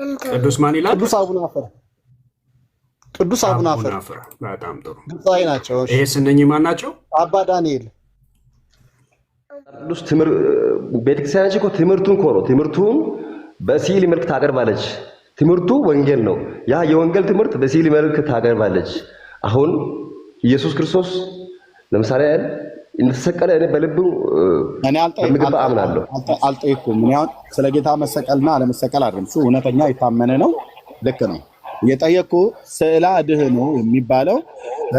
ቅዱስ ማን ይላል? ቅዱስ አቡነ አፈር። ቅዱስ አቡነ አፈር በጣም ጥሩ ግብፃዊ ናቸው። ይሄ ስንኝ ማን ናቸው? አባ ዳንኤል ቅዱስ ቤተክርስቲያናችን እኮ ትምህርቱን እኮ ነው። ትምህርቱን በሲል መልክ ታቀርባለች። ትምህርቱ ወንጌል ነው። ያ የወንጌል ትምህርት በሲል መልክ ታቀርባለች። አሁን ኢየሱስ ክርስቶስ ለምሳሌ እንደተሰቀለ እኔ በልቡ በምግብ አምናለሁ። አልጠይኩም። ምን ያህል ስለ ጌታ መሰቀልና አለመሰቀል አይደለም። እሱ እውነተኛ የታመነ ነው። ልክ ነው። የጠየቁ ስዕለ አድኅኖ የሚባለው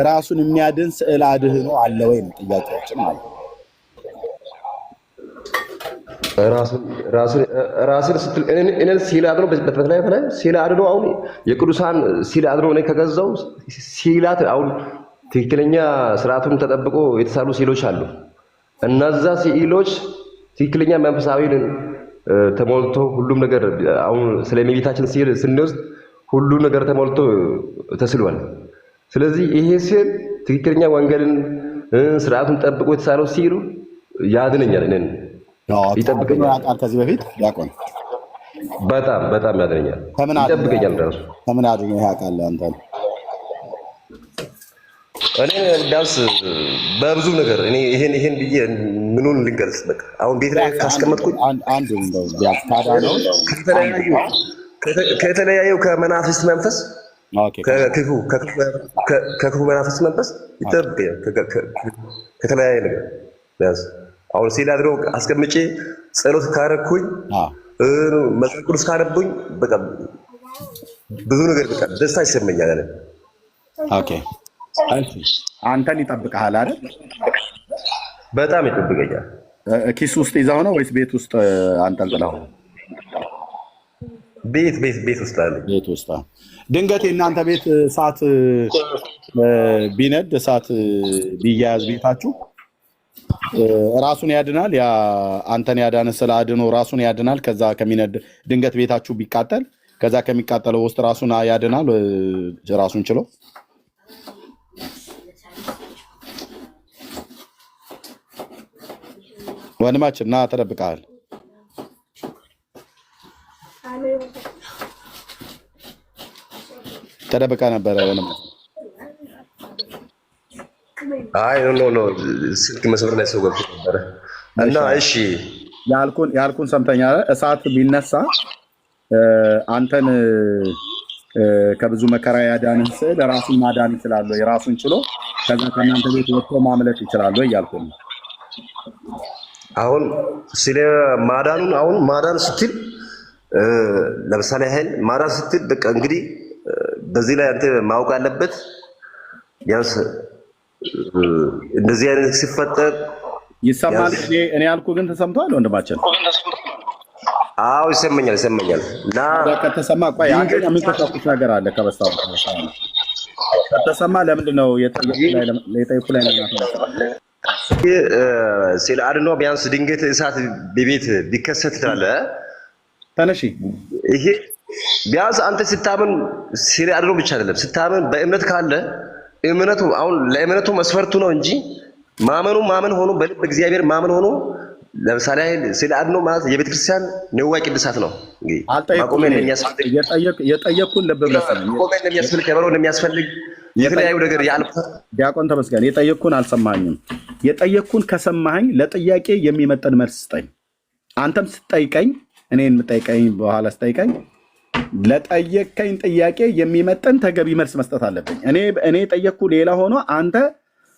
ራሱን የሚያድን ስዕለ አድኅኖ አለ ወይ ነው ጥያቄያችን ማለት ነው። ራስን ስትል እኔ ሲል አድኖ በተለይ ሲል አድኖ አሁን የቅዱሳን ሲል አድኖ እኔ ከገዛው ሲላት አሁን ትክክለኛ ስርዓቱን ተጠብቆ የተሳሉ ሲሎች አሉ። እነዛ ሲሎች ትክክለኛ መንፈሳዊ ተሞልቶ ሁሉም ነገር አሁን ስለሚቤታችን ሲል ስንወስድ ሁሉ ነገር ተሞልቶ ተስሏል። ስለዚህ ይሄ ሲል ትክክለኛ ወንጌልን ስርዓቱን ጠብቆ የተሳለው ሲሉ ያድነኛል እኔን ይጠብቀኛል። ከዚህ በፊት ያቆን በጣም ያድነኛል፣ ይጠብቀኛል። ራሱ ከምን አድርገህ ያውቃል አንተ? እኔ ቢያንስ በብዙ ነገር እኔ ይሄን ብዬ ምኑን ልንገልጽ? በቃ አሁን ቤት ላይ ካስቀመጥኩኝ አንዱ እንደው ቢያታዳ ነው ከተለያዩ ከመናፍስት መንፈስ ከክፉ መናፍስት መንፈስ ይጠብቀኛል። ከተለያየ ነገር ቢያንስ አሁን ሲል አድሮ አስቀምጬ ጸሎት ካረኩኝ መጽሐፍ ቅዱስ ካነብኩኝ በቃ ብዙ ነገር በቃ ደስታ ይሰማኛል። ኦኬ አንተን ይጠብቅሃል አይደል? በጣም ይጠብቀኛል። ኪስ ውስጥ ይዘው ነው ወይስ ቤት ውስጥ አንጠልጥለው? ቤት ውስጥ አለ። ቤት ውስጥ ድንገት የእናንተ ቤት እሳት ቢነድ እሳት ቢያያዝ ቤታችሁ ራሱን ያድናል? ያ አንተን ያዳነ ስለ አድኖ ራሱን ያድናል? ከዛ ከሚነድ ድንገት ቤታችሁ ቢቃጠል ከዛ ከሚቃጠለው ውስጥ ራሱን ያድናል ራሱን ችሎ? ወንድማችን ና ተደብቀሃል። ተደብቀ ነበረ ወንድማችን። አይ ኖ ስልክ መስመር ላይ ሰው ገብቶ ነበረ እና እሺ ያልኩን ሰምተኛል። እሳት ቢነሳ አንተን ከብዙ መከራ ያዳንን ስዕል ራሱን ማዳን ይችላል ወይ? ራሱን ችሎ ከዛ ከእናንተ ቤት ወጥቶ ማምለጥ ይችላል ወይ እያልኩ ነው። አሁን ስለ ማዳኑን አሁን ማዳን ስትል ለምሳሌ ያህል ማዳን ስትል በቃ እንግዲህ በዚህ ላይ አንተ ማወቅ አለበት ቢያንስ እንደዚህ አይነት ሲፈጠር ይሰማል። እኔ ያልኩ ግን ተሰምቷል ወንድማችን? አዎ ይሰማኛል። እና ከተሰማ ቆይ አንተ የምትተኩት ነገር አለ ከበስታው ከተሰማ ለምንድን ነው የጠየቁ ላይ ነው? ሲል አድኖ ቢያንስ ድንገት እሳት በቤት ቢከሰት ታለ ተነሺ ይሄ ቢያንስ አንተ ስታምን ሲል አድኖ ብቻ አይደለም ስታምን በእምነት ካለ እምነቱ አሁን ለእምነቱ መስፈርቱ ነው እንጂ ማመን ሆኖ በልብ እግዚአብሔር ማመን ሆኖ ለምሳሌ ሲል አድኖ ማለት የቤተ ክርስቲያን ንዋይ ቅድሳት ነው። የጠየኩን ልብ ብለህ የሚያስፈልግ የተለያዩ ነገር ያልኩት ዲያቆን ተመስገን የጠየኩን አልሰማኝም። የጠየኩን ከሰማኸኝ ለጥያቄ የሚመጥን መልስ ስጠኝ። አንተም ስትጠይቀኝ እኔን የምጠይቀኝ በኋላ ስጠይቀኝ ለጠየቀኝ ጥያቄ የሚመጥን ተገቢ መልስ መስጠት አለብኝ። እኔ ጠየቅኩ ሌላ ሆኖ አንተ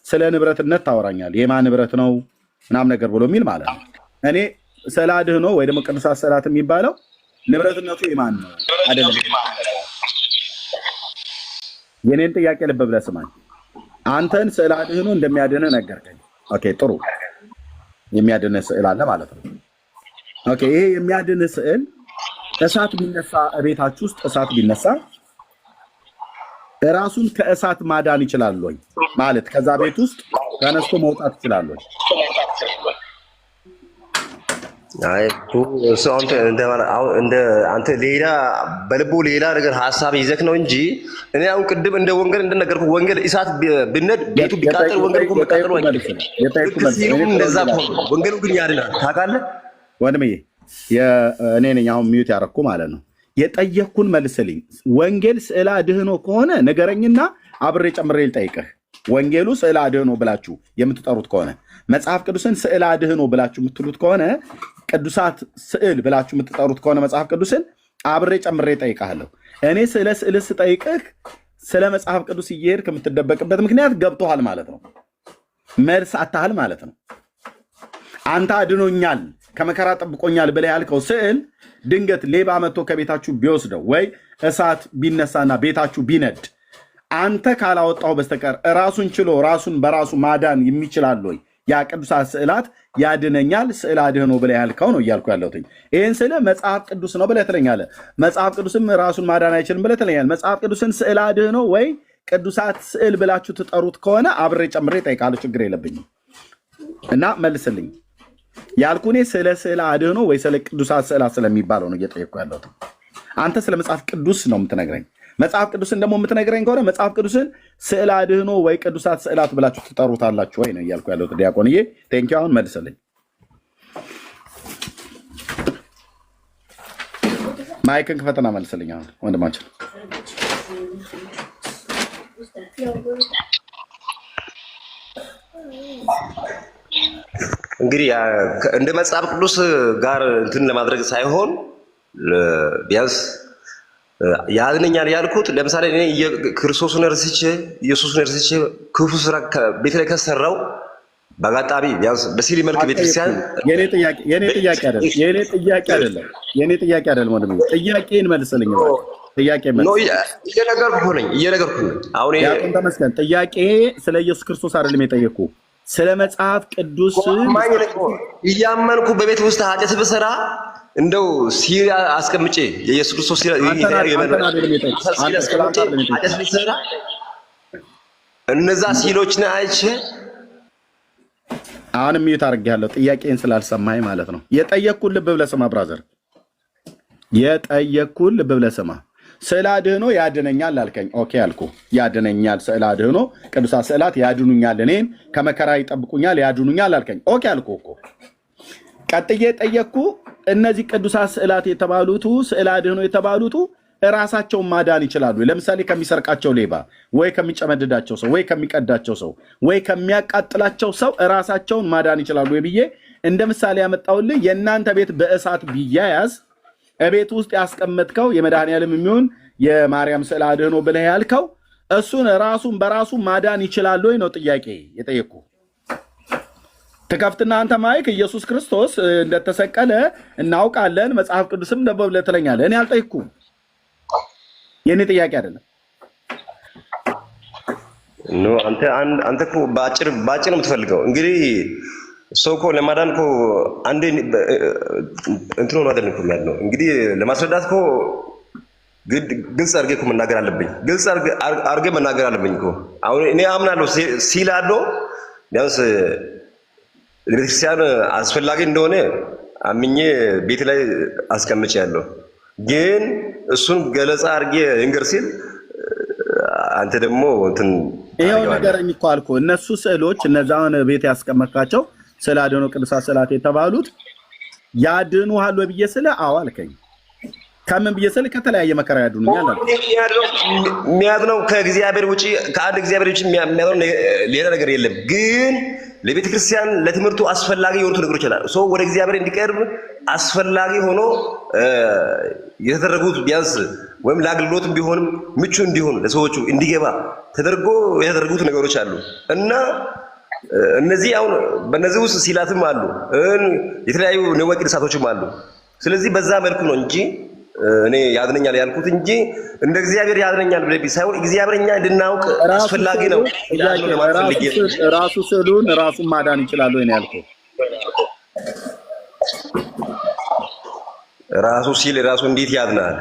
ስለ ንብረትነት ታወራኛል። የማን ንብረት ነው ምናምን ነገር ብሎ የሚል ማለት ነው። እኔ ስዕለ አድኅኖ ወይ ደግሞ ቅዱሳት ስዕላት የሚባለው ንብረትነቱ የማን ነው አይደለም። የኔን ጥያቄ ልብ ብለህ ስማኝ። አንተን ስዕለ አድኅኖ እንደሚያድንህ ነገርከኝ። ኦኬ ጥሩ፣ የሚያድንህ ስዕል አለ ማለት ነው። ኦኬ ይሄ የሚያድንህ ስዕል እሳት ቢነሳ እቤታችሁ ውስጥ እሳት ቢነሳ ራሱን ከእሳት ማዳን ይችላል ወይ? ማለት ከዛ ቤት ውስጥ ተነስቶ መውጣት ይችላል ወይ? አይ ሰው አንተ ሌላ በልቡ ሌላ ነገር ሐሳብ ይዘክ ነው እንጂ እኔ አሁን ቅድም እንደ ወንጌል እንደነገርኩ ወንጌል እሳት ቢነድ ቤቱ ቢቃጠል ወንጌል እኮ መቃጠሉ አይደለም። እንደዛ ወንጌሉ ግን ያድናል። ታውቃለህ ወንድምዬ እኔ ነኝ አሁን ሚዩት ያደረኩ ማለት ነው። የጠየቅኩን መልስልኝ። ወንጌል ስዕለ አድህኖ ከሆነ ንገረኝና አብሬ ጨምሬ ልጠይቅህ። ወንጌሉ ስዕለ አድህኖ ብላችሁ የምትጠሩት ከሆነ መጽሐፍ ቅዱስን ስዕለ አድህኖ ብላችሁ የምትሉት ከሆነ ቅዱሳት ስዕል ብላችሁ የምትጠሩት ከሆነ መጽሐፍ ቅዱስን አብሬ ጨምሬ ጠይቃለሁ። እኔ ስለ ስዕል ስጠይቅህ ስለ መጽሐፍ ቅዱስ እየሄድክ የምትደበቅበት ምክንያት ገብቶሃል ማለት ነው። መልስ አታህል ማለት ነው። አንተ አድኖኛል ከመከራ ጠብቆኛል ብለህ ያልከው ስዕል ድንገት ሌባ መጥቶ ከቤታችሁ ቢወስደው ወይ እሳት ቢነሳና ቤታችሁ ቢነድ አንተ ካላወጣው በስተቀር ራሱን ችሎ ራሱን በራሱ ማዳን የሚችላል ወይ? ያ ቅዱሳት ስዕላት ያድነኛል ስዕል አድህኖ ብለህ ያልከው ነው እያልኩ ያለሁት። ይህን ስለ መጽሐፍ ቅዱስ ነው ብለህ ትለኛለህ። መጽሐፍ ቅዱስም ራሱን ማዳን አይችልም ብለህ ትለኛለህ። መጽሐፍ ቅዱስን ስዕል አድህኖ ወይ ቅዱሳት ስዕል ብላችሁ ትጠሩት ከሆነ አብሬ ጨምሬ እጠይቃለሁ። ችግር የለብኝም እና መልስልኝ። ያልኩ እኔ ስለ ስዕል አድህኖ ወይ ስለ ቅዱሳት ስዕላት ስለሚባለው ነው እየጠየቅኩ ያለሁት። አንተ ስለ መጽሐፍ ቅዱስ ነው የምትነግረኝ። መጽሐፍ ቅዱስን ደግሞ የምትነግረኝ ከሆነ መጽሐፍ ቅዱስን ስዕል አድህኖ ወይ ቅዱሳት ስዕላት ብላችሁ ትጠሩታላችሁ ወይ ነው እያልኩ ያለሁት። ዲያቆንዬ ቴንኪው። አሁን መልስልኝ። ማይክን ክፈትና መልስልኝ። አሁን ወንድማችን እንግዲህ እንደ መጽሐፍ ቅዱስ ጋር እንትን ለማድረግ ሳይሆን ቢያንስ ያድነኛል ያልኩት ለምሳሌ እኔ ክርስቶስን እርስቼ ኢየሱስን እርስቼ ክፉ ስራ ቤት ላይ ከሰራው በአጋጣሚ ቢያንስ በሲሊ መልክ ቤተክርስቲያን የኔ ጥያቄ አይደለም ወንድሜ፣ ጥያቄን መልስልኝ። ጥያቄ እየነገርኩህ ነኝ። አሁን ተመስገን። ጥያቄ ስለ ኢየሱስ ክርስቶስ አይደለም የጠየቅኩ ስለ መጽሐፍ ቅዱስ እያመንኩ በቤት ውስጥ ኃጢአት ብሰራ እንደው ሲል አስቀምጬ የኢየሱስ ክርስቶስ እነዛ ሲሎችን አይቼ አሁንም ሚዩት አድርጌያለሁ። ጥያቄን ስላልሰማኝ ማለት ነው። የጠየቅኩን ልብ ብለህ ስማ ብራዘር፣ የጠየቅኩን ልብ ብለህ ስማ። ስዕል አድህኖ ያድነኛል አልከኝ። ኦኬ አልኩ። ያድነኛል ስዕል አድህኖ ቅዱሳት ስዕላት ያድኑኛል፣ እኔን ከመከራ ይጠብቁኛል፣ ያድኑኛል አልከኝ። ኦኬ አልኩ እኮ። ቀጥዬ ጠየቅኩ። እነዚህ ቅዱሳት ስዕላት የተባሉቱ ስዕል አድህኖ የተባሉቱ ራሳቸውን ማዳን ይችላሉ? ለምሳሌ ከሚሰርቃቸው ሌባ ወይ ከሚጨመድዳቸው ሰው ወይ ከሚቀዳቸው ሰው ወይ ከሚያቃጥላቸው ሰው ራሳቸውን ማዳን ይችላሉ ብዬ እንደ ምሳሌ ያመጣውልህ የእናንተ ቤት በእሳት ቢያያዝ እቤት ውስጥ ያስቀመጥከው የመድኃኒዓለም የሚሆን የማርያም ስዕል አድህኖ ብለህ ያልከው እሱን ራሱን በራሱ ማዳን ይችላል ወይ ነው ጥያቄ የጠየቅኩ። ትከፍትና አንተ ማይክ ኢየሱስ ክርስቶስ እንደተሰቀለ እናውቃለን መጽሐፍ ቅዱስም ደግሞ ብለህ ትለኛለህ። እኔ አልጠየቅኩም። የኔ ጥያቄ አይደለም። ኖ አንተ እኮ ባጭር ነው የምትፈልገው። እንግዲህ ሰው እኮ ለማዳን እኮ አንዴ እንትን ሆኖ አይደለም እኮ ያለው። እንግዲህ ለማስረዳት እኮ ግልጽ አድርጌ እኮ መናገር አለብኝ። ግልጽ አድርጌ መናገር አለብኝ እኮ። አሁን እኔ አምናለሁ ሲል አለው ቢያንስ ለቤተክርስቲያን አስፈላጊ እንደሆነ አምኜ ቤት ላይ አስቀምጬ ያለው ግን እሱን ገለጻ አድርጌ እንገር ሲል አንተ ደግሞ እንትን ይሄው ነገርኝ እኮ አልኩህ። እነሱ ስዕሎች እነዛውን ቤት ያስቀመጥካቸው ስዕል አድህኖ ቅዱሳት ስዕላት የተባሉት ያድኑሃል ወይ ብዬ ስለ አዎ አልከኝ። ከምን ብዬ ስለ ከተለያየ መከራ ያድኑኛል አልኩ። የሚያድነው ከእግዚአብሔር ውጪ ከአንድ እግዚአብሔር ውጪ የሚያድነው ሌላ ነገር የለም። ግን ለቤተ ክርስቲያን ለትምህርቱ አስፈላጊ የሆኑት ነገሮች አሉ። ሰው ወደ እግዚአብሔር እንዲቀርብ አስፈላጊ ሆኖ የተደረጉት ቢያንስ ወይም ለአገልግሎት ቢሆንም ምቹ እንዲሆን ለሰዎቹ እንዲገባ ተደርጎ የተደረጉት ነገሮች አሉ እና እነዚህ አሁን በእነዚህ ውስጥ ሲላትም አሉ፣ የተለያዩ ነዋቂ ቅዱሳቶችም አሉ። ስለዚህ በዛ መልኩ ነው እንጂ እኔ ያድነኛል ያልኩት እንጂ እንደ እግዚአብሔር ያድነኛል ብለህ ሳይሆን እግዚአብሔር እኛ እንድናውቅ አስፈላጊ ነው። ራሱ ስዕሉን ራሱን ማዳን ይችላል ወይ ነው ያልኩት። ራሱ ሲል ራሱ እንዴት ያድናል?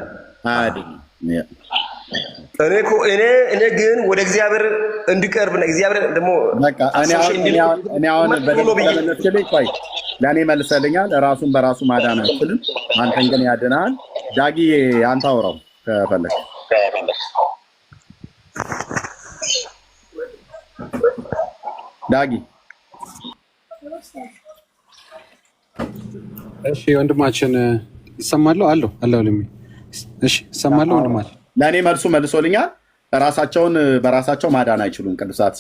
እኔ ግን ወደ እግዚአብሔር እንድቀርብ ነው። እግዚአብሔር ደግሞ በቃ እኔ አሁን በደምብ ቆይ ለኔ መልሰልኛል። ራሱን በራሱ ማዳን አይችልም፣ አንተን ግን ያድናል። ዳጊ አንተ አውራው ከፈለክ ዳጊ። እሺ ወንድማችን ይሰማለሁ አለው ለሚ እሺ ሰማለሁ ወንድማችን። ለእኔ መልሱ መልሶልኛል። ራሳቸውን በራሳቸው ማዳን አይችሉም። ቅዱሳት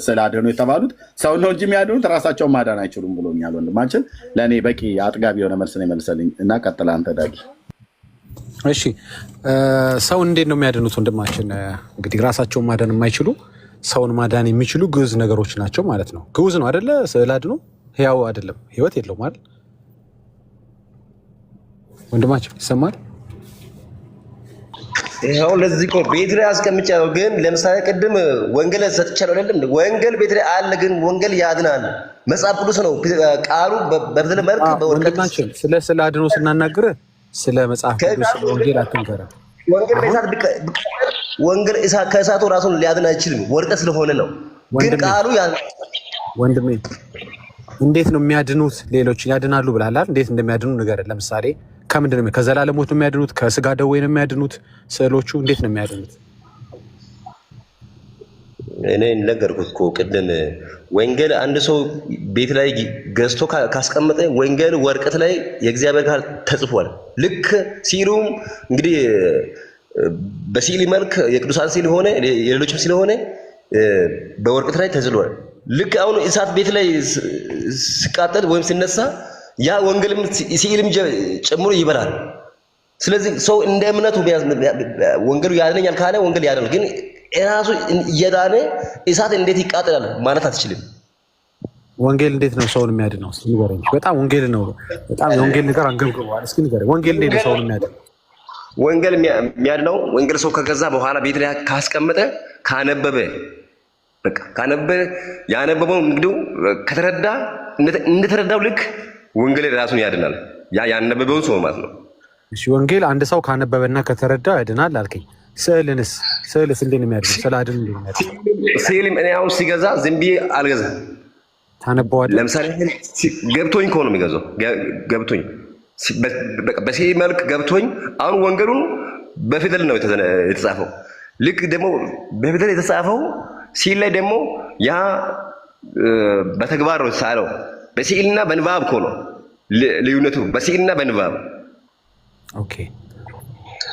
ስዕለ አድኅኖ የተባሉት ሰው ነው እንጂ የሚያድኑት ራሳቸውን ማዳን አይችሉም ብሎኛል ወንድማችን። ለእኔ በቂ አጥጋቢ የሆነ መልስ ነው የመልሰልኝ እና ቀጥል አንተ ዳጊ። እሺ ሰውን እንዴት ነው የሚያድኑት ወንድማችን? እንግዲህ ራሳቸውን ማዳን የማይችሉ ሰውን ማዳን የሚችሉ ግዑዝ ነገሮች ናቸው ማለት ነው። ግዑዝ ነው አይደለ? ስዕለ አድኅኖ ሕያው አይደለም፣ ህይወት የለውም አይደል? ወንድማችን ይሰማል? ይኸው ለዚህ እኮ ቤት ላይ አስቀምጫለሁ። ግን ለምሳሌ ቅድም ወንጌል ሰጥቻለሁ አይደለም? ወንጌል ቤት ላይ አለ። ግን ወንጌል ያድናል። መጽሐፍ ቅዱስ ነው ቃሉ በብዙ መልክ በወንጌል ስለ ስዕለ አድኅኖ ስናናግር ስለ መጽሐፍ ቅዱስ ስለ ወንጌል አትንገረን። ወንጌል ከእሳቱ ራሱን ሊያድን አይችልም፣ ወርቀት ስለሆነ ነው። ግን ቃሉ ወንድሜ እንዴት ነው የሚያድኑት? ሌሎች ያድናሉ ብለሃል አይደል? እንዴት እንደሚያድኑ ንገረን። ለምሳሌ ከምንድን ነው ከዘላለም ሞት ነው የሚያድኑት? ከስጋ ደዌ ነው የሚያድኑት? ስዕሎቹ እንዴት ነው የሚያድኑት? እኔ ነገርኩት እኮ ቅድም። ወንጌል አንድ ሰው ቤት ላይ ገዝቶ ካስቀመጠ ወንጌል ወረቀት ላይ የእግዚአብሔር ቃል ተጽፏል። ልክ ሲሉም እንግዲህ በሲል መልክ የቅዱሳን ሲል ሆነ የሌሎችም ስለሆነ በወረቀት ላይ ተዝሏል። ልክ አሁን እሳት ቤት ላይ ሲቃጠል ወይም ሲነሳ ያ ወንጌልም ሲልም ጨምሮ ይበላል። ስለዚህ ሰው እንደ እምነቱ ወንጌሉ ያድነኛል ካለ ወንጌል ያድናል። ግን ራሱ እየዳነ እሳት እንዴት ይቃጠላል ማለት አትችልም። ወንጌል እንዴት ነው ሰውን የሚያድነው? እስኪ ንገረኝ። በጣም ወንጌል ነው በጣም የወንጌል ነገር አንገብግቧል። እስኪ ንገረኝ። ወንጌል እንዴት ነው ሰውን የሚያድነው? ወንጌል የሚያድነው ወንጌል ሰው ከገዛ በኋላ ቤት ላይ ካስቀመጠ ካነበበ በቃ ካነበበ ያነበበው እንግዲህ ከተረዳ እንደተረዳው ልክ ወንጌል ራሱን ያድናል። ያ ያነበበውን ሰው ማለት ነው። እሺ ወንጌል አንድ ሰው ካነበበና ከተረዳ ያድናል አልከኝ። ስዕልስ እንዴት ነው የሚያድነው? ስዕለ አድኅኖ እንዴት ነው የሚያድነው? ስዕልም እኔ አሁን ሲገዛ ዝም ብዬ አልገዛም። ታነበዋለህ? ለምሳሌ ገብቶኝ ከሆነ የሚገዛው ገብቶኝ በስዕል መልክ ገብቶኝ። አሁን ወንጌሉን በፊደል ነው የተጻፈው። ልክ ደግሞ በፊደል የተጻፈው ስዕል ላይ ደግሞ ያ በተግባር ነው የተሳለው። በስዕልና በንባብ እኮ ነው ልዩነቱ፣ በስዕልና በንባብ። ኦኬ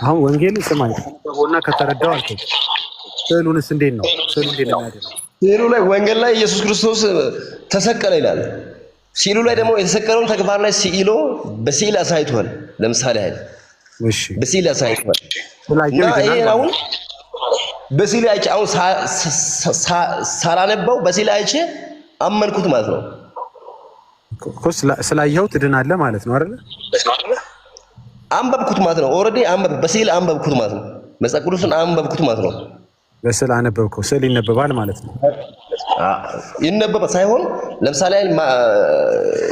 አሁን ወንጌል ስማኝ ከሆነና ከተረዳው አልከኝ። ስዕሉንስ እንዴት ነው? ስዕሉ እንዴት ነው የሚያድነው? ስዕሉ ላይ ወንጌል ላይ ኢየሱስ ክርስቶስ ተሰቀለ ይላል። ስዕሉ ላይ ደግሞ የተሰቀለውን ተግባር ላይ ስዕሎ በስዕል አሳይቷል። ለምሳሌ አይደል? እሺ በስዕል አሳይቷል። እና ይሄ አሁን በስዕል አይቼ አሁን ሳላነበው በስዕል አይቼ አመንኩት ማለት ነው። ስላየኸው ትድናለህ ማለት ነው አይደል? አንበብኩት ማለት ነው። ኦልሬዲ በስዕል አንበብኩት ማለት ነው። መጽሐፍ ቅዱስን አንበብኩት ማለት ነው። በስዕል አነበብከው። ስዕል ይነበባል ማለት ነው። ይነበባል ሳይሆን ለምሳሌ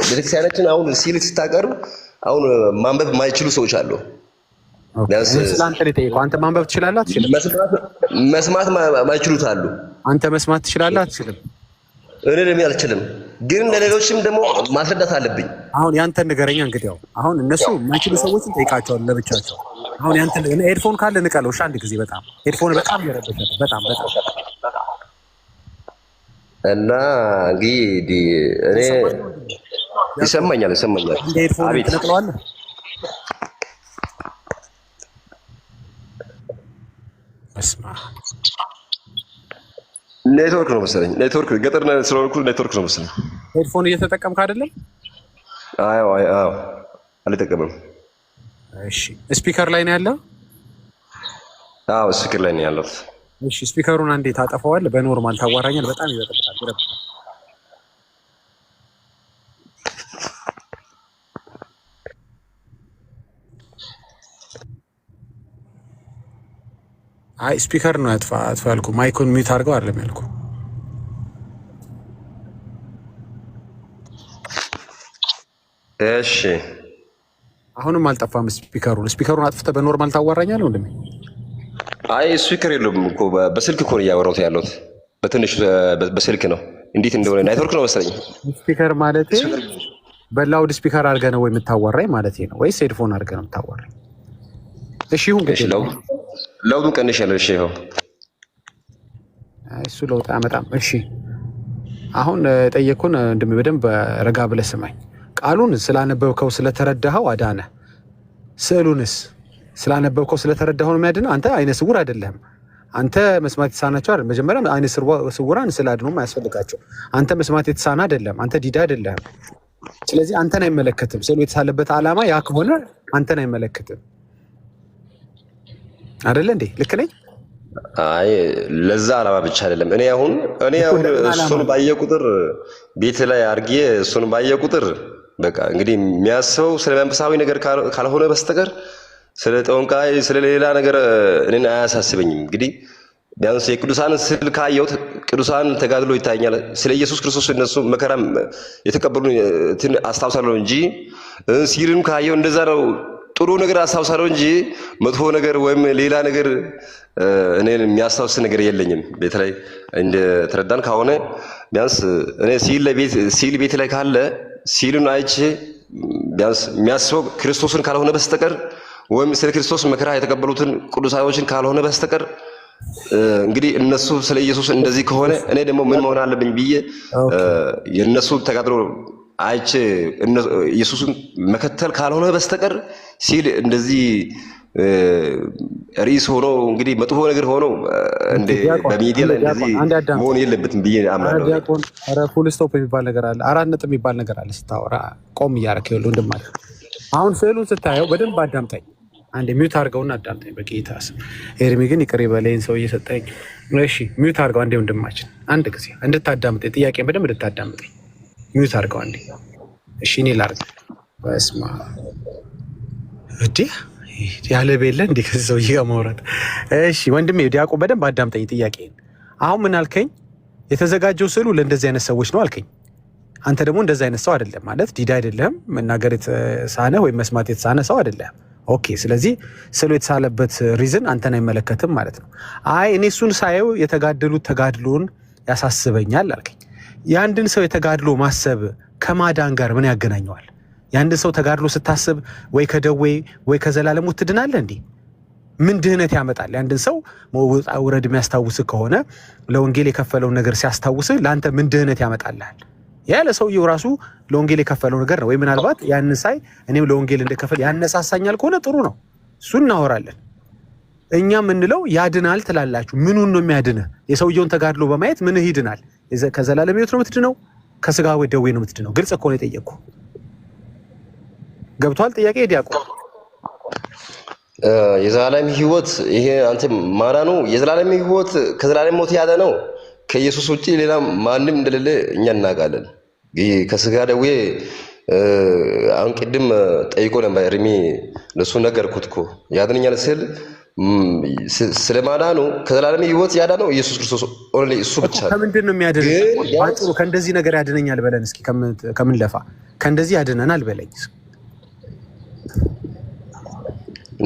ቤተክርስቲያናችን አሁን ስዕል ስታቀርብ አሁን ማንበብ የማይችሉ ሰዎች አሉ። አንተ ልጠይቀው፣ አንተ ማንበብ ትችላለህ አትችልም? መስማት የማይችሉት አሉ። አንተ መስማት ትችላለህ አትችልም? እኔ ደግሞ አልችልም፣ ግን ለሌሎችም ደግሞ ማስረዳት አለብኝ። አሁን ያንተን ንገረኛ። እንግዲህ አሁን እነሱ የማይችሉ ሰዎችን ጠይቃቸዋል ለብቻቸው። አሁን ያንተን ሄድፎን ካለ ንቀለው። እሺ አንድ ጊዜ በጣም ሄድፎን በጣም እየረበሸ ነው። በጣም እና እንግዲህ እኔ ይሰማኛል። እንደ ሄድፎን ትነቅለዋለህ? እስማ ኔትወርክ ነው መሰለኝ። ኔትወርክ ገጠር ስለሆንኩ ኔትወርክ ነው መሰለኝ። ሄድፎን እየተጠቀምክ አይደለም? አዎ አልጠቀምም። እሺ ስፒከር ላይ ነው ያለው? አዎ ስፒከር ላይ ነው ያለው። እሺ ስፒከሩን አንዴ ታጠፋዋለህ። በኖርማል ታዋራኛል። በጣም ይበጠብጣል። አይ ስፒከር ነው አጥፋ ያልኩህ። ማይኩን ሚውት አድርገው አይደለም ያልኩህ። እሺ አሁንም አልጠፋም። ስፒከሩን አጥፍተህ በኖርማል ታዋራኛለህ ወንድሜ? አይ ስፒከር የለውም እኮ በስልክ እኮ ነው እያወራሁት ያለሁት። በትንሽ በስልክ ነው። እንዴት እንደሆነ ኔትወርክ ነው መሰለኝ። ስፒከር ማለት በላውድ ስፒከር አድርገህ ነው ወይ የምታዋራኝ ማለት ነው ወይስ ሄድፎን አድርገህ ነው የምታዋራኝ? እሺ ይሁን ግን ለውጡን ቀንሻለሁ። እሺ ይኸው እሱ ለውጥ አያመጣም። እሺ አሁን ጠየቅኩን ወንድሜ፣ በደንብ ረጋ ብለህ ስማኝ። ቃሉን ስላነበብከው ስለተረዳኸው አዳነ። ስላነበብከው ስለተረዳኸው ነው የሚያድነው። አንተ አይነ ስውር አይደለህም። አንተ መስማት የተሳናቸው አይደለም። መጀመሪያ አይነ ስውራን ስዕል አድኖ አያስፈልጋቸው። አንተ መስማት የተሳና አይደለም። አንተ ዲዳ አይደለህም። ስለዚህ አንተን አይመለከትም። ስዕሉ የተሳለበት ዓላማ ያ ከሆነ አንተን አይመለከትም። አይደለ እንዴ? ልክ ነኝ? አይ ለዛ ዓላማ ብቻ አይደለም። እኔ አሁን እሱን ባየ ቁጥር ቤት ላይ አድርጌ እሱን ባየ ቁጥር በቃ እንግዲህ የሚያስበው ስለ መንፈሳዊ ነገር ካልሆነ በስተቀር ስለ ጠንቋይ ስለ ሌላ ነገር እኔን አያሳስበኝም። እንግዲህ ቢያንስ የቅዱሳን ስዕል ካየሁት ቅዱሳን ተጋድሎ ይታየኛል። ስለ ኢየሱስ ክርስቶስ እነሱ መከራም የተቀበሉ አስታውሳለሁ እንጂ ሲልም ካየው እንደዛ ነው። ጥሩ ነገር አስታውሳለሁ እንጂ መጥፎ ነገር ወይም ሌላ ነገር እኔን የሚያስታውስ ነገር የለኝም። በተለይ እንደተረዳን ከሆነ ቢያንስ እኔ ሲል ቤት ላይ ካለ ሲሉን አይቼ ቢያንስ የሚያስበው ክርስቶስን ካልሆነ በስተቀር ወይም ስለ ክርስቶስ መከራ የተቀበሉትን ቅዱሳኖችን ካልሆነ በስተቀር እንግዲህ እነሱ ስለ ኢየሱስ እንደዚህ ከሆነ እኔ ደግሞ ምን መሆን አለብኝ ብዬ የነሱ ተጋድሎ አይቼ ኢየሱስን መከተል ካልሆነ በስተቀር ሲል እንደዚህ ሪስ ሆኖ እንግዲህ መጥፎ ነገር ሆኖ እንደ በሚዲያ ላይ እንደዚህ መሆን የለበትም ብዬ አምናለሁ። ኧረ ፉል ስቶፕ የሚባል ነገር አለ፣ 4 ነጥብ የሚባል ነገር አለ። ስታወራ ቆም እያደረክ ይኸውልህ ወንድማለህ። አሁን ስዕሉን ስታየው በደንብ አዳምጠኝ። አንዴ ሚውት አድርገውና አዳምጠኝ በጌታ ስም። ኤርሚ ግን ይቅር ይበለኝ ሰው እየሰጠኝ። እሺ ሚውት አድርገው አንዴ ወንድማችን፣ አንድ ጊዜ እንድታዳምጠኝ፣ ጥያቄን በደንብ እንድታዳምጠኝ ሚውት አድርገው አንዴ። እሺ እኔ ላድርግ። በስመ አብ እዴ ያለ ቤለ እንዴ ከዚህ ሰውዬ ጋር ማውራት። እሺ ወንድሜ ዲያቆን በደንብ አዳምጠኝ ጥያቄን። አሁን ምን አልከኝ? የተዘጋጀው ስዕሉ ለእንደዚህ አይነት ሰዎች ነው አልከኝ። አንተ ደግሞ እንደዚህ አይነት ሰው አይደለም ማለት ዲዳ አይደለም፣ መናገር የተሳነ ወይም መስማት የተሳነ ሰው አይደለም። ኦኬ፣ ስለዚህ ስዕሉ የተሳለበት ሪዝን አንተን አይመለከትም ማለት ነው። አይ እኔ እሱን ሳየው የተጋደሉት ተጋድሎን ያሳስበኛል አልከኝ። የአንድን ሰው የተጋድሎ ማሰብ ከማዳን ጋር ምን ያገናኘዋል? የአንድ ሰው ተጋድሎ ስታስብ ወይ ከደዌ ወይ ከዘላለም ሞት ትድናለህ እንዴ? ምን ድህነት ያመጣል? የአንድን ሰው ውጣ ውረድ የሚያስታውስህ ከሆነ ለወንጌል የከፈለውን ነገር ሲያስታውስህ ለአንተ ምን ድህነት ያመጣልሃል? ያ ለሰውየው ራሱ ለወንጌል የከፈለው ነገር ነው። ወይ ምናልባት ያንን ሳይ እኔም ለወንጌል እንደከፈል ያነሳሳኛል ከሆነ ጥሩ ነው፣ እሱ እናወራለን። እኛ የምንለው ያድናል ትላላችሁ። ምኑን ነው የሚያድንህ? የሰውየውን ተጋድሎ በማየት ምንህ ይድናል? ከዘላለም ሕይወት ነው የምትድነው? ከስጋ ደዌ ነው የምትድነው? ግልጽ እኮ ነው የጠየቅኩህ። ገብቷል ጥያቄ ዲያቆን? የዘላለም ሕይወት ይሄ አንተ ማዳኑ የዘላለም ሕይወት ከዘላለም ሞት ያለ ነው። ከኢየሱስ ውጪ ሌላ ማንም እንደሌለ እኛ እናውቃለን። ይሄ ከስጋ ደዌ አሁን ቅድም ጠይቆ ነበር እርሚ ለሱ ነገርኩት እኮ ያድነኛል ስል ስለማዳኑ ከዘላለም ሕይወት ያዳነው ኢየሱስ ክርስቶስ ኦንሊ እሱ ብቻ ነው። ከምንድን ነው የሚያድነው? ባጭሩ ከእንደዚህ ነገር ያድነኛል በለን እስኪ። ከምን ለፋ ከእንደዚህ ያድነናል በለኝ።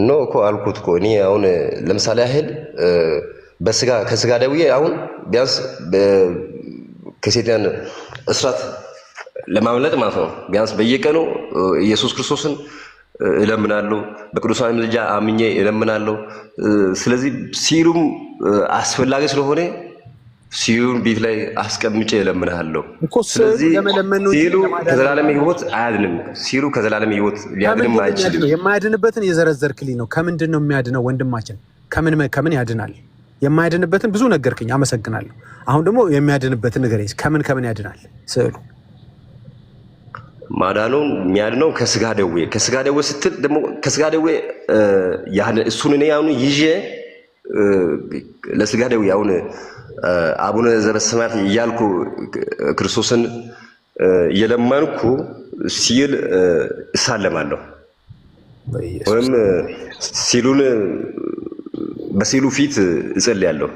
ኖ እኮ አልኩት እኮ እኔ አሁን ለምሳሌ ያህል ከስጋ ደዌ አሁን ቢያንስ ከሰይጣን እስራት ለማምለጥ ማለት ነው ቢያንስ በየቀኑ ኢየሱስ ክርስቶስን እለምናለሁ፣ በቅዱሳን ምልጃ አምኜ እለምናለሁ። ስለዚህ ሲሉም አስፈላጊ ስለሆነ ሲሉን ቤት ላይ አስቀምጬ እለምናለሁ። ስለዚህ ሲሉ ከዘላለም ሕይወት አያድንም። ሲሉ ከዘላለም ሕይወት ሊያድንም አይችልም። የማያድንበትን የዘረዘርክልኝ ነው። ከምንድን ነው የሚያድነው ወንድማችን? ከምን ያድናል? የማያድንበትን ብዙ ነገርክኝ፣ አመሰግናለሁ። አሁን ደግሞ የሚያድንበትን ንገረኝ። ከምን ያድናል ስዕሉ? ማዳኑን የሚያድነው ከስጋ ደዌ። ከስጋ ደዌ ስትል ደግሞ ከስጋ ደዌ እሱን እኔ አሁን ይዤ ለስጋ ደዌ አሁን አቡነ ዘበሰማያት እያልኩ ክርስቶስን እየለመንኩ ሲል እሳለማለሁ ወይም ሲሉን በሲሉ ፊት እጸልያለሁ።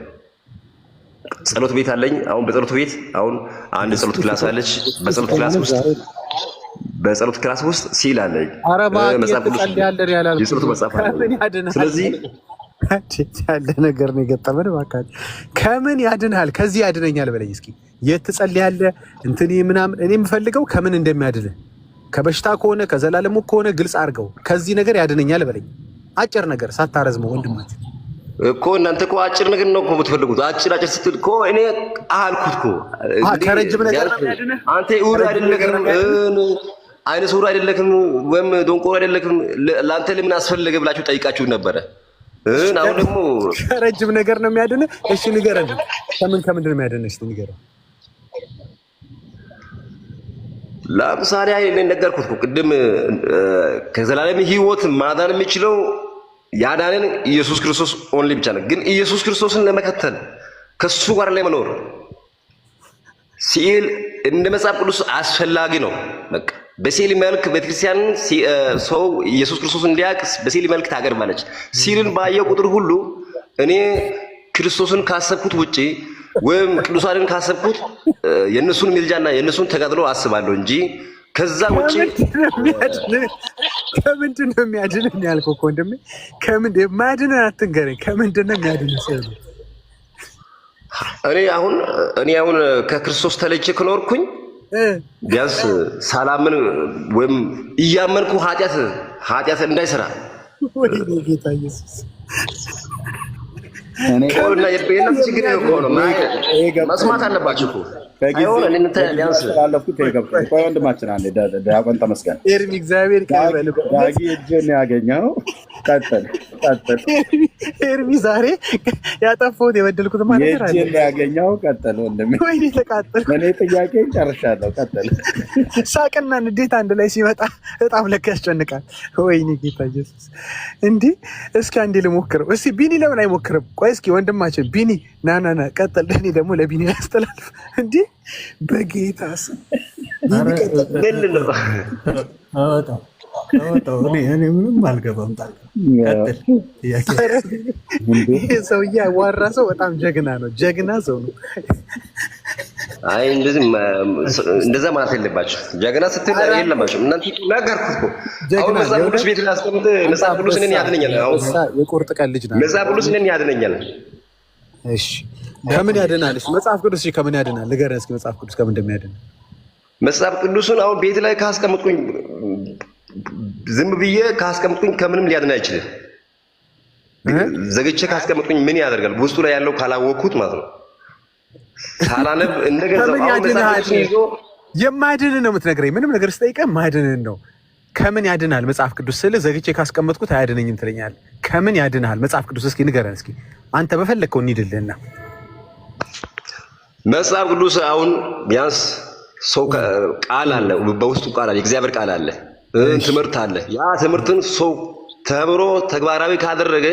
ጸሎት ቤት አለኝ። አሁን በጸሎት ቤት አሁን አንድ ጸሎት ክላስ አለች። በጸሎት ክላስ ውስጥ ሲል አለኝ። መጽሐፍ ቅዱስ የጸሎት መጽሐፍ አለ። ስለዚህ ያለ ነገር ነው የገጠመን። እባክህ ከምን ያድንሃል? ከዚህ ያድነኛል በለኝ እስኪ። የት ትጸልያለህ? እንትን ምናምን እኔ የምፈልገው ከምን እንደሚያድንህ። ከበሽታ ከሆነ ከዘላለሙ ከሆነ ግልጽ አድርገው። ከዚህ ነገር ያድነኛል በለኝ። አጭር ነገር ሳታረዝመው ወንድማችን እኮ እናንተ እኮ አጭር ነገር ነው እኮ የምትፈልጉት። አጭር ስትል እኮ እኔ አልኩት እኮ ከረጅም ነገር ነው ያድነህ። አንተ ይሁዳ አይደል ነገር አይነ ስውር አይደለክም ወይም ደንቆሮ አይደለክም ለአንተ ለምን አስፈለገ ብላችሁ ጠይቃችሁ ነበረ። አሁን ደግሞ ረጅም ነገር ነው የሚያድን። እሺ ንገረን፣ ከምንድን ነው የሚያድን? እሺ ንገረን። ለምሳሌ እኔ ነገርኩት እኮ ቅድም ከዘላለም ሕይወት ማዳን የሚችለው ያዳነን ኢየሱስ ክርስቶስ ኦንሊ ብቻ ነው። ግን ኢየሱስ ክርስቶስን ለመከተል ከሱ ጋር ላይ መኖር ሲል እንደ መጽሐፍ ቅዱስ አስፈላጊ ነው። በቃ በሲል መልክ ቤተክርስቲያን ሰው ኢየሱስ ክርስቶስ እንዲያውቅ በሲል መልክ ታቀርባለች። ሲልን ባየው ቁጥር ሁሉ እኔ ክርስቶስን ካሰብኩት ውጪ ወይም ቅዱሳንን ካሰብኩት የእነሱን ምልጃና የእነሱን ተጋድሎ አስባለሁ እንጂ ከዛ ውጪ ከምንድን ነው የሚያድነን ያልከው እኮ ወንድሜ? ከምንድን የማያድነን አትንገረኝ። ከምንድን ነው የሚያድነን? እኔ አሁን ከክርስቶስ ተለይቼ ከኖርኩኝ ቢያንስ ሳላምን ወይም እያመንኩ ኃጢአት እንዳይሰራ ወይ ጌታ ኢየሱስ እና የቤና ችግር ነው መስማት አለባችሁ እኮ አይሆን እኔ ቢያንስ ስላለፍኩት የገባኝ ቆይ ወንድማችን አንዴ ዲያቆን ተመስገን ኤርሚ እግዚአብሔር ይቀበል። ዳጊ እጅን ያገኘው ቀጥል ኤርሚ ዛሬ ያጠፋሁት የበደልኩት ማለት አይደል? እጅን ያገኘው ቀጥል ወንድሜ። ወይኔ ተቃጠልኩ። እኔ ጥያቄ ጨርሻለሁ። ቀጥል። ሳቅና ንዴት አንድ ላይ ሲመጣ በጣም ለካ ያስጨንቃል። ወይኔ ጌታ ኢየሱስ እንዴ! እስኪ አንዴ ልሞክረው። እስኪ ቢኒ ለምን አይሞክርም? ቆይ እስኪ ወንድማችን ቢኒ ና ቀጥል። እኔ ደግሞ ለቢኒ ያስተላልፍ እንዴ በጌታስ እኔ ምንም አልገባም። ይሄ ሰውዬ ዋራ ሰው በጣም ጀግና ነው። ጀግና ሰው ነው። አይ እንደዛ ማለት የለባችሁ። ጀግና ስትል የለባችሁ እናንተ ነገርኩት እኮ አሁን መጽሐፍ ቅዱስ ቤት ላስቀምጥ። መጽሐፍ ቅዱስ እኔን ያድነኛል። አሁን የቁርጥ ቀን ልጅ ነው። መጽሐፍ ቅዱስ እኔን ያድነኛል። እሺ ከምን ያድናል? እሺ መጽሐፍ ቅዱስ ከምን ያድናል? ንገረን እስኪ መጽሐፍ ቅዱስ ከምን እንደሚያድን። መጽሐፍ ቅዱስን አሁን ቤት ላይ ካስቀምጥኩኝ ዝም ብዬ ካስቀምጥኩኝ ከምንም ሊያድን አይችልም። ዘግቼ ካስቀምጥኩኝ ምን ያደርጋል? ውስጡ ላይ ያለው ካላወቅኩት ማለት ነው። ሳላነብ እንደገዛው አሁን መጽሐፍ ቅዱስን ይዞ የማድን ነው የምትነግረኝ። ምንም ነገር ስጠይቀህ ማድንን ነው። ከምን ያድናል መጽሐፍ ቅዱስ ስል ዘግቼ ካስቀመጥኩት አያድነኝም ትለኛል። ከምን ያድናል መጽሐፍ ቅዱስ? እስኪ ንገረን እስኪ አንተ በፈለግከው እንሂድልህና። መጽሐፍ ቅዱስ አሁን ቢያንስ ሰው ቃል አለ፣ በውስጡ ቃል አለ፣ የእግዚአብሔር ቃል አለ፣ ትምህርት አለ። ያ ትምህርትን ሰው ተምሮ ተግባራዊ ካደረገ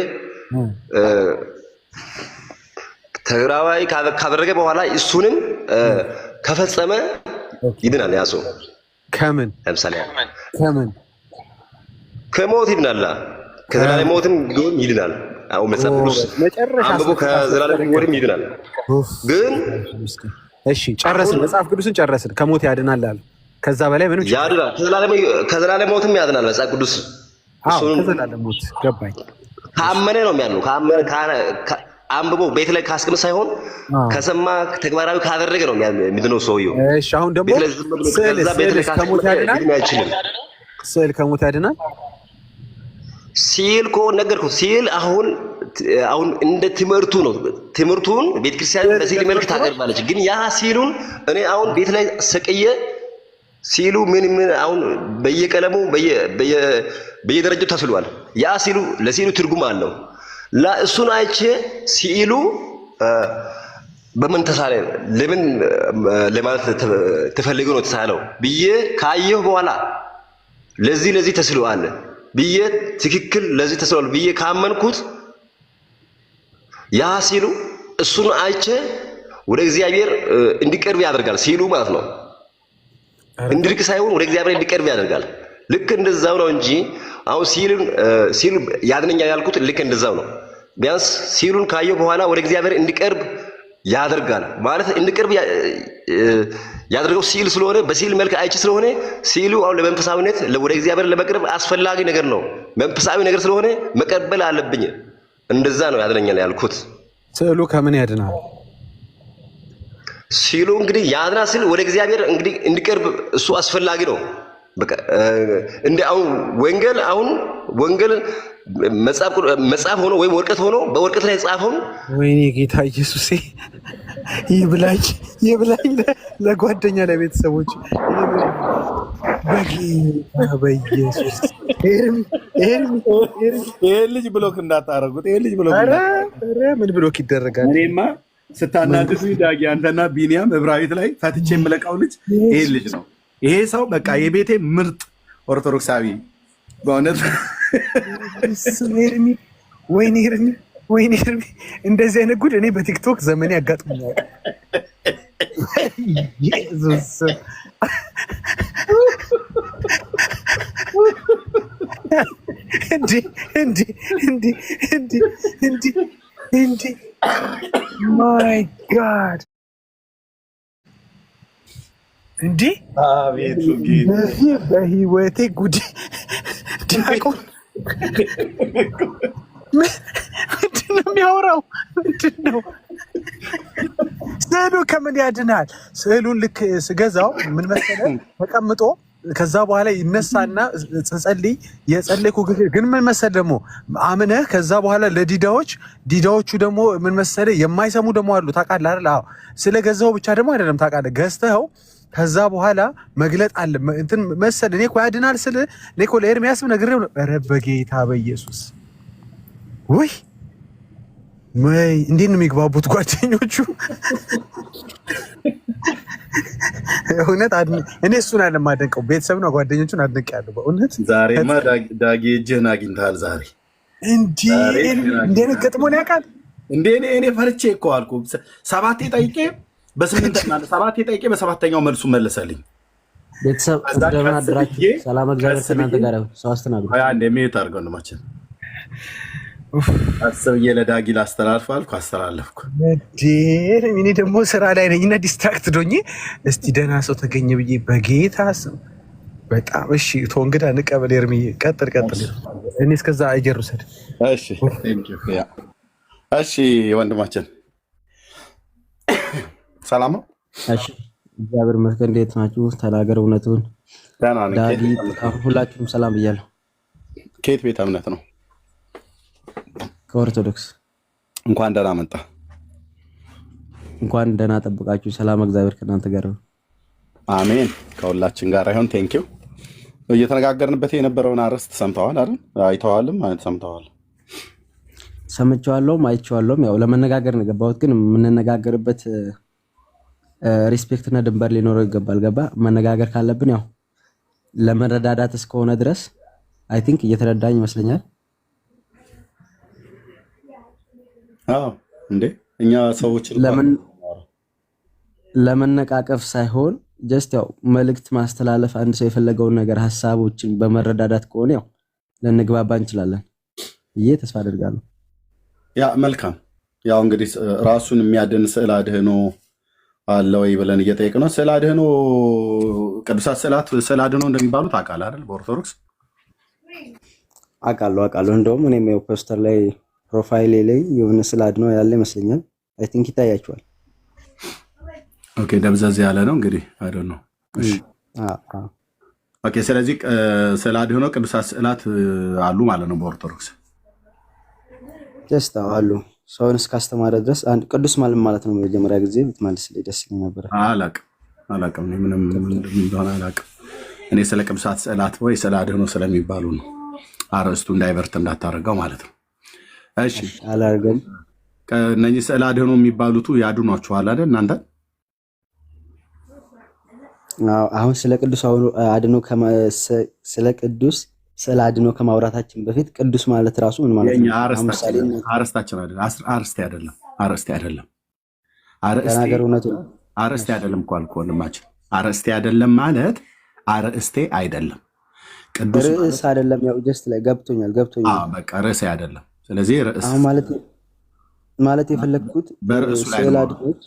ካደረገ በኋላ እሱንም ከፈጸመ ይድናል። ያ ሰው ከምን ለምሳሌ ከሞት ይድናል። ከዘላለም ሞትም ቢሆን ይድናል። አሁን መጽሐፍ ቅዱስ አንብቦ ከዘላለም ሞትም ይድናል። ግን እሺ ጨረስን፣ መጽሐፍ ቅዱስን ጨረስን። ከሞት ያድናል አለ። ከዛ በላይ ምንም ያድናል። ከዘላለም ሞትም ያድናል መጽሐፍ ቅዱስ። ከዘላለም ሞት ገባኝ። ካመነ ነው የሚያድነው። አንብቦ ቤት ላይ ካስቀመጠ ሳይሆን ከሰማ ተግባራዊ ካደረገ ነው የሚድነው ሰውየው። እሺ አሁን ደግሞ ስዕል ከሞት ያድናል ሲል እኮ ነገርኩህ። ሲል አሁን እንደ ትምህርቱ ነው። ትምህርቱን ቤተክርስቲያን በሲል መልክ ታቀርባለች። ግን ያ ሲሉን እኔ አሁን ቤት ላይ ሰቅዬ ሲሉ ምን አሁን በየቀለሙ በየደረጃው ተስሏል። ያ ሲሉ ለሲሉ ትርጉም አለው። እሱን አይቼ ሲሉ በምን ተሳለ ለምን ለማለት ተፈልጎ ነው ተሳለው ብዬ ካየሁ በኋላ ለዚህ ተስሏል ብዬ ትክክል ለዚህ ተስሏል ብዬ ካመንኩት ያ ሲሉ እሱን አይቼ ወደ እግዚአብሔር እንዲቀርብ ያደርጋል። ሲሉ ማለት ነው እንድርቅ ሳይሆን ወደ እግዚአብሔር እንዲቀርብ ያደርጋል። ልክ እንደዛው ነው እንጂ አሁን ሲሉ ያድነኛል ያልኩት ልክ እንደዛው ነው። ቢያንስ ሲሉን ካየው በኋላ ወደ እግዚአብሔር እንዲቀርብ ያደርጋል ማለት እንዲቀርብ ያደርገው ሲል ስለሆነ በሲል መልክ አይቼ ስለሆነ ሲሉ አሁን ለመንፈሳዊነት ወደ እግዚአብሔር ለመቅረብ አስፈላጊ ነገር ነው። መንፈሳዊ ነገር ስለሆነ መቀበል አለብኝ። እንደዛ ነው ያድነኛል ያልኩት። ስዕሉ ከምን ያድናል? ሲሉ እንግዲህ ያድናል ሲል ወደ እግዚአብሔር እንግዲህ እንዲቀርብ እሱ አስፈላጊ ነው። በቃ እንደ አሁን ወንጌል መጽሐፍ ሆኖ ወይም ወረቀት ሆኖ በወረቀት ላይ ጻፈውን ወይኔ ጌታ ኢየሱስ ይብላኝ ለጓደኛ ለቤተሰቦች በጌታ በኢየሱስ ይሄን ልጅ ብሎክ እንዳታረጉት። ይሄን ልጅ ብሎክ ምን ብሎክ ይደረጋል? እኔማ ስታናድዱ ዳጊ አንተና ቢኒያም እብራዊት ላይ ፈትቼ የምለቃው ልጅ ይሄን ልጅ ነው። ይሄ ሰው በቃ የቤቴ ምርጥ ኦርቶዶክሳዊ በእውነት ወይኔ ኤርሚ እንደዚህ አይነት ጉድ እኔ በቲክቶክ ዘመኔ ያጋጥሙኛል። ኢየሱስ እንዲ ማይ ጋድ እንዲ በህይወቴ ጉድ ዲያቆን ምንድን ነው የሚያወራው? ምንድን ነው ስዕሉ ከምን ያድናል? ስዕሉን ልክ ስገዛው ምን መሰለህ ተቀምጦ ከዛ በኋላ ይነሳና ጸልይ የጸለይኩ ግን ምን መሰለህ ደግሞ አምነህ ከዛ በኋላ ዲዳዎቹ ደግሞ ምን መሰለህ የማይሰሙ ደግሞ አሉ። ታውቃለህ አይደል? አዎ ስለገዛው ብቻ ደግሞ አይደለም ታውቃለህ፣ ገዝተኸው ከዛ በኋላ መግለጥ አለ እንትን መሰለህ። እኔ እኮ ያድናል ስል እኔ እኮ ለኤርሚያስም ነግሬው ነው። ኧረ በጌታ በኢየሱስ ወይ እንዴት ነው የሚግባቡት ጓደኞቹ? እውነት እኔ እሱን አለማደንቀው ቤተሰብ ነው ጓደኞቹን አድንቄያለሁ በእውነት። ዛሬማ ዳጊ እጅህን አግኝተሃል። ዛሬ እንዴት ገጥሞን ያውቃል እንዴ? እኔ ፈርቼ እኮ አልኩ። ሰባቴ ጠይቄ በሰባተኛው መልሱ መለሰልኝ። ቤተሰብ እንደምን አደራችሁ? ሰላም እግዚአብሔር ከእናንተ ጋር ይሁን። ሰው አስተናግዱ። አንዴ ሚዩት አድርገው ወንድማችን አስብዬ ለዳጊ ላስተላልፍ አልኩ፣ አስተላለፍኩ። እኔ ደግሞ ስራ ላይ ነኝ እና ዲስትራክት ዶኜ እስቲ ደህና ሰው ተገኘ ብዬ በጌታ ስም በጣም እሺ። ቶ እንግዳ እንቀበል። ኤርሚዬ ቀጥል። እኔ እስከዛ አየር ውሰድ። እሺ ወንድማችን ሰላም ነው? እሺ እግዚአብሔር ይመስገን። እንዴት ናችሁ? ተናገር እውነቱን። ዳጊ ሁላችሁም ሰላም ብያለሁ። ከየት ቤተ እምነት ነው? ከኦርቶዶክስ። እንኳን ደህና መጣ። እንኳን ደህና ጠብቃችሁ። ሰላም እግዚአብሔር ከእናንተ ጋር ይሁን። አሜን። ከሁላችን ጋር ይሁን። ቴንኪው። እየተነጋገርንበት የነበረውን አርዕስት ሰምተዋል አይደል? አይተዋልም ማለት ሰምተዋል። ሰምቼዋለሁም አይቼዋለሁም። ያው ለመነጋገር ነው የገባሁት፣ ግን የምንነጋገርበት ሪስፔክት እና ድንበር ሊኖረው ይገባል። ገባ? መነጋገር ካለብን ያው ለመረዳዳት እስከሆነ ድረስ አይ ቲንክ እየተረዳኝ ይመስለኛል። አዎ እንዴ እኛ ሰዎች ለመነቃቀፍ ሳይሆን ጀስት ያው መልእክት ማስተላለፍ፣ አንድ ሰው የፈለገውን ነገር ሀሳቦችን በመረዳዳት ከሆነ ያው ልንግባባ እንችላለን ብዬ ተስፋ አደርጋለሁ። ያ መልካም። ያው እንግዲህ ራሱን የሚያድን ስዕል አድህኖ አለ ወይ ብለን እየጠየቅን ነው። ስዕል አድህኖ ቅዱሳት ስዕላት ስዕል አድህኖ እንደሚባሉ ታውቃለህ አይደል? በኦርቶዶክስ አውቃለሁ። እንደውም እኔም ያው ፖስተር ላይ ፕሮፋይል ላይ የሆነ ስዕል አድህኖ ያለ ይመስለኛል። አይ ቲንክ ይታያችኋል። ኦኬ፣ ደብዘዝ ያለ ነው እንግዲህ አይደል ነው። እሺ ኦኬ። ስለዚህ ስዕል አድህኖ ቅዱሳት ስዕላት አሉ ማለት ነው በኦርቶዶክስ። ጀስት አሉ። ሰውን እስካስተማረ ድረስ አንድ ቅዱስ ማለት ነው። መጀመሪያ ጊዜ ብትመልስልኝ ደስ ይለኝ ነበር። አላቅም ምንም እንደሆነ አላቅም። እኔ ስለ ቅዱሳት ስዕላት ወይ ስዕል አድህኖ ስለሚባሉ ነው። አርዕስቱ እንዳይበርት እንዳታረገው ማለት ነው። እሺ አላርገም። እነዚህ ስዕል አድህኖ የሚባሉት ያድኗችኋል አይደል እናንተ? አሁን ስለ ቅዱስ አድህኖ ስለ ቅዱስ ስዕል አድህኖ ከማውራታችን በፊት ቅዱስ ማለት ራሱ ምን ማለት ነው? አርዕስታችን አይደለም። አርዕስቴ አይደለም። ተናገር እውነቱን። አርዕስቴ አይደለም እኮ አልኩህ ወንድማችን። አርዕስቴ አይደለም ማለት አርዕስቴ አይደለም። ቅዱስ ርዕስ አይደለም። ያው ጀስት ላይ ገብቶኛል። በቃ ርዕሴ አይደለም። ስለዚህ ርዕስ አሁን ማለት የፈለግኩት ስዕል አድህኖች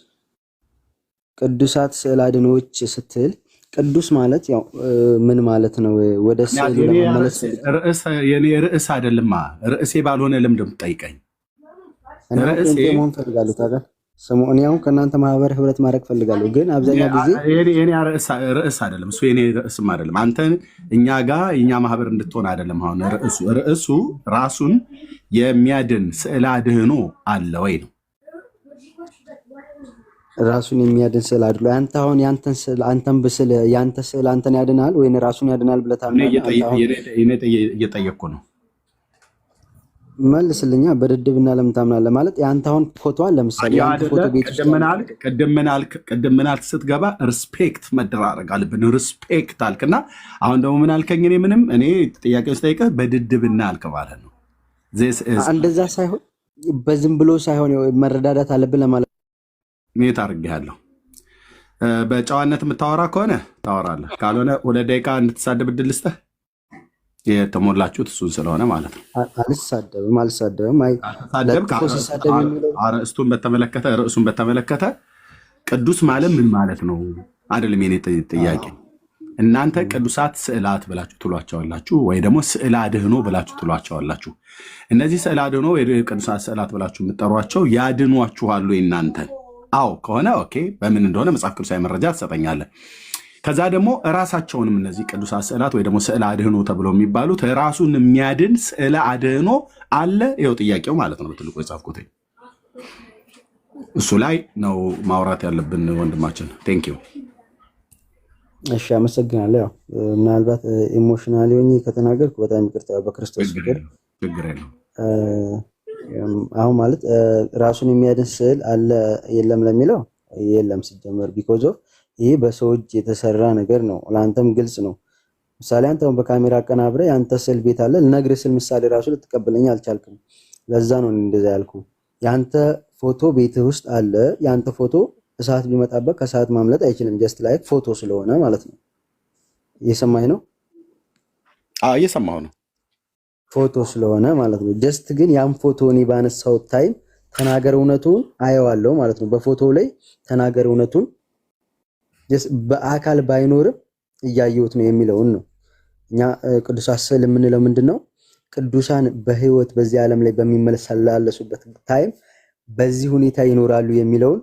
ቅዱሳት ስዕል አድህኖች ስትል ቅዱስ ማለት ያው ምን ማለት ነው? ወደ ስዕል ለመመለስ የኔ ርዕስ አይደለም። ርዕሴ ባልሆነ ለምን ጠይቀኝ? ርዕሴ መሆን ፈልጋለሁ ታዲያ ሰሞኑን ያው ከእናንተ ማህበር ህብረት ማድረግ ፈልጋለሁ፣ ግን አብዛኛው ጊዜ የኔ ርዕስ አይደለም። እሱ የኔ ርዕስም አይደለም። አንተ እኛ ጋር የኛ ማህበር እንድትሆን አይደለም። አሁን ርዕሱ ራሱን የሚያድን ስዕል አድህኖ አለ ወይ ነው። ራሱን የሚያድን ስዕል አድሎ አንተ አሁን ያንተን ስዕል አንተን ብስል ያንተ ስዕል አንተን ያድናል ወይ ራሱን ያድናል ብለህ ታምናለህ? እየጠየቅኩ ነው። መልስልኛ። በድድብና ለምን ታምናለህ? ማለት ያንተ አሁን ፎቶ አለ ለምሳሌ ያንተ ፎቶ ቤት ቅድም ምን አልክ ስትገባ ሪስፔክት መደራረግ አለብን። ሪስፔክት አልክና አሁን ደግሞ ምን አልከኝ? እኔ ጥያቄ ስጠይቅህ በድድብና አልክ ማለት ነው። እንደዛ ሳይሆን በዝም ብሎ ሳይሆን መረዳዳት አለብን ለማለት ሜት አድርጌሃለሁ። በጨዋነት የምታወራ ከሆነ ታወራለህ፣ ካልሆነ 2 ደቂቃ እንድትሳደብ እድል ልስጥህ። የተሞላችሁት እሱን ስለሆነ ማለት ነው። አልሳደብም። ርዕሱን በተመለከተ ቅዱስ ማለት ምን ማለት ነው አይደለም የኔ ጥያቄ። እናንተ ቅዱሳት ስዕላት ብላችሁ ትሏቸዋላችሁ ወይ ደግሞ ስዕል አድህኖ ብላችሁ ትሏቸዋላችሁ። እነዚህ ስዕል አድህኖ ወይ ቅዱሳት ስዕላት ብላችሁ የምትጠሯቸው ያድኗችኋል ወይ እናንተን? አዎ ከሆነ ኦኬ፣ በምን እንደሆነ መጽሐፍ ቅዱሳዊ መረጃ ትሰጠኛለህ። ከዛ ደግሞ ራሳቸውንም እነዚህ ቅዱሳት ስዕላት ወይ ደግሞ ስዕል አድህኖ ተብለው የሚባሉት ራሱን የሚያድን ስዕል አድህኖ አለ? ይኸው ጥያቄው ማለት ነው በትልቁ የጻፍኩት። እሱ ላይ ነው ማውራት ያለብን ወንድማችን። ቴንክ ዩ። እሺ አመሰግናለሁ። ያው ምናልባት ኢሞሽናሊ ሆኜ ከተናገርኩ በጣም ይቅርታ። በክርስቶስ ፍቅር ችግር የለውም። አሁን ማለት ራሱን የሚያድን ስዕል አለ የለም ለሚለው የለም ሲጀመር ቢኮዝ ኦፍ ይሄ በሰው እጅ የተሰራ ነገር ነው። ለአንተም ግልጽ ነው። ምሳሌ አንተ በካሜራ አቀናብረ ያንተ ስዕል ቤት አለ ልነግርህ ስል ምሳሌ ራሱ ልትቀበለኝ አልቻልክም። ለዛ ነው እንደዛ ያልኩ። ያንተ ፎቶ ቤት ውስጥ አለ። ያንተ ፎቶ እሳት ቢመጣበት ከሰዓት ማምለጥ አይችልም። ጀስት ላይክ ፎቶ ስለሆነ ማለት ነው። እየሰማኝ ነው? አዎ እየሰማሁ ነው። ፎቶ ስለሆነ ማለት ነው። ጀስት ግን ያን ፎቶ እኔ ባነሳው ታይም ተናገር እውነቱን አየዋለሁ ማለት ነው። በፎቶው ላይ ተናገር እውነቱን በአካል ባይኖርም እያየሁት ነው የሚለውን ነው። እኛ ቅዱሳት ስዕል የምንለው ምንድነው? ቅዱሳን በህይወት በዚህ ዓለም ላይ በሚመላለሱበት ታይም በዚህ ሁኔታ ይኖራሉ የሚለውን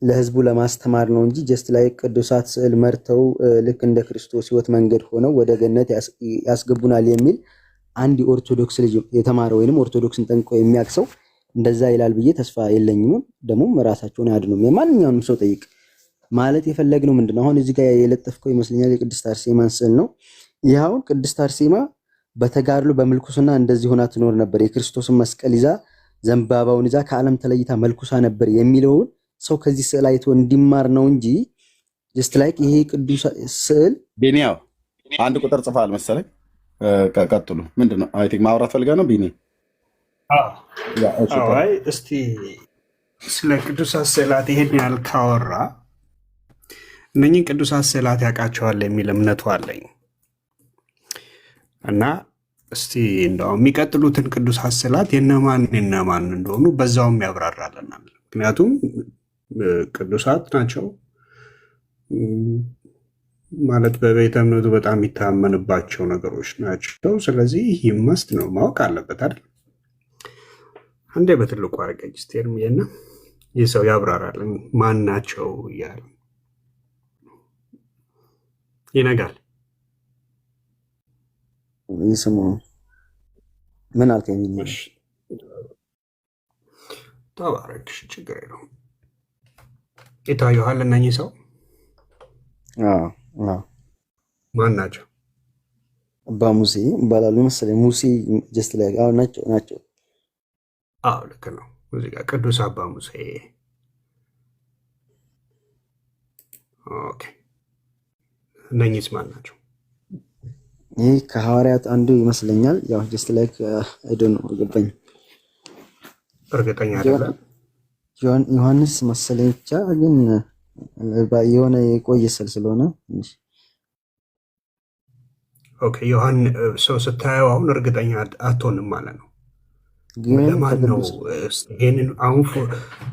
ለህዝቡ ለማስተማር ነው እንጂ ጀስት ላይ ቅዱሳት ስዕል መርተው ልክ እንደ ክርስቶስ ህይወት መንገድ ሆነው ወደ ገነት ያስገቡናል የሚል አንድ ኦርቶዶክስ ልጅ የተማረ ወይንም ኦርቶዶክስን ጠንቅቆ የሚያክሰው እንደዛ ይላል ብዬ ተስፋ የለኝም። ደግሞ ራሳቸውን ያድኑም። የማንኛውንም ሰው ጠይቅ። ማለት የፈለግነው ምንድነው? አሁን እዚህ ጋር የለጠፍከው ይመስለኛል የቅድስት አርሴማን ስዕል ነው። ይኸው ቅድስት አርሴማ በተጋድሎ በምልኩስና እንደዚህ ሆና ትኖር ነበር፣ የክርስቶስን መስቀል ይዛ ዘንባባውን ይዛ ከዓለም ተለይታ መልኩሳ ነበር የሚለውን ሰው ከዚህ ስዕል አይቶ እንዲማር ነው እንጂ ጀስት ላይክ ይሄ ቅዱስ ስዕል ቢኒያው አንድ ቁጥር ጽፋል መሰለኝ። ቀጥሉ። ምንድነው? አይ ቲንክ ማውራት ፈልጋ ነው ቢኒ። አይ እስቲ ስለ ቅዱሳት ስዕላት ይሄን ያህል ካወራ እነኝህን ቅዱሳት ስዕላት ያውቃቸዋል የሚል እምነቱ አለኝ እና እስቲ እንደው የሚቀጥሉትን ቅዱሳት ስዕላት የነማን እንደሆኑ በዛውም ያብራራልናል። ምክንያቱም ቅዱሳት ናቸው ማለት በቤተ እምነቱ በጣም የሚታመንባቸው ነገሮች ናቸው። ስለዚህ ይመስት ነው ማወቅ አለበት አይደል? አንዴ በትልቁ አድርገኝ ስቴርሚና ይህ ሰው ያብራራልን ማን ናቸው እያለ ይነጋል። ይስሙ ምን አልከኝ? ተባረክሽ፣ ችግር የለውም። ይታዩሃል እነኚህ ሰው ማን ናቸው? አባ ሙሴ ይባላሉ መሰለኝ። ሙሴ ጀስት ላይ ናቸው። አዎ ልክ ነው። እዚህ ጋር ቅዱስ አባ ሙሴ። ኦኬ እነኚህስ ማን ናቸው? ይህ ከሐዋርያት አንዱ ይመስለኛል። ያው ጀስት ላይክ አይዶን ነው ገባኝ፣ እርግጠኛ አይደለም። ዮሐንስ መሰለኝ ብቻ ግን የሆነ የቆየ ስል ስለሆነ ኦኬ ሰው ስታየው አሁን እርግጠኛ አትሆንም ማለት ነው። ለማን ነው ይሄንን አሁን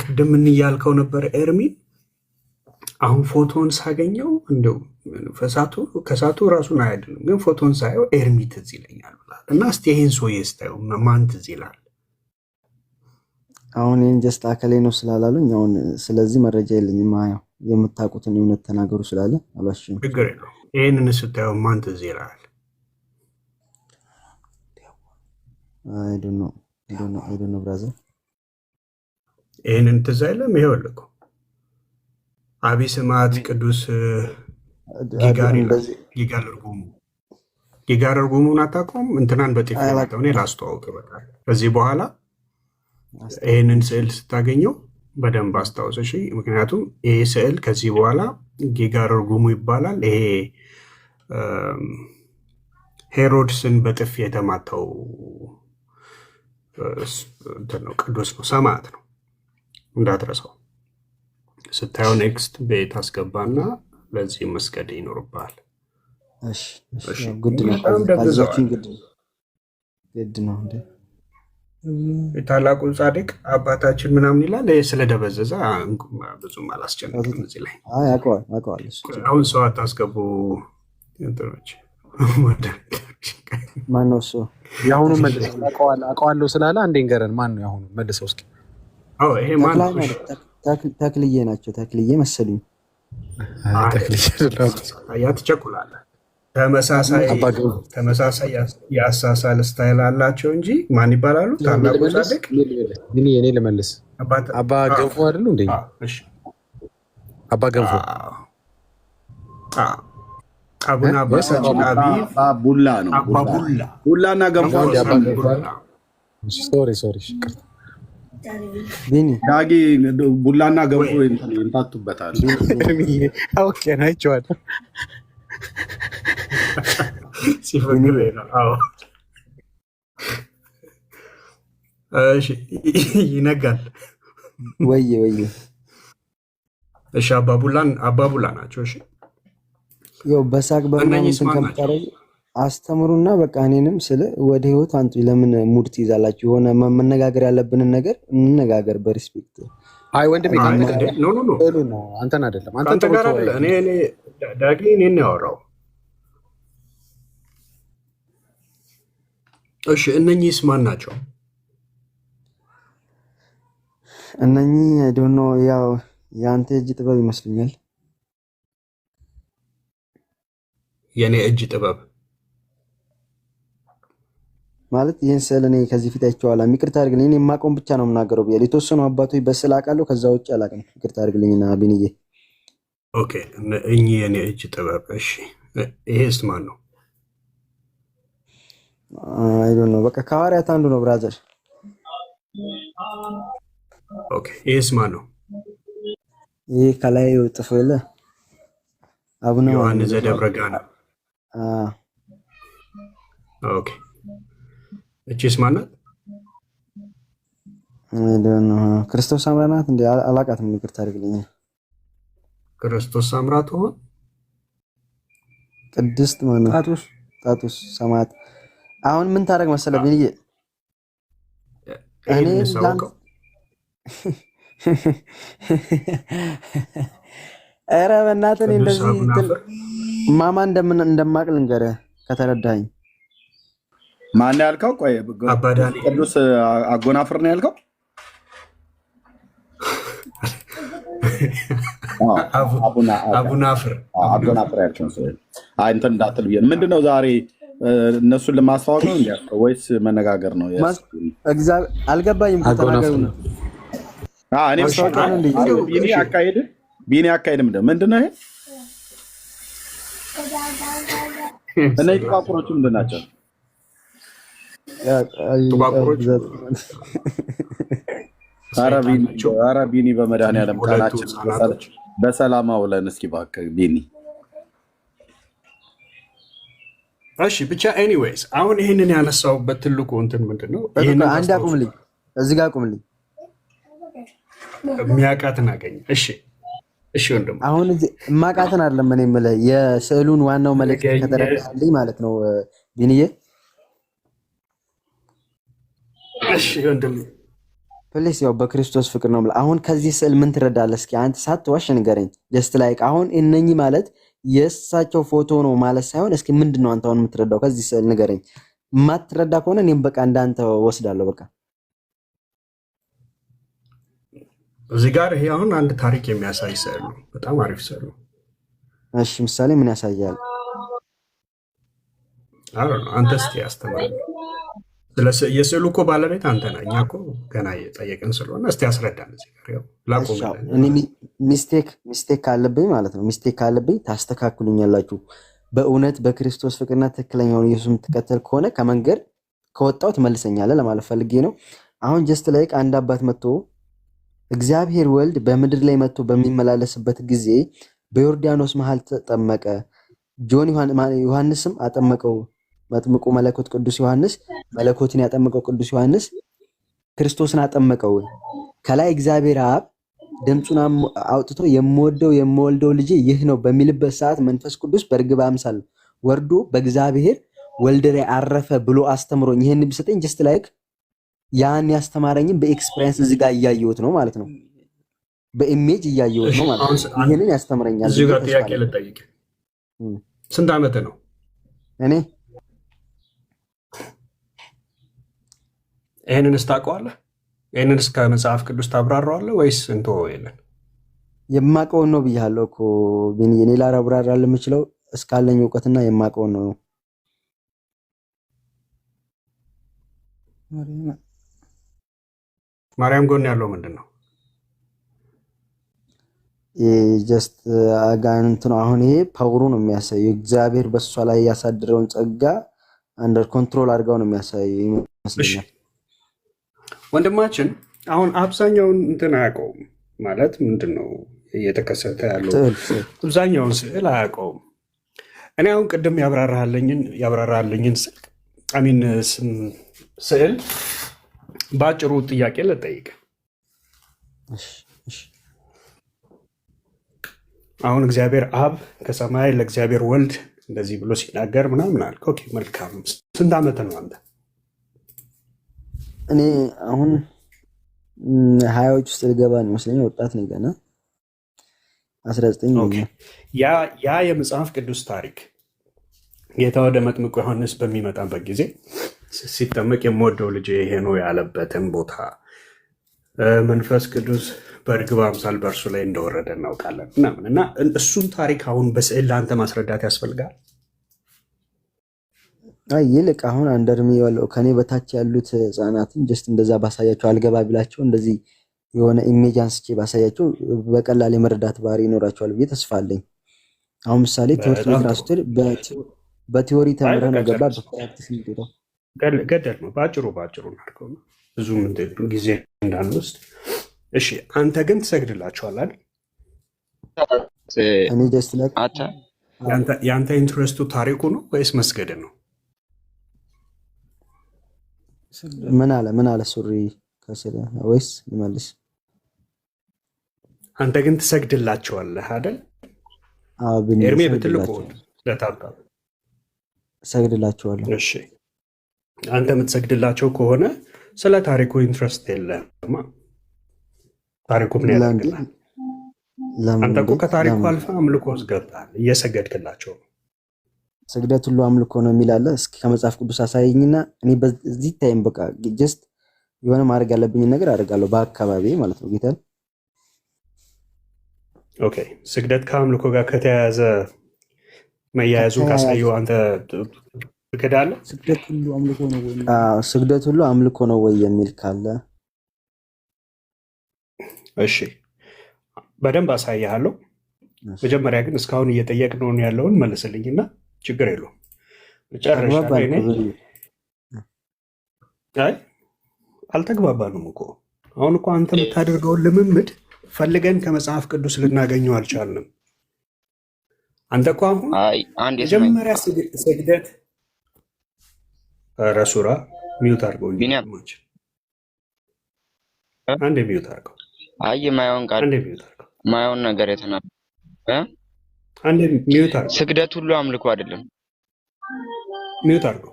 ቅድም እንያልከው ነበር ኤርሚ። አሁን ፎቶን ሳገኘው እንደው ከሳቱ ራሱን አያድንም፣ ግን ፎቶን ሳየው ኤርሚ ትዝ ይለኛል ብላል እና እስቲ ይሄን ሰውዬ ስታየው ማን ትዝ ይላል? አሁን ይህን ጀስት አከሌ ነው ስላላሉኝ አሁን ስለዚህ መረጃ የለኝም። ያው የምታውቁትን እውነት ተናገሩ ስላለ አሏሽም ችግር ነው። ይህንን ስታየው ማን ትዝ ይላል? I don't know brother። ይህንን ትዝ አይልም? ይኸውልህ እኮ አቢ ስማት ቅዱስ ጊጋር ይላል። ጊጋር እርጉሙን አታውቀውም? እንትናን በጤፍ መጠው እኔ ላስተዋውቅ። በቃ ከዚህ በኋላ ይህንን ስዕል ስታገኘው በደንብ አስታውስ እሺ። ምክንያቱም ይሄ ስዕል ከዚህ በኋላ ጊጋር እርጉሙ ይባላል። ይሄ ሄሮድስን በጥፊ የተማታው እንትን ነው፣ ቅዱስ ነው፣ ሰማዕት ነው። እንዳትረሳው። ስታየው ኔክስት ቤት አስገባና ለዚህ መስገድ ይኖርብሃል። ግድ ነው። የታላቁ ጻድቅ አባታችን ምናምን ይላል። ይህ ስለደበዘዘ ብዙም አላስጨነቅም እዚህ ላይ። አሁን ሰው አታስገቡ እንትኖች። ማነው እሱ? የአሁኑ አውቀዋለሁ ስላለ አንዴ ንገረን። ማን ነው የአሁኑ? መልሰው እስኪ። ይሄ ማን ነው? ተክልዬ ናቸው። ተክልዬ መሰሉኝ። ያ ትቸኩላለህ። ተመሳሳይ የአሳሳል ስታይል አላቸው እንጂ ማን ይባላሉ? ታላቁ ጻድቅ እኔ ልመልስ። አባ ገንፎ አይደሉ እንዴ? አባ ገንፎ አቡነ አባታችን ቡላ ነው። ቡላና ገንፎ ሶሪ ዳጊ ቡላና ገንፎ ይምታቱበታል። ኦኬ ናይቼዋለሁ። ይነጋል ወይ? እሺ አባቡላ ናቸው። እሺ ያው በሳቅ በእናንተን ከምታረጉ አስተምሩና በቃ እኔንም ስለ ወደ ህይወት አንጡ። ለምን ሙድ ትይዛላችሁ? የሆነ መነጋገር ያለብንን ነገር እንነጋገር በሪስፔክት። አይ ወንድሜ ነው አንተን አይደለም። አንተ ጋር አይደለ። እኔ ዳጊ እኔን ያወራው። እሺ እነኚህስ ማን ናቸው? እነኚህ ዶኖ ያው የአንተ እጅ ጥበብ ይመስሉኛል። የኔ እጅ ጥበብ ማለት ይህን ስዕል እኔ ከዚህ ፊት አይቼዋለሁ። ይቅርታ አድርግልኝ። እኔ የማውቀውን ብቻ ነው የምናገረው ብያለሁ። የተወሰኑ አባቶች በስዕል አውቃለሁ፣ ከዛ ውጭ አላውቅም። ይቅርታ አድርግልኝና ቢንዬ። ኦኬ እኚህ የኔ እጅ ጥበብ። እሺ ይሄስ ማን ነው? አይ ዶንት ኖ። በቃ ከሐዋርያት አንዱ ነው ብራዘር። ኦኬ ይሄስ ማን ነው? ይሄ ከላይ ጥፎ የለ አቡነ ዮሐንስ ዘደብረጋና። ኦኬ እቺስ ማን ናት? ክርስቶስ ሳምራ ናት እንዴ? አላውቃትም። ይቅርታ አድርግልኝ። ክርስቶስ ሳምራ ትሆን? ቅድስት ማነው? ጣጡስ ሰማዕት። አሁን ምን ታደርግ መሰለህ ብዬ እኔ ኧረ በእናትህ እንደዚህ ማማ እንደማቅ ልንገርህ ከተረዳኸኝ። ማን ያልከው? ቆይ ቅዱስ አጎናፍር ነው ያልከው? አቡናፍር ያልከው እንትን እንዳትል ብዬ ነው። ምንድነው ዛሬ እነሱን ለማስተዋወቅ ነው እንዲያልከው ወይስ መነጋገር ነው? አልገባኝም። ቢኒ አካሄድ ምንድን ነው ይሄ? እነዚህ ጥቋቁሮቹ ምንድን ናቸው? ኧረ ቢኒ በመድኃኒዓለም ቀናችን በሰላም አውለን እስኪ እባክህ ቢኒ። እሺ ብቻ ኤኒዌይስ አሁን ይህንን ያነሳውበት ትልቁ እንትን ምንድን ነው? አንድ አቁምልኝ፣ እዚህ ጋር አቁምልኝ። የሚያውቃትን አገኘ። እሺ ወንድም፣ አሁን የማውቃትን አይደለም እኔ የምልህ የስዕሉን ዋናው መልዕክት ከተረዳልኝ ማለት ነው ቢኒዬ። እሺ ወንድም ፕሊስ፣ ያው በክርስቶስ ፍቅር ነው የምልህ። አሁን ከዚህ ስዕል ምን ትረዳለህ? እስኪ አንተ ሳትዋሽ ንገረኝ። ጀስት ላይክ አሁን እነኚህ ማለት የእሳቸው ፎቶ ነው ማለት ሳይሆን እስኪ ምንድን ነው አንተ አሁን የምትረዳው ከዚህ ስዕል ንገረኝ። የማትረዳ ከሆነ እኔም በቃ እንዳንተ ወስዳለሁ በቃ። እዚህ ጋር ይሄ አሁን አንድ ታሪክ የሚያሳይ ስዕል ነው። በጣም አሪፍ ስዕል ነው። እሺ ምሳሌ ምን ያሳያል? አንተ እስኪ ያስተምረን። የስዕሉ እኮ ባለቤት አንተ ነህ። እኛ እኮ ገና እየጠየቅን ስለሆነ እስቲ ያስረዳን። እዚህ ጋር ያው ላቆምልን። እኔ ሚስቴክ ካለብኝ ማለት ነው ሚስቴክ ካለብኝ ታስተካክሉኛላችሁ። በእውነት በክርስቶስ ፍቅርና ትክክለኛውን ኢየሱስ የምትከተል ከሆነ ከመንገድ ከወጣው ትመልሰኛለህ ለማለት ፈልጌ ነው። አሁን ጀስት ላይክ አንድ አባት መጥቶ እግዚአብሔር ወልድ በምድር ላይ መጥቶ በሚመላለስበት ጊዜ በዮርዳኖስ መሃል ተጠመቀ። ዮሐንስም አጠመቀው። መጥምቁ መለኮት ቅዱስ ዮሐንስ መለኮትን ያጠመቀው ቅዱስ ዮሐንስ ክርስቶስን አጠመቀው። ከላይ እግዚአብሔር አብ ድምፁን አውጥቶ የምወልደው ልጄ ይህ ነው በሚልበት ሰዓት መንፈስ ቅዱስ በርግብ አምሳል ወርዶ በእግዚአብሔር ወልድ ላይ አረፈ ብሎ አስተምሮኝ ይሄን ቢሰጠኝ ጀስት ላይክ ያን ያስተማረኝም በኤክስፒሪየንስ እዚህ ጋር እያየሁት ነው ማለት ነው። በኢሜጅ እያየሁት ነው ማለት ነው። ይሄንን ያስተምረኛል። እዚህ ጋር ጥያቄ ልጠይቅ። ስንት ዓመት ነው? እኔ ይሄንንስ ታውቀዋለህ? ይሄንንስ ከመጽሐፍ ቅዱስ ታብራራዋለህ ወይስ እንተወው? የለን የማውቀውን ነው ብያለሁ እኮ ቢኒ። እኔ ላብራራ የምችለው እስካለኝ እውቀትና የማውቀውን ነው። ማርያም ጎን ያለው ምንድን ነው? ጀስት አጋንንት ነው። አሁን ይሄ ፓወሩ ነው የሚያሳየው። እግዚአብሔር በሷ ላይ ያሳደረውን ጸጋ አንደር ኮንትሮል አድርጋው ነው የሚያሳየው ይመስለኛል። ወንድማችን አሁን አብዛኛውን እንትን አያውቀውም ማለት ምንድን ነው እየተከሰተ ያለው? አብዛኛውን ስዕል አያውቀውም። እኔ አሁን ቅድም ያብራራልኝን ስዕል በአጭሩ ጥያቄ ልጠይቅ። አሁን እግዚአብሔር አብ ከሰማይ ለእግዚአብሔር ወልድ እንደዚህ ብሎ ሲናገር ምናምን አልክ። ኦኬ መልካም። ስንት ዓመት ነው አንተ? እኔ አሁን 20ዎች ውስጥ ልገባ ነው ይመስለኛል። ወጣት ነኝ ገና 19። ያ የመጽሐፍ ቅዱስ ታሪክ ጌታ ወደ መጥምቁ ዮሐንስ በሚመጣበት ጊዜ ሲጠመቅ የምወደው ልጄ ይሄ ነው ያለበትን ቦታ መንፈስ ቅዱስ በእርግብ አምሳል በእርሱ ላይ እንደወረደ እናውቃለን ምናምን እና እሱን ታሪክ አሁን በስዕል ለአንተ ማስረዳት ያስፈልጋል? ይልቅ አሁን አንድ እድሜ ያለው ከኔ በታች ያሉት ህፃናትን ጀስት እንደዛ ባሳያቸው አልገባ ቢላቸው እንደዚህ የሆነ ኢሜጅ አንስቼ ባሳያቸው በቀላል የመረዳት ባህሪ ይኖራቸዋል ብዬ ተስፋ አለኝ። አሁን ምሳሌ ትምህርት ቤት ራሱ በቲዮሪ ተምረህ ነው ገባ በፕራክቲስ ነው ገደል ነው። በአጭሩ እናድርገው ነው ብዙ ጊዜ እንዳንወስድ። እሺ አንተ ግን ትሰግድላቸዋል አይደል? እኔ ጀስት ላይክ የአንተ ኢንትረስቱ ታሪኩ ነው ወይስ መስገድ ነው? ምን አለ ሱሪ ከስለ ወይስ ይመልስ? አንተ ግን ትሰግድላቸዋለህ አይደል? ኤርሜ በትልቁ ለታርጋ ሰግድላቸዋለሁ። እሺ አንተ የምትሰግድላቸው ከሆነ ስለ ታሪኩ ኢንትረስት የለህማ። ታሪኩ ምን ያደርግልሃል? አንተ እኮ ከታሪኩ አልፈህ አምልኮ ውስጥ ገብተሃል፣ እየሰገድክላቸው ነው። ስግደት ሁሉ አምልኮ ነው የሚላለ። እስኪ ከመጽሐፍ ቅዱስ አሳየኝና እኔ በዚህ ታይም በቃ ጀስት የሆነ ማድረግ ያለብኝን ነገር አደርጋለሁ በአካባቢ ማለት ነው። ጌታ ኦኬ። ስግደት ከአምልኮ ጋር ከተያያዘ መያያዙን ካሳየው አንተ ትክዳለህ? ስግደት ሁሉ አምልኮ ነው ወይ የሚል ካለ እሺ በደንብ አሳያለሁ። መጀመሪያ ግን እስካሁን እየጠየቅነውን ያለውን መልስልኝና ችግር የለውም መጨረሻ ላይ አልተግባባንም እኮ። አሁን እኮ አንተ የምታደርገውን ልምምድ ፈልገን ከመጽሐፍ ቅዱስ ልናገኘው አልቻልንም። አንተ እኮ አሁን መጀመሪያ ስግደት ረሱራ ሚዩት አድርገው አንዴ ሚዩት አድርገው ማየውን ነገር የተናገረ ስግደት ሁሉ አምልኮ አይደለም። ሚዩት አድርገው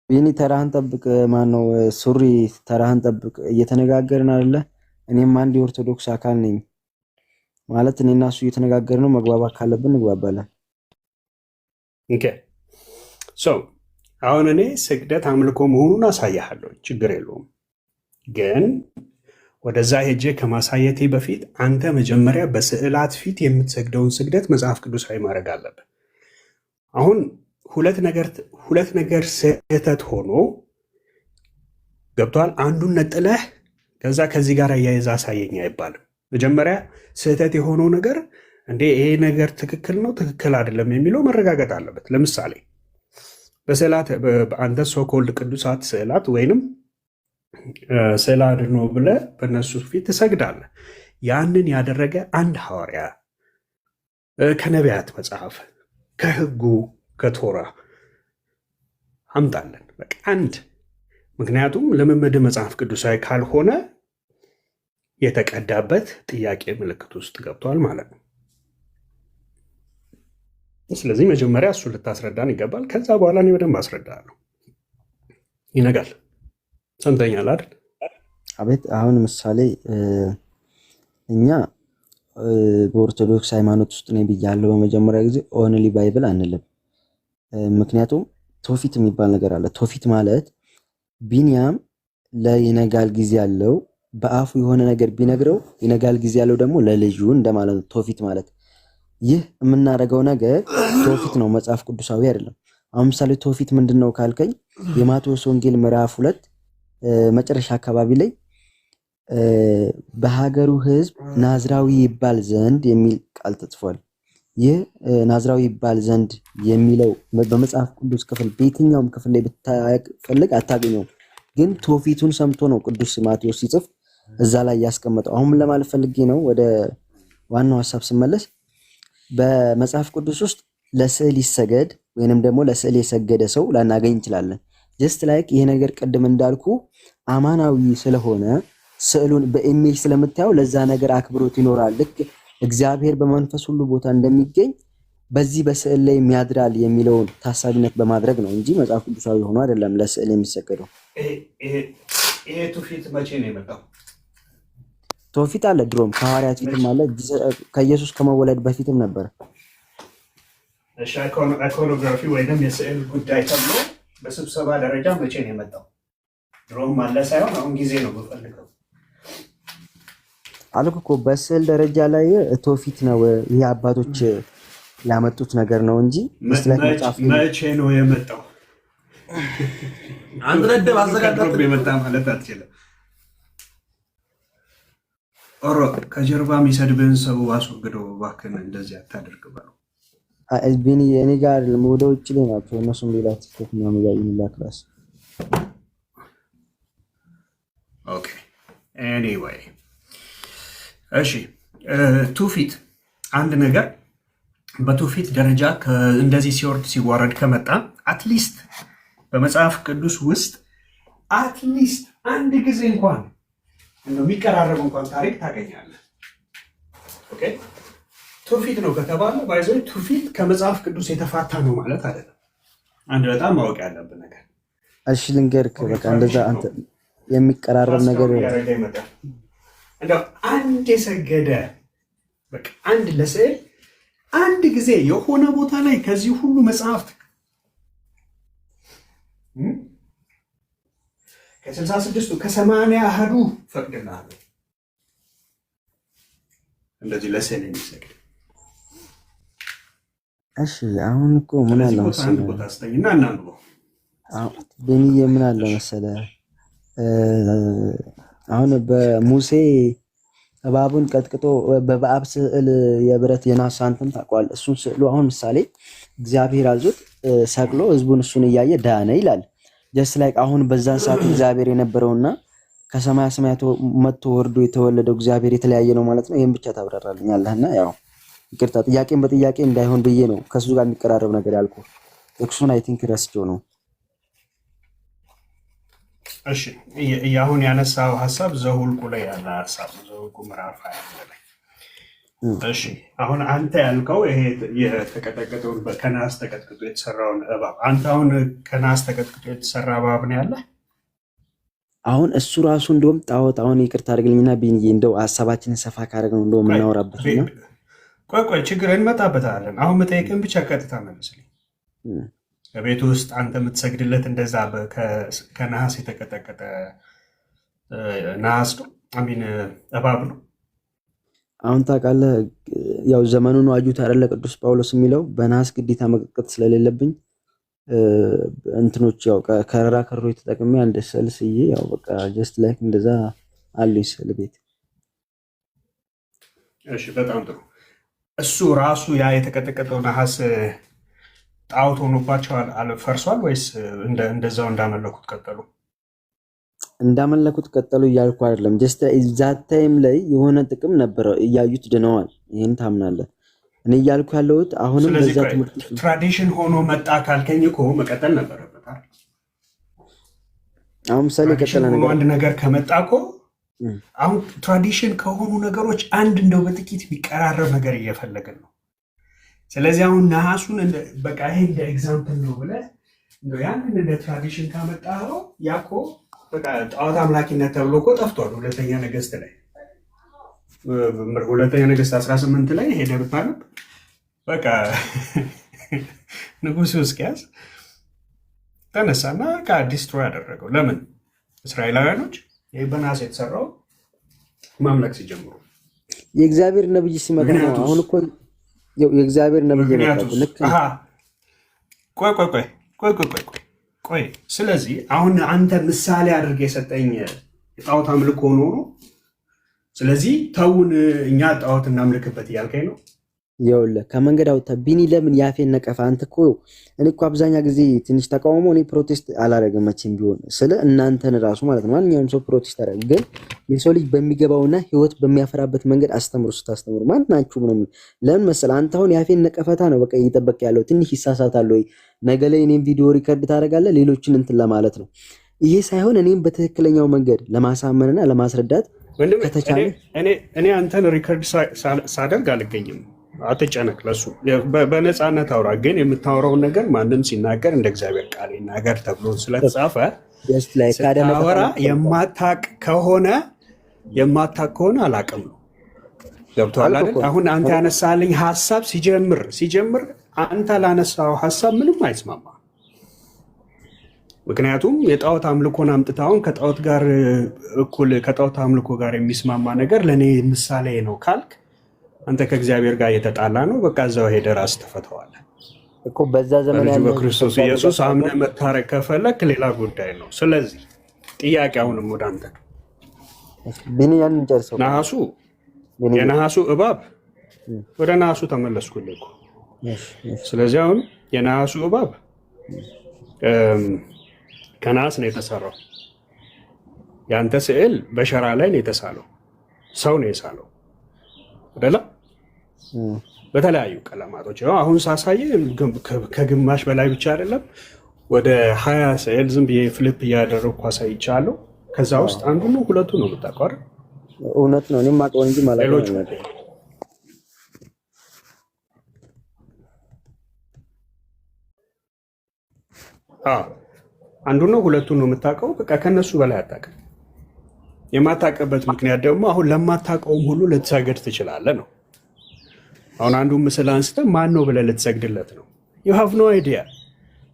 ቢኒ ተራህን ጠብቅ። ማነው ሱሪ ተራህን ጠብቅ። እየተነጋገርን አይደለ? እኔም አንድ የኦርቶዶክስ አካል ነኝ ማለት እኔና እሱ እየተነጋገርን ነው። መግባባት ካለብን እንግባባለን። ኦኬ ሶ አሁን እኔ ስግደት አምልኮ መሆኑን አሳያለሁ፣ ችግር የለውም። ግን ወደዛ ሄጄ ከማሳየቴ በፊት አንተ መጀመሪያ በስዕላት ፊት የምትሰግደውን ስግደት መጽሐፍ ቅዱሳዊ ማድረግ አለብን። አሁን ሁለት ነገር ስህተት ሆኖ ገብቷል። አንዱን ነጥለህ ከዛ ከዚህ ጋር እያይዛ አሳየኝ አይባልም። መጀመሪያ ስህተት የሆነው ነገር እንዴ ይሄ ነገር ትክክል ነው ትክክል አይደለም የሚለው መረጋገጥ አለበት። ለምሳሌ በስዕላት አንተ ሶኮልድ ቅዱሳት ስዕላት ወይንም ስዕለ አድኖ ብለህ በእነሱ ፊት ትሰግዳለህ። ያንን ያደረገ አንድ ሐዋርያ ከነቢያት መጽሐፍ ከሕጉ ከቶራ አምጣለን። በቃ አንድ ምክንያቱም ልምምድ መጽሐፍ ቅዱሳዊ ካልሆነ የተቀዳበት ጥያቄ ምልክት ውስጥ ገብቷል ማለት ነው። ስለዚህ መጀመሪያ እሱ ልታስረዳን ይገባል። ከዛ በኋላ እኔ በደንብ አስረዳለሁ። ይነጋል። ሰምተኛል አይደል? አቤት። አሁን ምሳሌ እኛ በኦርቶዶክስ ሃይማኖት ውስጥ ነው ብያለሁ። በመጀመሪያ ጊዜ ኦንሊ ባይብል አንልም። ምክንያቱም ትውፊት የሚባል ነገር አለ። ትውፊት ማለት ቢንያም ለይነጋል ጊዜ ያለው በአፉ የሆነ ነገር ቢነግረው ይነጋል ጊዜ ያለው ደግሞ ለልጁ እንደማለት ነው። ትውፊት ማለት ይህ የምናደርገው ነገር ትውፊት ነው፣ መጽሐፍ ቅዱሳዊ አይደለም። አሁን ምሳሌ ትውፊት ምንድን ነው ካልከኝ የማቴዎስ ወንጌል ምዕራፍ 2 መጨረሻ አካባቢ ላይ በሀገሩ ሕዝብ ናዝራዊ ይባል ዘንድ የሚል ቃል ተጽፏል። ይህ ናዝራዊ ይባል ዘንድ የሚለው በመጽሐፍ ቅዱስ ክፍል በየትኛውም ክፍል ላይ ብታፈልግ አታገኘውም። ግን ትውፊቱን ሰምቶ ነው ቅዱስ ማቴዎስ ሲጽፍ እዛ ላይ ያስቀመጠው። አሁን ለማለት ፈልጌ ነው ወደ ዋናው ሐሳብ ስመለስ በመጽሐፍ ቅዱስ ውስጥ ለስዕል ይሰገድ ወይንም ደግሞ ለስዕል የሰገደ ሰው ላናገኝ እንችላለን። ጀስት ላይክ ይሄ ነገር ቅድም እንዳልኩ አማናዊ ስለሆነ ስዕሉን በኢሜጅ ስለምታየው ለዛ ነገር አክብሮት ይኖራል። ልክ እግዚአብሔር በመንፈስ ሁሉ ቦታ እንደሚገኝ በዚህ በስዕል ላይ የሚያድራል የሚለውን ታሳቢነት በማድረግ ነው እንጂ መጽሐፍ ቅዱሳዊ ሆኖ አይደለም ለስዕል የሚሰገደው። ይሄ ትውፊት መቼ ነው የመጣው? ትውፊት አለ ድሮም ከሐዋርያት ፊትም አለ። ከኢየሱስ ከመወለድ በፊትም ነበር። አይኮኖግራፊ ወይም የስዕል ጉዳይ ተብሎ በስብሰባ ደረጃ መቼ ነው የመጣው? ድሮም አለ ሳይሆን አሁን ጊዜ ነው የምፈልገው አልኩ እኮ በስዕል ደረጃ ላይ ትውፊት ነው። ይሄ አባቶች ያመጡት ነገር ነው እንጂ መቼ ነው የመጣው? አንድ ረደብ አዘጋጅቶ የመጣ ማለት አትችልም። ኦሮ ከጀርባ የሚሰድብህን ሰው አስወግደው እባክህን፣ እንደዚህ አታደርግ በለው። ቢኒ እኔ ጋር ወደ ውጭ ላይ ናቸው እነሱም ሌላ ትክክል ነው የሚያዩላ ክላስ። ኦኬ ኤኒዌይ እሺ፣ ትውፊት አንድ ነገር በትውፊት ደረጃ እንደዚህ ሲወርድ ሲዋረድ ከመጣ አትሊስት በመጽሐፍ ቅዱስ ውስጥ አትሊስት አንድ ጊዜ እንኳን የሚቀራረብ እንኳን ታሪክ ታገኛለህ። ኦኬ ትውፊት ነው ከተባለ ባይዘ ትውፊት ከመጽሐፍ ቅዱስ የተፋታ ነው ማለት አይደለም። አንድ በጣም ማወቅ ያለብን ነገር እሺ ልንገርክ፣ በቃ እንደዛ አንተ የሚቀራረብ ነገር እንደው አንድ የሰገደ በቃ አንድ ለስዕል አንድ ጊዜ የሆነ ቦታ ላይ ከዚህ ሁሉ መጽሐፍት ከ66ቱ ከ80 አሃዱ ፈቅድልሃለሁ እንደዚህ ለስዕል የሚሰግድ። እሺ አሁን እኮ ምን አለ መሰለህ ቦታስተኝና እናንብበው። በኒዬ ምን አለ መሰለህ አሁን በሙሴ እባቡን ቀጥቅጦ በበአብ ስዕል የብረት የናስ አንተን ታውቀዋል። እሱን ስዕሉ አሁን ምሳሌ እግዚአብሔር አዞት ሰቅሎ ህዝቡን እሱን እያየ ዳነ ይላል። ጀስት ላይክ አሁን በዛን ሰዓት እግዚአብሔር የነበረውና ከሰማያ ሰማያት መጥቶ ወርዶ የተወለደው እግዚአብሔር የተለያየ ነው ማለት ነው። ይሄን ብቻ ታብራራልኛለህና ያው ይቅርታ ጥያቄን በጥያቄ እንዳይሆን ብዬ ነው ከሱ ጋር የሚቀራረብ ነገር ያልኩ። ጥቅሱን አይ ቲንክ ረስቼው ነው። እሺ አሁን ያነሳው ሐሳብ ዘሁልቁ ላይ ያለ ሐሳብ ዘሁልቁ ምዕራፍ 20 ላይ። እሺ አሁን አንተ ያልከው ይሄ የተቀጠቀጠውን ከናስ ተቀጥቅጦ የተሰራውን እባብ አንተ አሁን ከናስ ተቀጥቅጦ የተሰራ እባብ ነው ያለ። አሁን እሱ ራሱ እንደውም ጣዖት አሁን ይቅርታ አድርግልኝና ቢንዬ እንደው ሐሳባችንን ሰፋ ካደረግነው እንደው የምናወራበት ነው። ቆይ ችግር እንመጣበታለን። አሁን መጠየቅን ብቻ ቀጥታ መልስልኝ። በቤት ውስጥ አንተ የምትሰግድለት እንደዛ ከነሐስ የተቀጠቀጠ ነሐስ ነው አሚን እባብ ነው። አሁን ታውቃለህ ያው ዘመኑን ዋጁት አይደለ ቅዱስ ጳውሎስ የሚለው በነሐስ ግዴታ መቀጥቀጥ ስለሌለብኝ እንትኖች ያው ከረራ ከሮ ተጠቅሜ አንድ ስዕል ስዬ ያው በቃ ጀስት ላይክ እንደዛ አለኝ ስዕል ቤት። እሺ በጣም ጥሩ። እሱ ራሱ ያ የተቀጠቀጠው ነሐስ ጣዖት ሆኖባቸዋል ፈርሷል ወይስ እንደዛው እንዳመለኩት ቀጠሉ? እንዳመለኩት ቀጠሉ እያልኩ አይደለም። ጀስት እዛ ታይም ላይ የሆነ ጥቅም ነበረው እያዩት ድነዋል። ይሄን ታምናለህ? እኔ እያልኩ ያለሁት አሁንም በዛ ትምህርት ትራዲሽን ሆኖ መጣ ካልከኝ እኮ መቀጠል ነበረበት አይደል? አሁን ምሳሌ ቀጠለ ነገር አንድ ነገር ከመጣ እኮ አሁን ትራዲሽን ከሆኑ ነገሮች አንድ እንደው በጥቂት የሚቀራረብ ነገር እየፈለግን ነው። ስለዚህ አሁን ነሐሱን በቃ ይሄ እንደ ኤግዛምፕል ነው ብለህ እንደው ያንን እንደ ትራዲሽን ካመጣኸው ያኮ በቃ ጣዖት አምላኪነት ተብሎ እኮ ጠፍቷል። ሁለተኛ ነገሥት 18 ላይ ሄደህ ብታነብ በቃ ንጉሡ ሕዝቅያስ ተነሳና ዲስትሮይ ያደረገው። ለምን? እስራኤላውያኖች ይህ በነሐስ የተሰራው ማምለክ ሲጀምሩ የእግዚአብሔር ነብይ ሲመጣ ነው። አሁን እኮ የእግዚአብሔር ነብይ ነው። ልክ ቆይ። ስለዚህ አሁን አንተ ምሳሌ አድርገህ የሰጠኝ የጣዖት አምልኮ ሆኖ ነው። ስለዚህ ተውን እኛ ጣዖት እናምልክበት እያልከኝ ነው? ይኸውልህ ከመንገድ አውጥተህ ቢኒ ለምን ያፌን ነቀፋ? አንተ እኮ እኔ እኮ አብዛኛ ጊዜ ትንሽ ተቃውሞ እኔ ፕሮቴስት አላደረግም መቼም ቢሆን ስለ እናንተን ራሱ ማለት ነው። ማንኛውም ሰው ፕሮቴስት አደረግ፣ ግን የሰው ልጅ በሚገባውና ህይወት በሚያፈራበት መንገድ አስተምሩ። ስታስተምሩ ማናችሁም ነው። ለምን መሰለህ? አንተ አሁን ያፌን ነቀፈታ ነው በቃ እየጠበቅ ያለው። ትንሽ ይሳሳታል ወይ ነገ ላይ እኔም ቪዲዮ ሪከርድ ታደርጋለህ ሌሎችን እንትን ለማለት ነው። ይሄ ሳይሆን እኔም በትክክለኛው መንገድ ለማሳመንና ለማስረዳት ከተቻለ እኔ አንተን ሪከርድ ሳደርግ አልገኝም። አትጨነቅ። ለሱ በነፃነት አውራ። ግን የምታወራውን ነገር ማንም ሲናገር እንደ እግዚአብሔር ቃል ይናገር ተብሎ ስለተጻፈ ስታወራ የማታቅ ከሆነ አላቅም ነው። ገብቶሃል አይደል? አሁን አንተ ያነሳልኝ ሀሳብ ሲጀምር አንተ ላነሳው ሀሳብ ምንም አይስማማ። ምክንያቱም የጣዖት አምልኮን አምጥታውን ከጣዖት ጋር እኩል ከጣዖት አምልኮ ጋር የሚስማማ ነገር ለእኔ ምሳሌ ነው ካልክ አንተ ከእግዚአብሔር ጋር እየተጣላ ነው። በቃ እዛው ሄደህ ራስህ ተፈተዋለህ እኮ በዛ ዘመን ያለው በክርስቶስ ኢየሱስ አምነህ መታረቅ ከፈለክ ሌላ ጉዳይ ነው። ስለዚህ ጥያቄ አሁንም ወደ አንተ የነሐሱ እባብ ወደ ነሐሱ ተመለስኩልህ እኮ። ስለዚህ አሁን የነሐሱ እባብ ከነሐስ ነው የተሰራው። የአንተ ስዕል በሸራ ላይ ነው የተሳለው፣ ሰው ነው የሳለው አይደለ? በተለያዩ ቀለማቶች ነው። አሁን ሳሳየ ከግማሽ በላይ ብቻ አይደለም ወደ 20 ስዕል ዝም ብዬ ፍሊፕ እያደረግኩ አሳይቻለሁ። ከዛ ውስጥ አንዱ ነው ሁለቱ ነው የምታውቀው አይደል? እውነት ነው። እኔም አውቀው እንጂ ማለት ነው። አንዱ ነው ሁለቱ ነው የምታውቀው። በቃ ከነሱ በላይ አታውቅም። የማታውቅበት ምክንያት ደግሞ አሁን ለማታውቀውም ሁሉ ልትሰግድ ትችላለህ ነው። አሁን አንዱ ምስል አንስተህ ማን ነው ብለህ ልትሰግድለት ነው። you have no idea።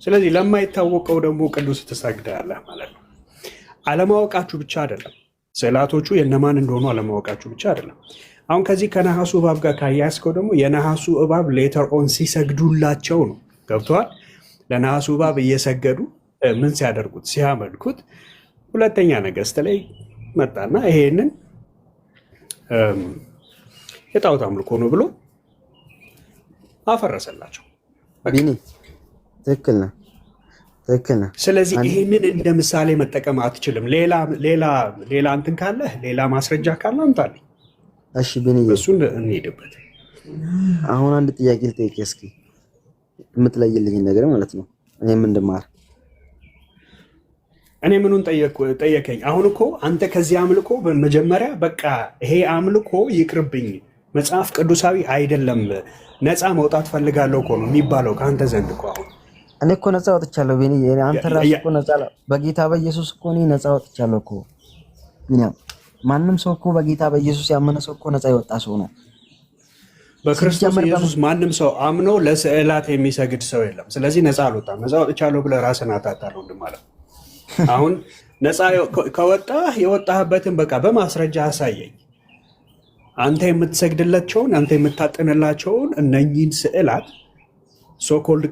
ስለዚህ ለማይታወቀው ደግሞ ቅዱስ ትሰግዳለህ ማለት ነው። አለማወቃችሁ ብቻ አይደለም፣ ስዕላቶቹ የነማን እንደሆኑ አለማወቃችሁ ብቻ አይደለም። አሁን ከዚህ ከነሐሱ እባብ ጋር ካያስከው ደግሞ የነሐሱ እባብ ሌተር ኦን ሲሰግዱላቸው ነው። ገብተዋል። ለነሐሱ እባብ እየሰገዱ ምን ሲያደርጉት ሲያመልኩት፣ ሁለተኛ ነገሥት ላይ መጣና ይሄንን የጣዖት አምልኮ ነው ብሎ አፈረሰላቸው። ቢኒ ትክክል ነህ። ስለዚህ ይሄንን እንደ ምሳሌ መጠቀም አትችልም። ሌላ እንትን ካለ ሌላ ማስረጃ ካለ አምጣልኝ። እሺ ቢኒ እሱ እንሄድበት። አሁን አንድ ጥያቄ ልጠይቅ እስኪ፣ የምትለይልኝ ነገር ማለት ነው። እኔም እንድማር እኔ ምኑን ጠየቀኝ? አሁን እኮ አንተ ከዚህ አምልኮ በመጀመሪያ በቃ ይሄ አምልኮ ይቅርብኝ፣ መጽሐፍ ቅዱሳዊ አይደለም፣ ነፃ መውጣት ፈልጋለሁ እኮ ነው የሚባለው ከአንተ ዘንድ እኮ። አሁን እኔ እኮ ነፃ ወጥቻለሁ ቢኒ። አንተ ራስህ እኮ ነፃ በጌታ በኢየሱስ እኮ እኔ ነፃ ወጥቻለሁ እኮ። ማንም ሰው እኮ በጌታ በኢየሱስ ያመነ ሰው እኮ ነፃ የወጣ ሰው ነው። በክርስቶስ ኢየሱስ ማንም ሰው አምኖ ለስዕላት የሚሰግድ ሰው የለም። ስለዚህ ነፃ አልወጣም። ነፃ ወጥቻለሁ ብለህ ራስን አታታለሁ ማለት ነው። አሁን ነፃ ከወጣህ የወጣህበትን በቃ በማስረጃ አሳየኝ። አንተ የምትሰግድላቸውን አንተ የምታጥንላቸውን እነኚህን ስዕላት ሶኮልድ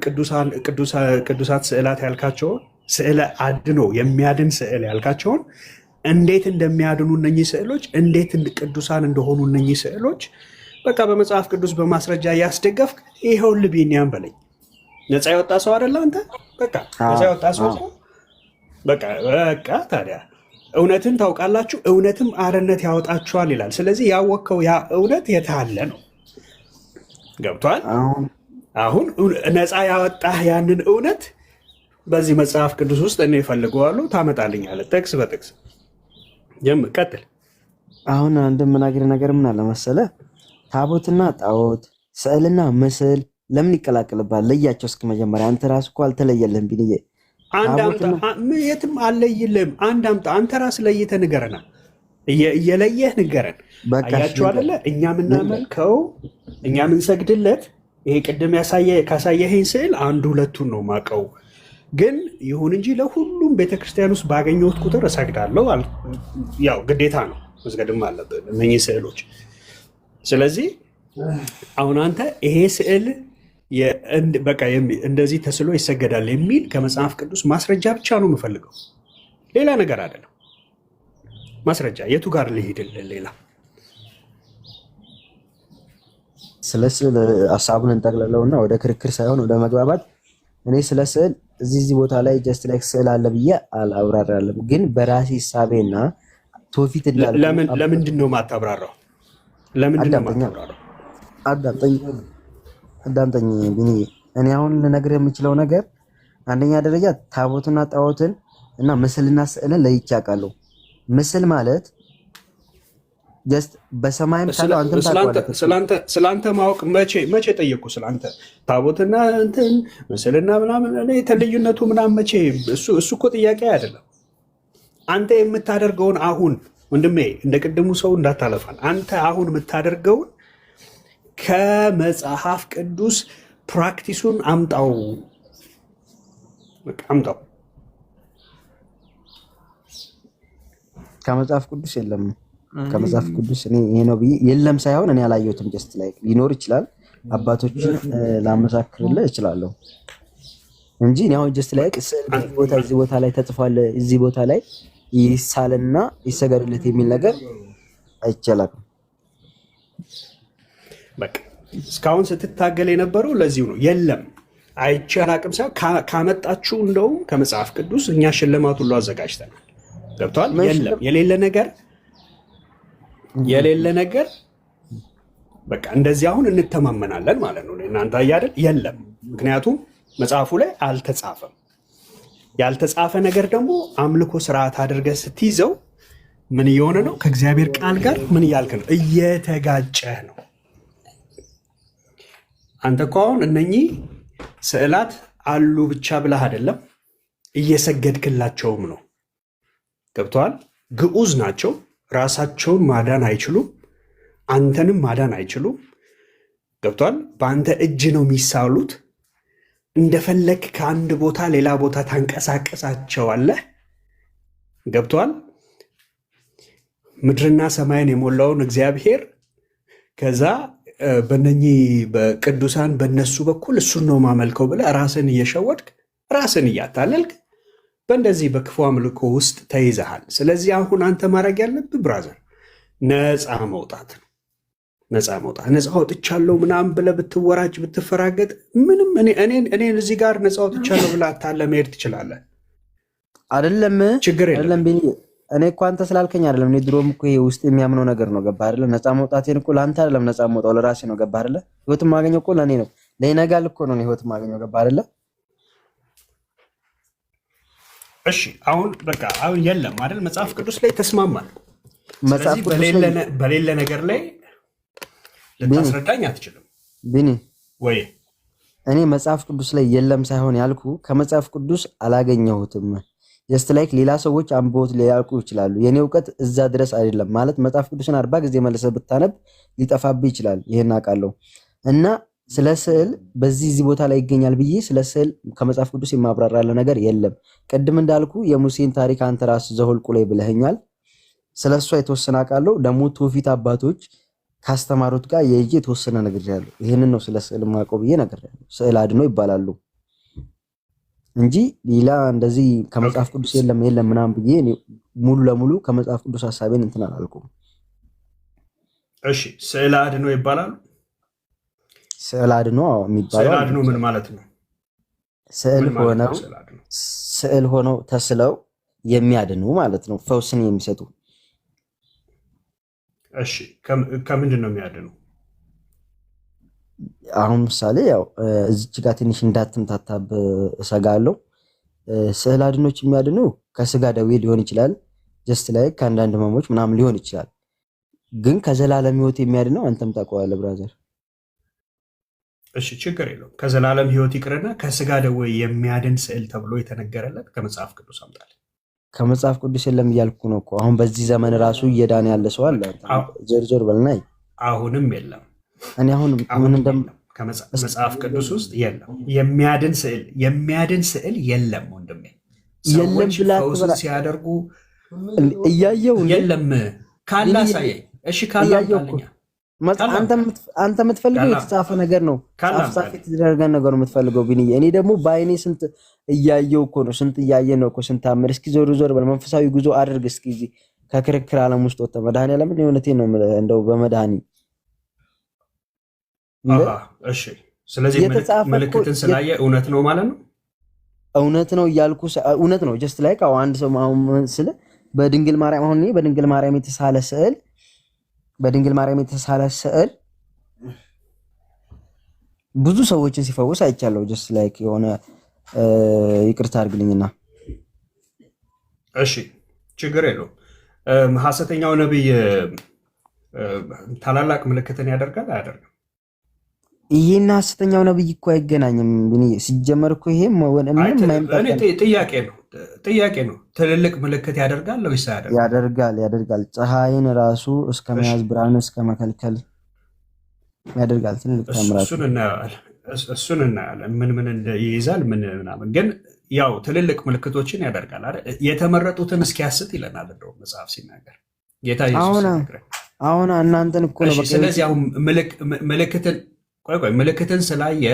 ቅዱሳት ስዕላት ያልካቸውን ስዕለ አድኖ የሚያድን ስዕል ያልካቸውን እንዴት እንደሚያድኑ እነኚህ ስዕሎች እንዴት ቅዱሳን እንደሆኑ እነኚህ ስዕሎች በቃ በመጽሐፍ ቅዱስ በማስረጃ እያስደገፍክ ይኸውልህ ቢኒያም በለኝ። ነፃ የወጣ ሰው አይደለ አንተ? በቃ ነፃ የወጣ ሰው በቃ ታዲያ እውነትን ታውቃላችሁ፣ እውነትም አርነት ያወጣችኋል ይላል። ስለዚህ ያወቅከው ያ እውነት የታለ ነው። ገብቷል? አሁን ነፃ ያወጣህ ያንን እውነት በዚህ መጽሐፍ ቅዱስ ውስጥ እኔ እፈልገዋለሁ፣ ታመጣልኛለህ ጥቅስ በጥቅስ ቀጥል። አሁን እንደምናገር ነገር ምን አለ መሰለህ፣ ታቦትና ጣዖት ስዕልና ምስል ለምን ይቀላቅልባል? ለያቸው እስኪ መጀመሪያ። አንተ ራስህ እኮ አልተለየልህም ቢልዬ አንድ አምጣ። የትም አልለይልህም። አንድ አምጣ። አንተ ራስህ ለይተህ ንገረና፣ እየለየህ ንገረን። አያችሁ አይደለ? እኛ የምናመልከው እኛ የምንሰግድለት ይሄ ቅድም ካሳየኸኝ ስዕል አንዱ ሁለቱን ነው ማቀው። ግን ይሁን እንጂ ለሁሉም ቤተክርስቲያን ውስጥ ባገኘሁት ቁጥር እሰግዳለሁ። ያው ግዴታ ነው፣ መስገድም አለብን እነኚህ ስዕሎች። ስለዚህ አሁን አንተ ይሄ ስዕል በቃ እንደዚህ ተስሎ ይሰገዳል የሚል ከመጽሐፍ ቅዱስ ማስረጃ ብቻ ነው የምፈልገው፣ ሌላ ነገር አይደለም። ማስረጃ የቱ ጋር ልሄድልህ? ሌላ ስለ ስዕል ሀሳቡን እንጠቅልለውና ወደ ክርክር ሳይሆን ወደ መግባባት። እኔ ስለ ስዕል እዚህ ቦታ ላይ ጀስት ላይክ ስዕል አለ ብዬ አላብራራለም፣ ግን በራሴ ሂሳቤና ትውፊት እንዳለ ለምንድን ነው የማታብራራው? ለምንድን ነው የማታብራራው? አዳምጠኝ ቢኒ። እኔ አሁን ልነግርህ የምችለው ነገር አንደኛ ደረጃ ታቦትና ጣዖትን እና ምስልና ስዕልን ለይቼ አውቃለሁ። ምስል ማለት ጀስት በሰማይም ካለው አንተም ታውቃለህ። ስለአንተ ማወቅ መቼ ጠየቁ? ስለአንተ ታቦትና እንትን ምስልና ምናምን እኔ ልዩነቱ ምናምን መቼ? እሱ እኮ ጥያቄ አይደለም። አንተ የምታደርገውን አሁን ወንድሜ እንደ ቅድሙ ሰው እንዳታለፋል። አንተ አሁን የምታደርገውን ከመጽሐፍ ቅዱስ ፕራክቲሱን አምጣው። አምጣው። ከመጽሐፍ ቅዱስ የለም። ከመጽሐፍ ቅዱስ እኔ ይሄ ነው ብዬ የለም ሳይሆን እኔ አላየሁትም። ጀስት ላይ ሊኖር ይችላል፣ አባቶችን ላመሳክርልህ እችላለሁ እንጂ እኔ አሁን ጀስት ላይ እዚህ ቦታ ላይ ተጽፏል፣ እዚህ ቦታ ላይ ይሳልና ይሰገድለት የሚል ነገር አይቻልም። በቃ እስካሁን ስትታገል የነበረው ለዚሁ ነው። የለም አይቼ አላቅም ሳይሆን ካመጣችሁ እንደውም ከመጽሐፍ ቅዱስ እኛ ሽልማት ሁሉ አዘጋጅተናል። ገብቷል? የለም የሌለ ነገር በቃ እንደዚህ አሁን እንተማመናለን ማለት ነው። እናንተ አያደል? የለም ምክንያቱም መጽሐፉ ላይ አልተጻፈም። ያልተጻፈ ነገር ደግሞ አምልኮ ስርዓት አድርገህ ስትይዘው ምን እየሆነ ነው? ከእግዚአብሔር ቃል ጋር ምን እያልክ ነው? እየተጋጨህ ነው። አንተ እኮ አሁን እነኚህ ስዕላት አሉ ብቻ ብለህ አይደለም እየሰገድክላቸውም ነው። ገብተዋል? ግዑዝ ናቸው። ራሳቸውን ማዳን አይችሉም። አንተንም ማዳን አይችሉም። ገብተዋል? በአንተ እጅ ነው የሚሳሉት። እንደፈለግ ከአንድ ቦታ ሌላ ቦታ ታንቀሳቀሳቸዋለህ። ገብተዋል? ምድርና ሰማይን የሞላውን እግዚአብሔር ከዛ በነኚህ በቅዱሳን በነሱ በኩል እሱን ነው ማመልከው ብለህ ራስን እየሸወድክ ራስን እያታለልክ በእንደዚህ በክፉ አምልኮ ውስጥ ተይዘሃል። ስለዚህ አሁን አንተ ማድረግ ያለብህ ብራዘር ነፃ መውጣት ነው። ነፃ ወጥቻለሁ ምናምን ብለህ ብትወራጭ ብትፈራገጥ ምንም እኔን እዚህ ጋር ነፃ ወጥቻለሁ ብለህ አታለህ መሄድ ትችላለህ። አይደለም ችግር የለም። እኔ እኮ አንተ ስላልከኝ አይደለም። እኔ ድሮም እኮ ይሄ ውስጥ የሚያምነው ነገር ነው። ገባህ አይደለ? ነፃ መውጣቴን እኮ ለአንተ አይደለም ነፃ መውጣው ለራሴ ነው። ገባህ አይደለ? ህይወት ማገኘው እኮ ለእኔ ነው። ለይነጋል እኮ ነው ህይወት ማገኘው። ገባህ አይደለ? እሺ አሁን በቃ አሁን የለም አይደል? መጽሐፍ ቅዱስ ላይ ተስማማል። መጽሐፍ ቅዱስ በሌለ ነገር ላይ ልታስረዳኝ አትችልም ቢኒ ወይ? እኔ መጽሐፍ ቅዱስ ላይ የለም ሳይሆን ያልኩ ከመጽሐፍ ቅዱስ አላገኘሁትም። ጀስት ላይክ ሌላ ሰዎች አንብቦት ሊያውቁ ይችላሉ። የኔ እውቀት እዛ ድረስ አይደለም። ማለት መጽሐፍ ቅዱስን 40 ጊዜ መልሰህ ብታነብ ሊጠፋብህ ይችላል። ይሄን አውቃለሁ። እና ስለ ስዕል በዚህ ቦታ ላይ ይገኛል ብዬ ስለ ስዕል ከመጽሐፍ ቅዱስ የማብራራለሁ ነገር የለም። ቅድም እንዳልኩ የሙሴን ታሪክ አንተ ራስህ ዘኍልቍ ላይ ብለኸኛል። ስለሷ የተወሰነ አውቃለሁ። ደግሞ ትውፊት አባቶች ካስተማሩት ጋር የይዤ የተወሰነ ነገር ያለው ይሄንን ነው ስለ ስዕል ማቆብ ብዬ ነገር ያለው ስዕል አድኖ ይባላሉ እንጂ ሌላ እንደዚህ ከመጽሐፍ ቅዱስ የለም ምናምን ብዬ ሙሉ ለሙሉ ከመጽሐፍ ቅዱስ ሐሳቤን እንትን አላልኩም። እሺ ስዕል አድኖ ይባላሉ። ስዕል አድኖ የሚባለው ስዕል አድኖ ምን ማለት ነው? ስዕል ሆነው ተስለው የሚያድኑ ማለት ነው፣ ፈውስን የሚሰጡ። እሺ ከምንድን ነው የሚያድኑ? አሁን ምሳሌ ያው እዚች ጋር ትንሽ እንዳትምታታብ እሰጋለሁ። ስዕል አድኖች የሚያድኑ ከስጋ ደዌ ሊሆን ይችላል፣ ጀስት ላይ ከአንዳንድ ህመሞች ምናምን ሊሆን ይችላል። ግን ከዘላለም ህይወት የሚያድነው አንተም ታውቀዋለህ ብራዘር። እሺ ችግር የለውም። ከዘላለም ህይወት ይቅርና ከስጋ ደዌ የሚያድን ስዕል ተብሎ የተነገረለት ከመጽሐፍ ቅዱስ አምጣል። ከመጽሐፍ ቅዱስ የለም እያልኩ ነው እኮ። አሁን በዚህ ዘመን ራሱ እየዳነ ያለ ሰው አለ። ዞር በልናይ አሁንም የለም። እኔ አሁን ምን መጽሐፍ ቅዱስ ውስጥ የለም የሚያድን ስዕል የለም ወንድሜ። ሰዎች ፈውስ ሲያደርጉ እያየው የለም ካላ ሳየኝ። እሺ ካላ አንተ የምትፈልገው የተጻፈ ነገር ነው፣ ጻፍ የተደረገ ነገር ነው የምትፈልገው ቢንዬ። እኔ ደግሞ በአይኔ ስንት እያየው እኮ ነው፣ ስንት እያየ ነው እኮ ስንት አምር። እስኪ ዞር በል መንፈሳዊ ጉዞ አድርግ እስኪ እዚህ ከክርክር ዓለም ውስጥ ወጣ። መድኃኒዓለም የእውነቴን ነው እንደው በመድኃኒ እሺ። ስለዚህ ምልክትን ስላየ እውነት ነው ማለት ነው። እውነት ነው እያልኩ እውነት ነው። ጀስት ላይክ አንድ ሰው አሁን ስለ በድንግል ማርያም አሁን በድንግል ማርያም የተሳለ ስዕል ብዙ ሰዎችን ሲፈውስ አይቻለሁ። ጀስት ላይክ የሆነ ይቅርታ አድርግልኝና እሺ ችግር የለውም። ሐሰተኛው ነብይ ታላላቅ ምልክትን ያደርጋል አያደርግም? ይሄና ሐሰተኛው ነብይ እኮ አይገናኝም። ሲጀመር እኮ ይሄ ጥያቄ ነው። ትልልቅ ምልክት ያደርጋል ወይስ አያደርግም? ያደርጋል። ፀሐይን ራሱ እስከ መያዝ ብርሃን እስከ መከልከል ያደርጋል። ትልልቅ ተአምራት እሱን እናያለን። ምን ይይዛል ምናምን። ግን ያው ትልልቅ ምልክቶችን ያደርጋል አይደል? የተመረጡትን እስኪያስት ይለናል እንደው መጽሐፍ ሲናገር ጌታ ኢየሱስ ሲናገር። አሁን እናንተን እኮ ነው። ስለዚህ አሁን ምልክትን ስላየ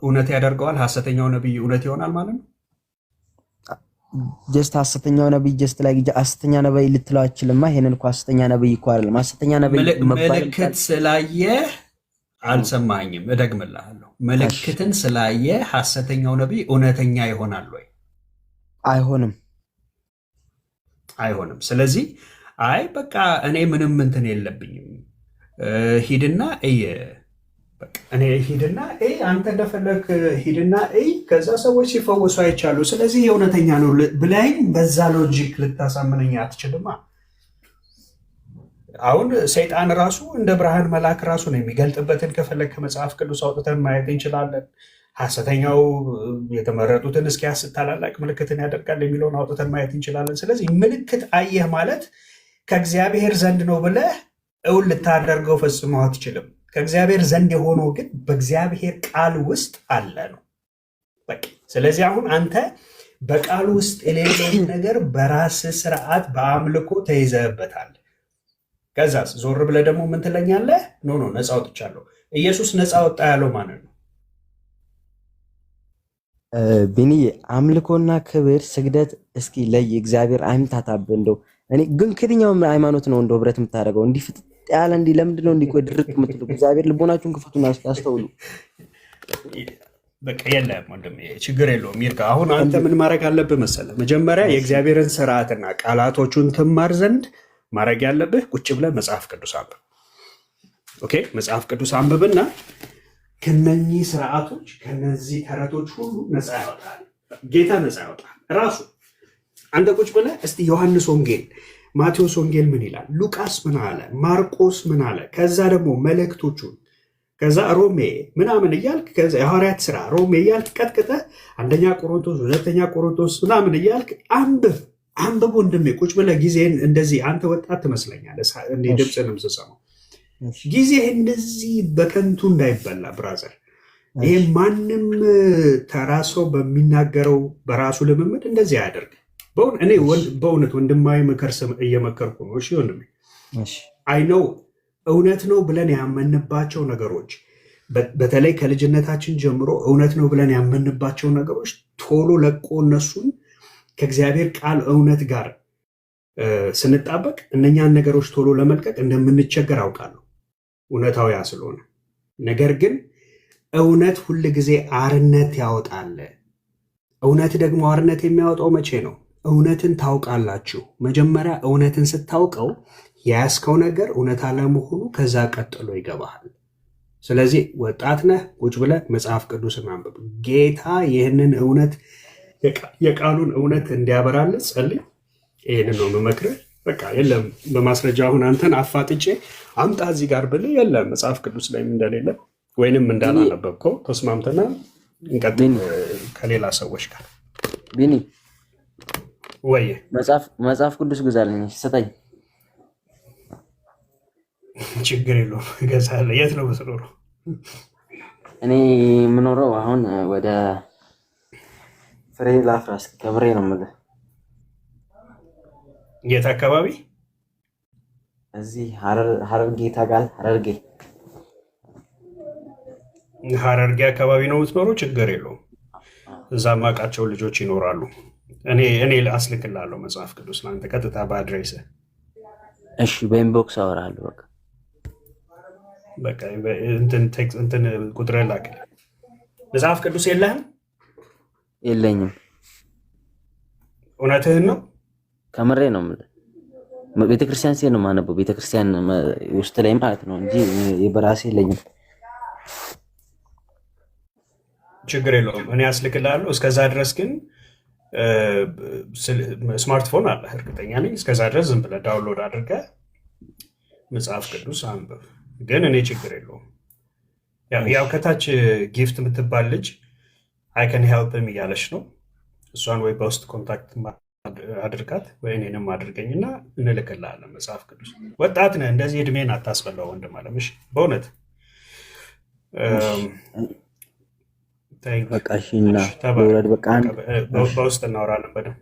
እውነት ያደርገዋል። ሐሰተኛው ነብይ እውነት ይሆናል ማለት ነው። ጀስት ሐሰተኛው ነብይ ጀስት ላይ ሐሰተኛ ነብይ ልትለው አችልማ። ይሄንን እኮ ሐሰተኛ ነብይ እኮ አይደለም። ሐሰተኛ ነብይ ምልክት ስላየ አልሰማኝም፣ እደግምልሃለሁ። ምልክትን ስላየ ሐሰተኛው ነብይ እውነተኛ ይሆናል ወይ? አይሆንም። ስለዚህ አይ በቃ እኔ ምንም እንትን የለብኝም ሂድና አንተ እንደፈለክ ሂድና ከዛ ሰዎች ሲፈወሱ አይቻሉ፣ ስለዚህ የእውነተኛ ነው ብላኝ በዛ ሎጂክ ልታሳምነኝ አትችልማ። አሁን ሰይጣን ራሱ እንደ ብርሃን መልአክ ራሱ ነው የሚገልጥበትን ከፈለግ ከመጽሐፍ ቅዱስ አውጥተን ማየት እንችላለን። ሐሰተኛው የተመረጡትን እስኪያስት ታላላቅ ምልክትን ያደርጋል የሚለውን አውጥተን ማየት እንችላለን። ስለዚህ ምልክት አየህ ማለት ከእግዚአብሔር ዘንድ ነው ብለህ እውን ልታደርገው ፈጽሞ አትችልም። ከእግዚአብሔር ዘንድ የሆነው ግን በእግዚአብሔር ቃል ውስጥ አለ ነው በቃ። ስለዚህ አሁን አንተ በቃል ውስጥ የሌለውን ነገር በራስህ ስርዓት በአምልኮ ተይዘህበታል። ከዛስ ዞር ብለህ ደግሞ ምን ትለኛለህ? ኖ ነፃ ወጥቻለሁ። ኢየሱስ ነፃ ወጣ ያለው ማለት ነው ቢኒዬ። አምልኮና ክብር ስግደት እስኪ ለይ እግዚአብሔር አይምታታብህ። እንደው እኔ ግን ከየትኛውም ሃይማኖት ነው እንደው ህብረት የምታደርገው እንዲህ ፍጥጥ ያለ እንዲህ ለምንድን ነው እንዲህ ድርቅ የምትሉ? እግዚአብሔር ልቦናችሁን ክፈቱና ያስተውሉ። በቃ የለም ወንድሜ ችግር የለውም ይርጋ። አሁን አንተ ምን ማድረግ አለብህ መሰለህ? መጀመሪያ የእግዚአብሔርን ስርዓትና ቃላቶቹን ትማር ዘንድ ማድረግ ያለብህ ቁጭ ብለህ መጽሐፍ ቅዱስ አንብብ። ኦኬ መጽሐፍ ቅዱስ አንብብና ከነኚህ ስርዓቶች ከነዚህ ተረቶች ሁሉ ነፃ ያወጣል ጌታ፣ ነፃ ያወጣል ራሱ። አንተ ቁጭ ብለህ እስቲ ዮሐንስ ወንጌል፣ ማቴዎስ ወንጌል ምን ይላል፣ ሉቃስ ምን አለ፣ ማርቆስ ምን አለ፣ ከዛ ደግሞ መልእክቶቹን፣ ከዛ ሮሜ ምናምን እያልክ ከዛ የሐዋርያት ስራ ሮሜ እያልክ ቀጥቅጠህ አንደኛ ቆሮንቶስ፣ ሁለተኛ ቆሮንቶስ ምናምን እያልክ አንብብ ወንድሜ። ቁጭ ብለህ ጊዜህን እንደዚህ አንተ ወጣት ትመስለኛለህ እንዴ ድምፅንም ስሰማው ጊዜ እንደዚህ በከንቱ እንዳይበላ ብራዘር። ይሄ ማንም ተራ ሰው በሚናገረው በራሱ ልምምድ እንደዚህ አያደርግ። እኔ በእውነት ወንድማዊ ምክር እየመከርኩ ነው። እሺ ወንድሜ፣ አይ ነው እውነት ነው ብለን ያመንባቸው ነገሮች በተለይ ከልጅነታችን ጀምሮ እውነት ነው ብለን ያመንባቸው ነገሮች ቶሎ ለቆ እነሱን ከእግዚአብሔር ቃል እውነት ጋር ስንጣበቅ እነኛን ነገሮች ቶሎ ለመልቀቅ እንደምንቸገር አውቃለሁ፣ እውነታው ያ ስለሆነ። ነገር ግን እውነት ሁል ጊዜ አርነት ያወጣል። እውነት ደግሞ አርነት የሚያወጣው መቼ ነው? እውነትን ታውቃላችሁ። መጀመሪያ እውነትን ስታውቀው የያዝከው ነገር እውነት አለመሆኑ ከዛ ቀጥሎ ይገባሃል። ስለዚህ ወጣት ነህ፣ ቁጭ ብለህ መጽሐፍ ቅዱስን አንብብ። ጌታ ይህንን እውነት የቃሉን እውነት እንዲያበራልህ ጸልይ። ይህንን ነው የምመክርህ። በቃ የለም በማስረጃ አሁን አንተን አፋጥጬ አምጣ እዚህ ጋር ብልህ የለም መጽሐፍ ቅዱስ ላይም እንደሌለ ወይንም እንዳላነበብከው ተስማምተና እንቀጥል ከሌላ ሰዎች ጋር። ቢኒ ወይ መጽሐፍ ቅዱስ ግዛልኝ ስጠኝ። ችግር የለውም እገዛለሁ። የት ነው የምትኖረው? እኔ የምኖረው አሁን ወደ ፍሬ ላፍራስ ገብሬ ነው የምልህ። የት አካባቢ? እዚህ ሀረርጌ ታውቃለህ? ሀረርጌ አካባቢ ነው የምትኖረው? ችግር የለውም። እዛ ማውቃቸው ልጆች ይኖራሉ። እኔ አስልክልሃለሁ መጽሐፍ ቅዱስ ለአንተ ቀጥታ በአድሬስ። እሺ በኢንቦክስ አወራለሁ። በቃ እንትን ቁጥር ላክልኝ። መጽሐፍ ቅዱስ የለህም? የለኝም። እውነትህን ነው? ከምሬ ነው የምልህ። ቤተክርስቲያን ሲሄድ ነው የማነበው፣ ቤተክርስቲያን ውስጥ ላይ ማለት ነው እንጂ በራሴ የለኝም። ችግር የለውም። እኔ አስልክልሃለሁ። እስከዛ ድረስ ግን ስማርትፎን አለ እርግጠኛ ነኝ። እስከዛ ድረስ ዝም ብለህ ዳውንሎድ አድርገህ መጽሐፍ ቅዱስ አንብብ። ግን እኔ ችግር የለውም። ያው ከታች ጊፍት የምትባል ልጅ አይከን ሄልፕም እያለች ነው። እሷን ወይ በውስጥ ኮንታክት አድርጋት ወይ እኔንም አድርገኝና እንልክልሃለን መጽሐፍ ቅዱስ። ወጣት ነህ፣ እንደዚህ እድሜን አታስበላው ወንድም አለምሽ በእውነት በውስጥ እናወራለን በደምብ።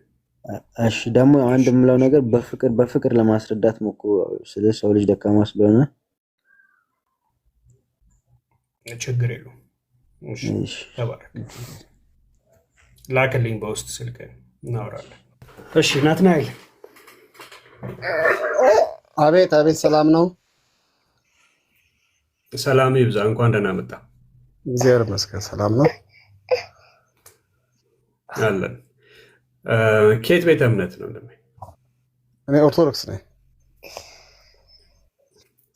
እሺ ደግሞ አንድ የምለው ነገር በፍቅር ለማስረዳት ሞክሩ። ስለ ሰው ልጅ ደካማ ስለሆነ ችግር የለውም። ተባረክ። ላክልኝ በውስጥ ስልክ እናወራለን። እሺ ናትናኤል። አቤት አቤት፣ ሰላም ነው? ሰላም ይብዛ። እንኳን ደህና መጣ። እግዚአብሔር ይመስገን ሰላም ነው አለን። ከየት ቤተ እምነት ነው? እኔ ኦርቶዶክስ ነኝ።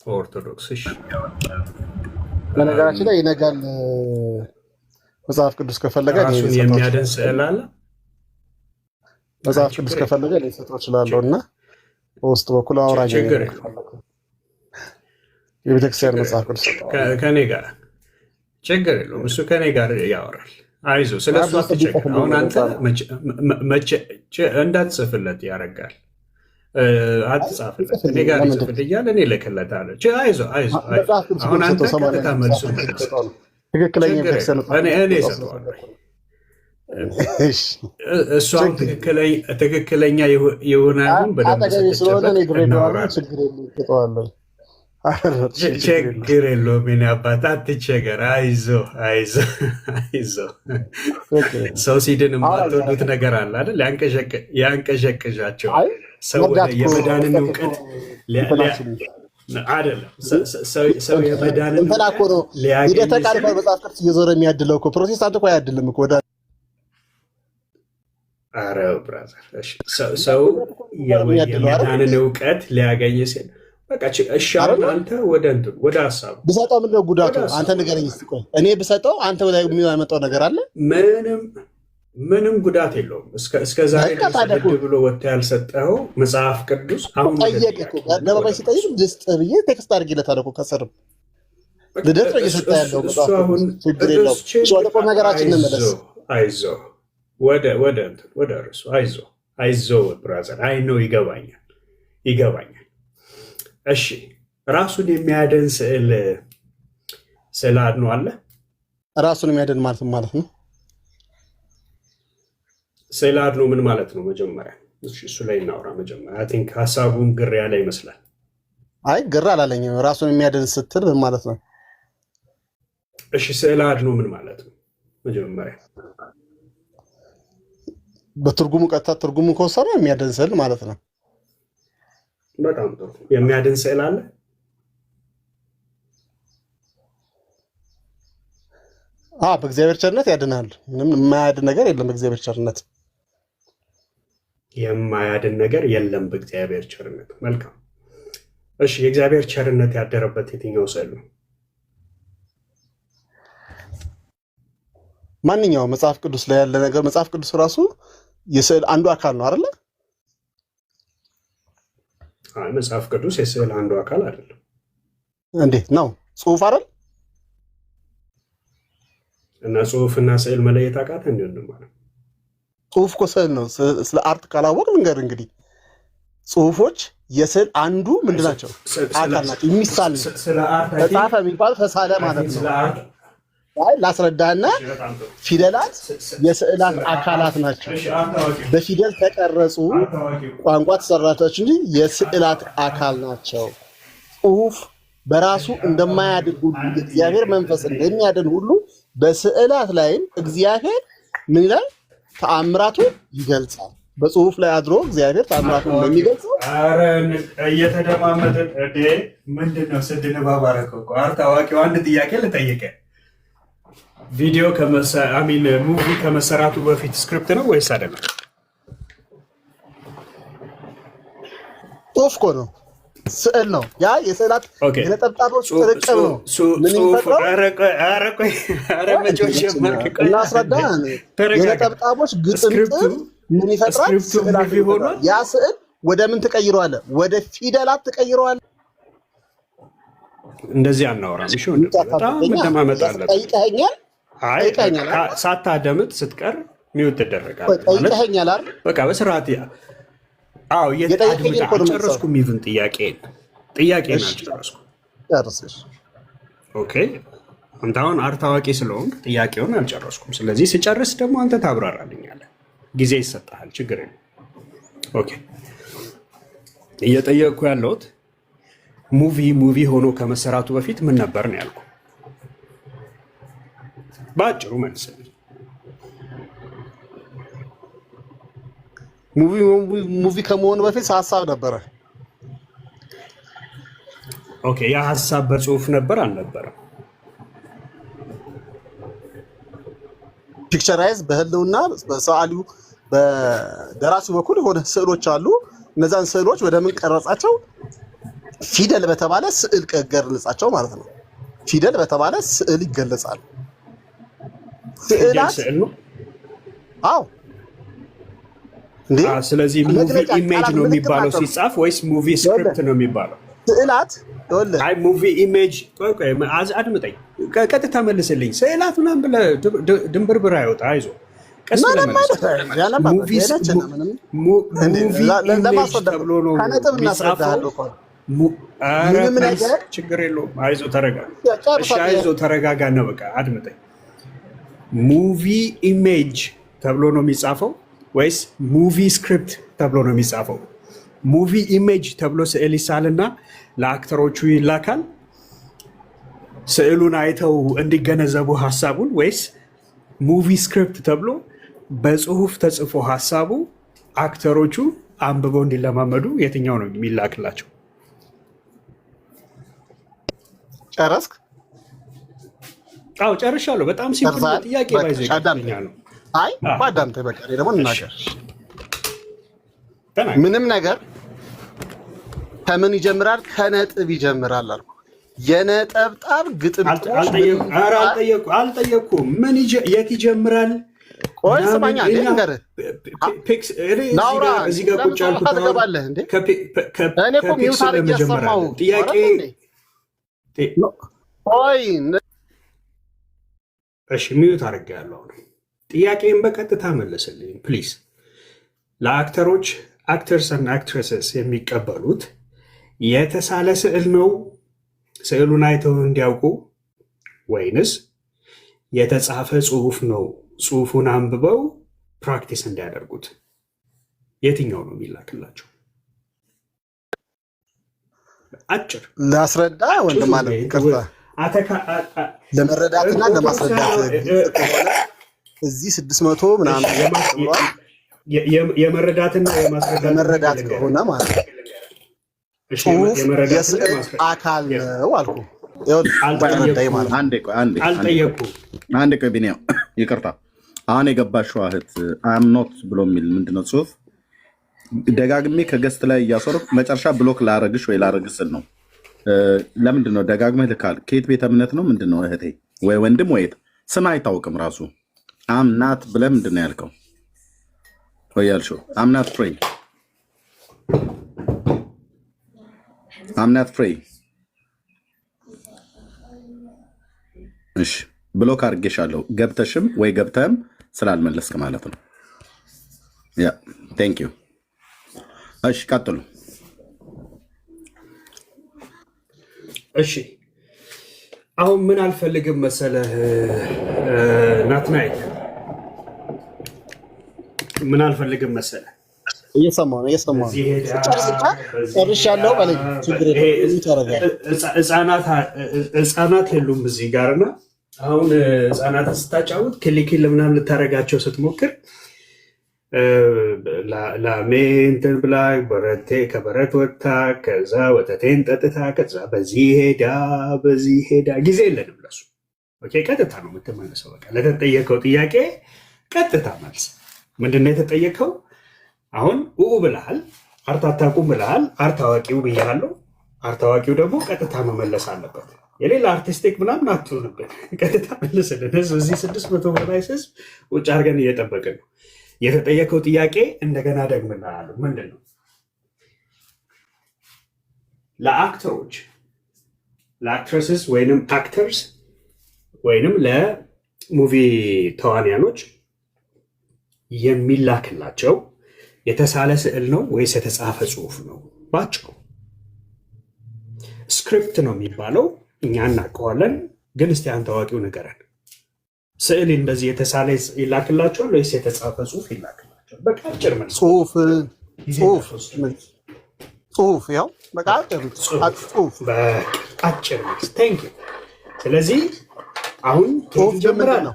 ኦርቶዶክስ። እሺ። በነገራችን ላይ ይነጋል መጽሐፍ ቅዱስ ከፈለገ ራሱን የሚያድን ስዕል አለ። መጽሐፍ ቅዱስ ከፈለገ ሊሰጠው እችላለሁ እና በውስጥ በኩል አውራኝ የቤተክርስቲያን መጽሐፍ ቅዱስ ከኔ ጋር ችግር የለውም። እሱ ከኔ ጋር ያወራል። አይዞ ስለ እሱ አትቸገር። አሁን አንተ እንዳትጽፍለት ያደርጋል። አትጻፍለት፣ እኔ ጋር ይጽፍልህ እያለ እኔ እልክለታለሁ። አይዞ አሁን አንተ ቀጥታ መልሱ ትክክለኛ እኔ እሰጠዋለሁ። እሱ አሁን ትክክለኛ የሆነ አሁን በደንብ ችግር የለውም። የእኔ አባት አትቸገር። አይዞ ሰው ሲድን የማትወዱት ነገር አለ አይደል? ያንቀዠቅዣቸዋል። ሰው የመዳንን እውቀት አይደለም ሰው የመዳንን ሊያገኝ መጽሐፍ ቅዱስ እየዞረ የሚያድለው እኮ ፕሮቴስታንት እኮ አያድልም እኮ። ኧረ ብራዘር ሰው የመዳንን እውቀት ሊያገኝ ሲል በቃ እሺ፣ አሁን አንተ ወደ ሀሳቡ ብሰጠው ምንድን ነው ጉዳቱ? አንተ ንገረኝ እስኪ። ቆይ እኔ ብሰጠው አንተ ላይ የሚያመጣው ነገር አለ? ምንም ጉዳት የለውም። እስከ ዛሬ ድረስ ብሎ ወጥቶ ያልሰጠኸው መጽሐፍ ቅዱስ አሁን ጠየቅ እኮ አደባባይ ሲጠይቅ ልስጥ ብዬ ቴክስት አድርጌለታለሁ እኮ ከስርም ልደት ነው እየሰጠ ያለው መጽሐፍ ቅዱስ። ችግር የለውም። ወደ ቁም ነገራችን እንመለስ። አይዞህ ወደ እርሱ አይዞህ ብራዘር። አይ ነው ይገባኛል። እሺ ራሱን የሚያድን ስዕል አድኖ አለ። ራሱን የሚያድን ማለት ነው። ስዕል አድኖ ምን ማለት ነው? መጀመሪያ እሱ ላይ እናውራ። መጀመሪያ አይ ቲንክ ሀሳቡን ግር ያለ ይመስላል። አይ ግራ አላለኝም። ራሱን የሚያድን ስትል ምን ማለት ነው? እሺ ስዕለ አድኖ ምን ማለት ነው? መጀመሪያ በትርጉሙ ቀጥታ ትርጉሙ ከወሰነ የሚያድን ስዕል ማለት ነው። በጣም ጥሩ። የሚያድን ስዕል አለ? በእግዚአብሔር ቸርነት ያድናል። ምንም የማያድን ነገር የለም በእግዚአብሔር ቸርነት። የማያድን ነገር የለም በእግዚአብሔር ቸርነት። መልካም። እሺ የእግዚአብሔር ቸርነት ያደረበት የትኛው ስዕል ነው? ማንኛውም መጽሐፍ ቅዱስ ላይ ያለ ነገር። መጽሐፍ ቅዱስ ራሱ የስዕል አንዱ አካል ነው አይደለ? መጽሐፍ ቅዱስ የስዕል አንዱ አካል አይደለም። እንዴት ነው? ጽሁፍ አይደል? እና ጽሁፍና ስዕል መለየት አቃተ እንዴ? ማለት ጽሁፍ እኮ ስዕል ነው። ስለ አርት ካላወቅ ልንገር እንግዲህ ጽሁፎች የስዕል አንዱ ምንድን ናቸው? አካል ናቸው። የሚሳል ተጻፈ የሚባል ተሳለ ማለት ነው። ላስረዳና ፊደላት የስዕላት አካላት ናቸው። በፊደል ተቀረጹ፣ ቋንቋ ተሰራቶች እንጂ የስዕላት አካል ናቸው። ጽሁፍ በራሱ እንደማያድን ሁሉ የእግዚአብሔር መንፈስ እንደሚያድን ሁሉ በስዕላት ላይም እግዚአብሔር ምን ይላል? ተአምራቱን ይገልጻል። በጽሁፍ ላይ አድሮ እግዚአብሔር ተአምራቱን እንደሚገልጸው እየተደማመጥን ምንድን ነው ስድንባብ አደረገው እኮ አርታዋቂው። አንድ ጥያቄ ልጠይቀ ቪዲዮ ሙቪ ከመሰራቱ በፊት ስክሪፕት ነው ወይስ አይደለም? ጽሁፍ እኮ ነው፣ ስዕል ነው። ያ የስዕላት የነጠብጣቦች ጥርቅም ነው። ምን ይፈጥራል? እናስረዳ። የነጠብጣቦች ግጥምጥም ምን ይፈጥራል? ስዕላት ይሆናል። ያ ስዕል ወደ ምን ትቀይረዋለህ? ወደ ፊደላት ትቀይረዋለህ። እንደዚህ አናወራም። እሺ በጣም መደማመጥ አለብን። ጠይቀኸኛል። ሳታደምጥ ስትቀር ሚውት ትደረጋለህ። ጠይቀኸኛል አይደል? በቃ በስርዓት አልጨረስኩም። ኢቭን ጥያቄን አልጨረስኩም። ኦኬ አንተ አሁን አርት አዋቂ ስለሆንክ ጥያቄውን አልጨረስኩም። ስለዚህ ስጨርስ ደግሞ አንተ ታብራራልኛለህ። ጊዜ ይሰጥሃል። ችግር የለም። ኦኬ እየጠየቅኩ ያለሁት ሙቪ ሆኖ ከመሰራቱ በፊት ምን ነበር ነው ያልኩ። በአጭሩ መልስልኝ። ሙቪ ከመሆኑ በፊት ሀሳብ ነበረ። ኦኬ ያ ሀሳብ በጽሁፍ ነበር አልነበረም? ፒክቸራይዝ በህልውና በሰዓሊው በደራሲው በኩል የሆነ ስዕሎች አሉ። እነዛን ስዕሎች ወደ ምን ቀረጻቸው? ፊደል በተባለ ስዕል ገለጻቸው ማለት ነው። ፊደል በተባለ ስዕል ይገለጻል። ስዕላት ነው። አዎ ስለዚህ ሙቪ ኢሜጅ ነው የሚባለው ሲጻፍ ወይስ ሙቪ ስክሪፕት ነው የሚባለው? ስዕላት አይ ሙቪ ኢሜጅ አድምጠኝ፣ ቀጥታ መልስልኝ። ስዕላት ምናምን ብለህ ድንብርብር አይወጣ። አይዞህ ቀስ ብለህ ሙቪ ኢሜጅ ተብሎ ነው የሚጻፈው። ችግር የለውም። አይዞህ ተረጋጋ ነው። በቃ አድምጠኝ። ሙቪ ኢሜጅ ተብሎ ነው የሚጻፈው ወይስ ሙቪ ስክሪፕት ተብሎ ነው የሚጻፈው? ሙቪ ኢሜጅ ተብሎ ስዕል ይሳልና ለአክተሮቹ ይላካል ስዕሉን አይተው እንዲገነዘቡ ሀሳቡን፣ ወይስ ሙቪ ስክሪፕት ተብሎ በጽሁፍ ተጽፎ ሀሳቡ አክተሮቹ አንብበው እንዲለማመዱ የትኛው ነው የሚላክላቸው? ጨረስክ? አዎ ጨርሻለሁ። በጣም ሲምፕል ጥያቄ ነው። አይ ባዳምጠኝ በቃ ደግሞ እናገር። ምንም ነገር ከምን ይጀምራል? ከነጥብ ይጀምራል አልኩ። የነጠብጣብ ግጥምጥሞች አልጠየኩም። ምን የት ይጀምራል? ቆይ ስማኛ ንገርህ ናውራ እዚህ ጋር ቁጭ ያልኩት ትገባለህ እንዴ? እኔ እኮ ሚውት አድርጌ ያሰማው ጥያቄ። ቆይ እሺ ሚውት አድርጌያለሁ። ጥያቄን በቀጥታ መለስልኝ ፕሊዝ። ለአክተሮች አክተርስ እና አክትረስስ የሚቀበሉት የተሳለ ስዕል ነው ስዕሉን አይተው እንዲያውቁ፣ ወይንስ የተጻፈ ጽሁፍ ነው ጽሁፉን አንብበው ፕራክቲስ እንዲያደርጉት? የትኛው ነው የሚላክላቸው? አጭር ላስረዳ ወንድም አለ ቅርታ ለመረዳትና ለማስረዳት ከሆነ እዚህ 600 ምናምን ተብሏል። የመረዳትና የመረዳት ከሆነ ማለት ነው ጽሁፍ የስዕል አካል ነው አልኩ። አንዴ ቆይ ቢኒያም ይቅርታ። አሁን የገባሽው እህት አም ኖት ብሎ የሚል ምንድነው ጽሁፍ ደጋግሜ ከገስት ላይ እያሰረኩ መጨረሻ ብሎክ ላረግሽ ወይ ላረግሽ ስል ነው። ለምንድን ነው ደጋግመህ ልካል? ከየት ቤተ እምነት ነው? ምንድን ነው እህቴ ወይ ወንድም ወይ ስም አይታወቅም ራሱ አምናት ብለህ ምንድን ነው ያልከው? ወይ ያልሽው አምናት ፍሬ አምናት ፍሬ። እሺ ብሎክ አድርጌሻለሁ። ገብተሽም ወይ ገብተህም ስላልመለስክ ማለት ነው። ያ ቴንክ ዩ። እሺ ቀጥሉ። እሺ አሁን ምን አልፈልግም መሰለህ ናትናኤል፣ ምን አልፈልግም መሰለህ እየሰማሁ ነው ጨርሻለሁ በለኝ። ችግር ህፃናት የሉም እዚህ ጋርና አሁን ህፃናትን ስታጫውት ክሊክል ምናምን ልታደርጋቸው ስትሞክር ላሜ እንትን ብላ ከበረት ወጥታ ከዛ ወተቴን ጠጥታ ከዛ በዚህ ሄዳ ጊዜ የለንም ለሱ። ቀጥታ ነው የምትመለሰው። በቃ ለተጠየቀው ጥያቄ ቀጥታ መልስ። ምንድን ነው የተጠየቀው? አሁን ብልሃል፣ አርት አታውቁም ብልሃል፣ አርት አዋቂው ብያለሁ። አርት አዋቂው ደግሞ ቀጥታ መመለስ አለበት። የሌላ አርቲስቲክ ምናምን አትሆንብን፣ ቀጥታ መልስልን። እዚህ 600 በላይ ህዝብ ውጭ አድርገን እየጠበቅን ነው። የተጠየቀው ጥያቄ እንደገና ደግምልሃለሁ። ምንድን ነው ለአክተሮች ለአክትረስስ ወይንም አክተርስ ወይንም ለሙቪ ተዋንያኖች የሚላክላቸው የተሳለ ስዕል ነው ወይስ የተጻፈ ጽሁፍ ነው? ባጭሩ ስክሪፕት ነው የሚባለው፣ እኛ እናውቀዋለን። ግን እስቲ አንተ አዋቂው ንገረን። ስዕል እንደዚህ የተሳለ ይላክላቸዋል ወይስ የተጻፈ ጽሁፍ ይላክላቸዋል? በቃ አጭር መልስ። ጽሁፍ ያው በቃ አጭር መልስ። ቴንክ ዩ። ስለዚህ አሁን ጽሁፍ ጀምራል ነው።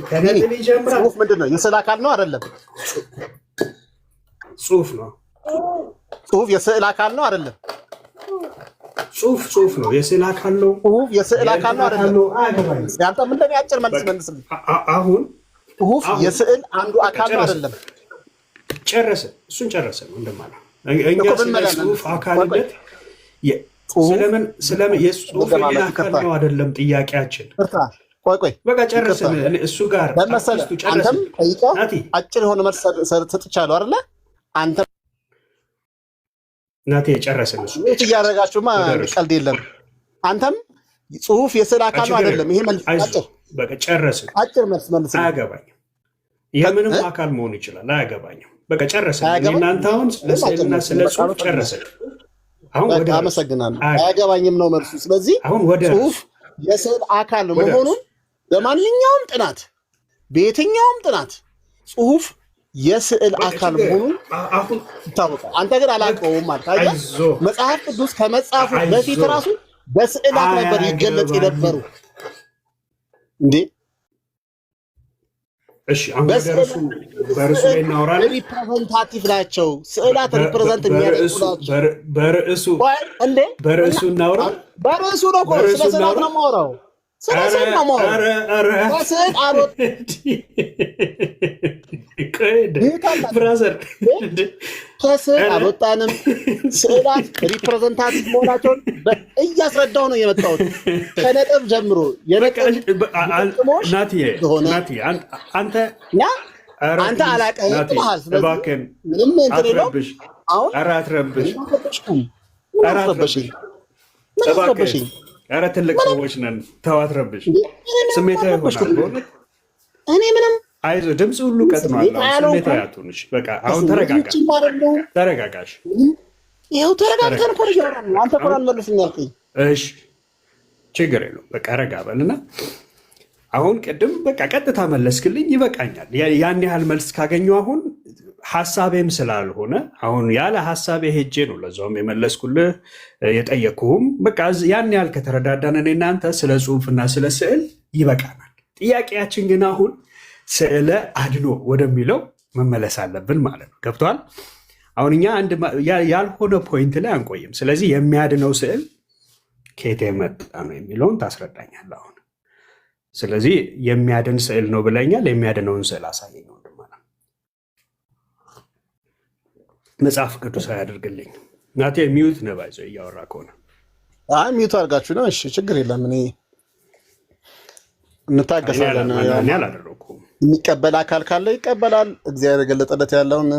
ከነጥብ ይጀምራል። ጽሁፍ ምንድን ነው? የስዕል አካል ነው አይደለም? ጽሁፍ ነው። ጽሁፍ የስዕል አካል ነው አይደለም? ጽሁፍ ነው። የስዕል አካል ነው። ጽሁፍ የስዕል አካል ነው አይደለም? ያንተ ምንድን ነው? አጭር መልስ መልስልኝ። አሁን ጽሁፍ የስዕል አንዱ አካል ነው አይደለም? ጨረሰ። እሱን ጨረሰ ነው እንደማለት። እኛ ስለ ጽሁፍ አካልነት ስለምን የጽሁፍ አካል ነው አይደለም ጥያቄያችን። ቆይ በቃ ጨረስን። እሱ ጋር አንተም ጠይቀህ አጭር የሆነ መልስ ሰጥቻለሁ አይደለ? አንተ ናቴ ጨረስን። እሱ እያደረጋችሁማ ቀልድ የለም። አንተም ጽሁፍ የስዕል አካል ነው አይደለም? ይሄ መልስ አጭር በቃ ጨረስን። አጭር መልስ መልስ። አያገባኝም። የምንም አካል መሆን ይችላል። አያገባኝም። በቃ ጨረስን። እናንተ አሁን ለስዕልና ስለ ጽሁፍ ጨረስን። አሁን ወደ አመሰግናለሁ። አያገባኝም ነው መልሱ። ስለዚህ ጽሁፍ የስዕል አካል መሆኑን በማንኛውም ጥናት በየትኛውም ጥናት ጽሁፍ የስዕል አካል መሆኑን ይታወቃል። አንተ ግን አላውቀውም ማለት አይደል? መጽሐፍ ቅዱስ ከመጻፉ በፊት ራሱ በስዕላት ነበር ይገለጽ የነበሩ እንዴ። እሺ አሁን በርዕሱ ላይ እናወራለን። ሪፕሬዘንታቲቭ ናቸው ስዕላት፣ ሪፕሬዘንት የሚያደርጉ ናቸው። በርዕሱ እናወራ። በርዕሱ ነው እኮ ስለ ስዕላት ነው የማወራው። ስዕል ነው የማወራው። ስዕል አሮት ብራዘር ከስዕል አልወጣንም። ስዕላት ሪፕሬዘንታቲቭ መሆናቸውን እያስረዳው ነው የመጣሁት ከነጥብ ጀምሮ። አንተ አላውቅም ብለሃል። ስለዚህ ምንም እንትን የለውም። አሁን አትረብሽኝ። ኧረ ትልቅ ሰዎች ነን። ተው አትረብሽ። ስሜታዊ ይሆናል። እኔ ምንም አይዞህ፣ ድምፅ ሁሉ ቀጥኗል። ስሜታዊ አትሁንሽ። በቃ አሁን ተረጋጋሽ። ይኸው ተረጋግተን እኮ እያወራን ነው። አንተ እኮ አልመለስም ያልከኝ። እሺ ችግር የለውም። በቃ ረጋ በልና አሁን ቅድም በቃ ቀጥታ መለስክልኝ፣ ይበቃኛል። ያን ያህል መልስ ካገኘው አሁን ሀሳቤም ስላልሆነ አሁን ያለ ሀሳቤ ሄጄ ነው ለዛውም የመለስኩልህ የጠየቅኩህም። በቃ ያን ያህል ከተረዳዳን እኔ እናንተ ስለ ጽሁፍና ስለ ስዕል ይበቃናል። ጥያቄያችን ግን አሁን ስዕለ አድኖ ወደሚለው መመለስ አለብን ማለት ነው። ገብቶሃል? አሁን እኛ ያልሆነ ፖይንት ላይ አንቆይም። ስለዚህ የሚያድነው ስዕል ከየት የመጣ ነው የሚለውን ታስረዳኛለህ አሁን። ስለዚህ የሚያድን ስዕል ነው ብለኛል። የሚያድነውን ስዕል አሳየኝ ወንድም። መጽሐፍ ቅዱስ አያደርግልኝ ናቴ። ሚዩት ነባይዘ እያወራ ከሆነ ሚዩት አድርጋችሁ ነው። እሺ ችግር የለም። እኔ እንታገሳለን። አላደረኩም። የሚቀበል አካል ካለ ይቀበላል። እግዚአብሔር የገለጠለት ያለውን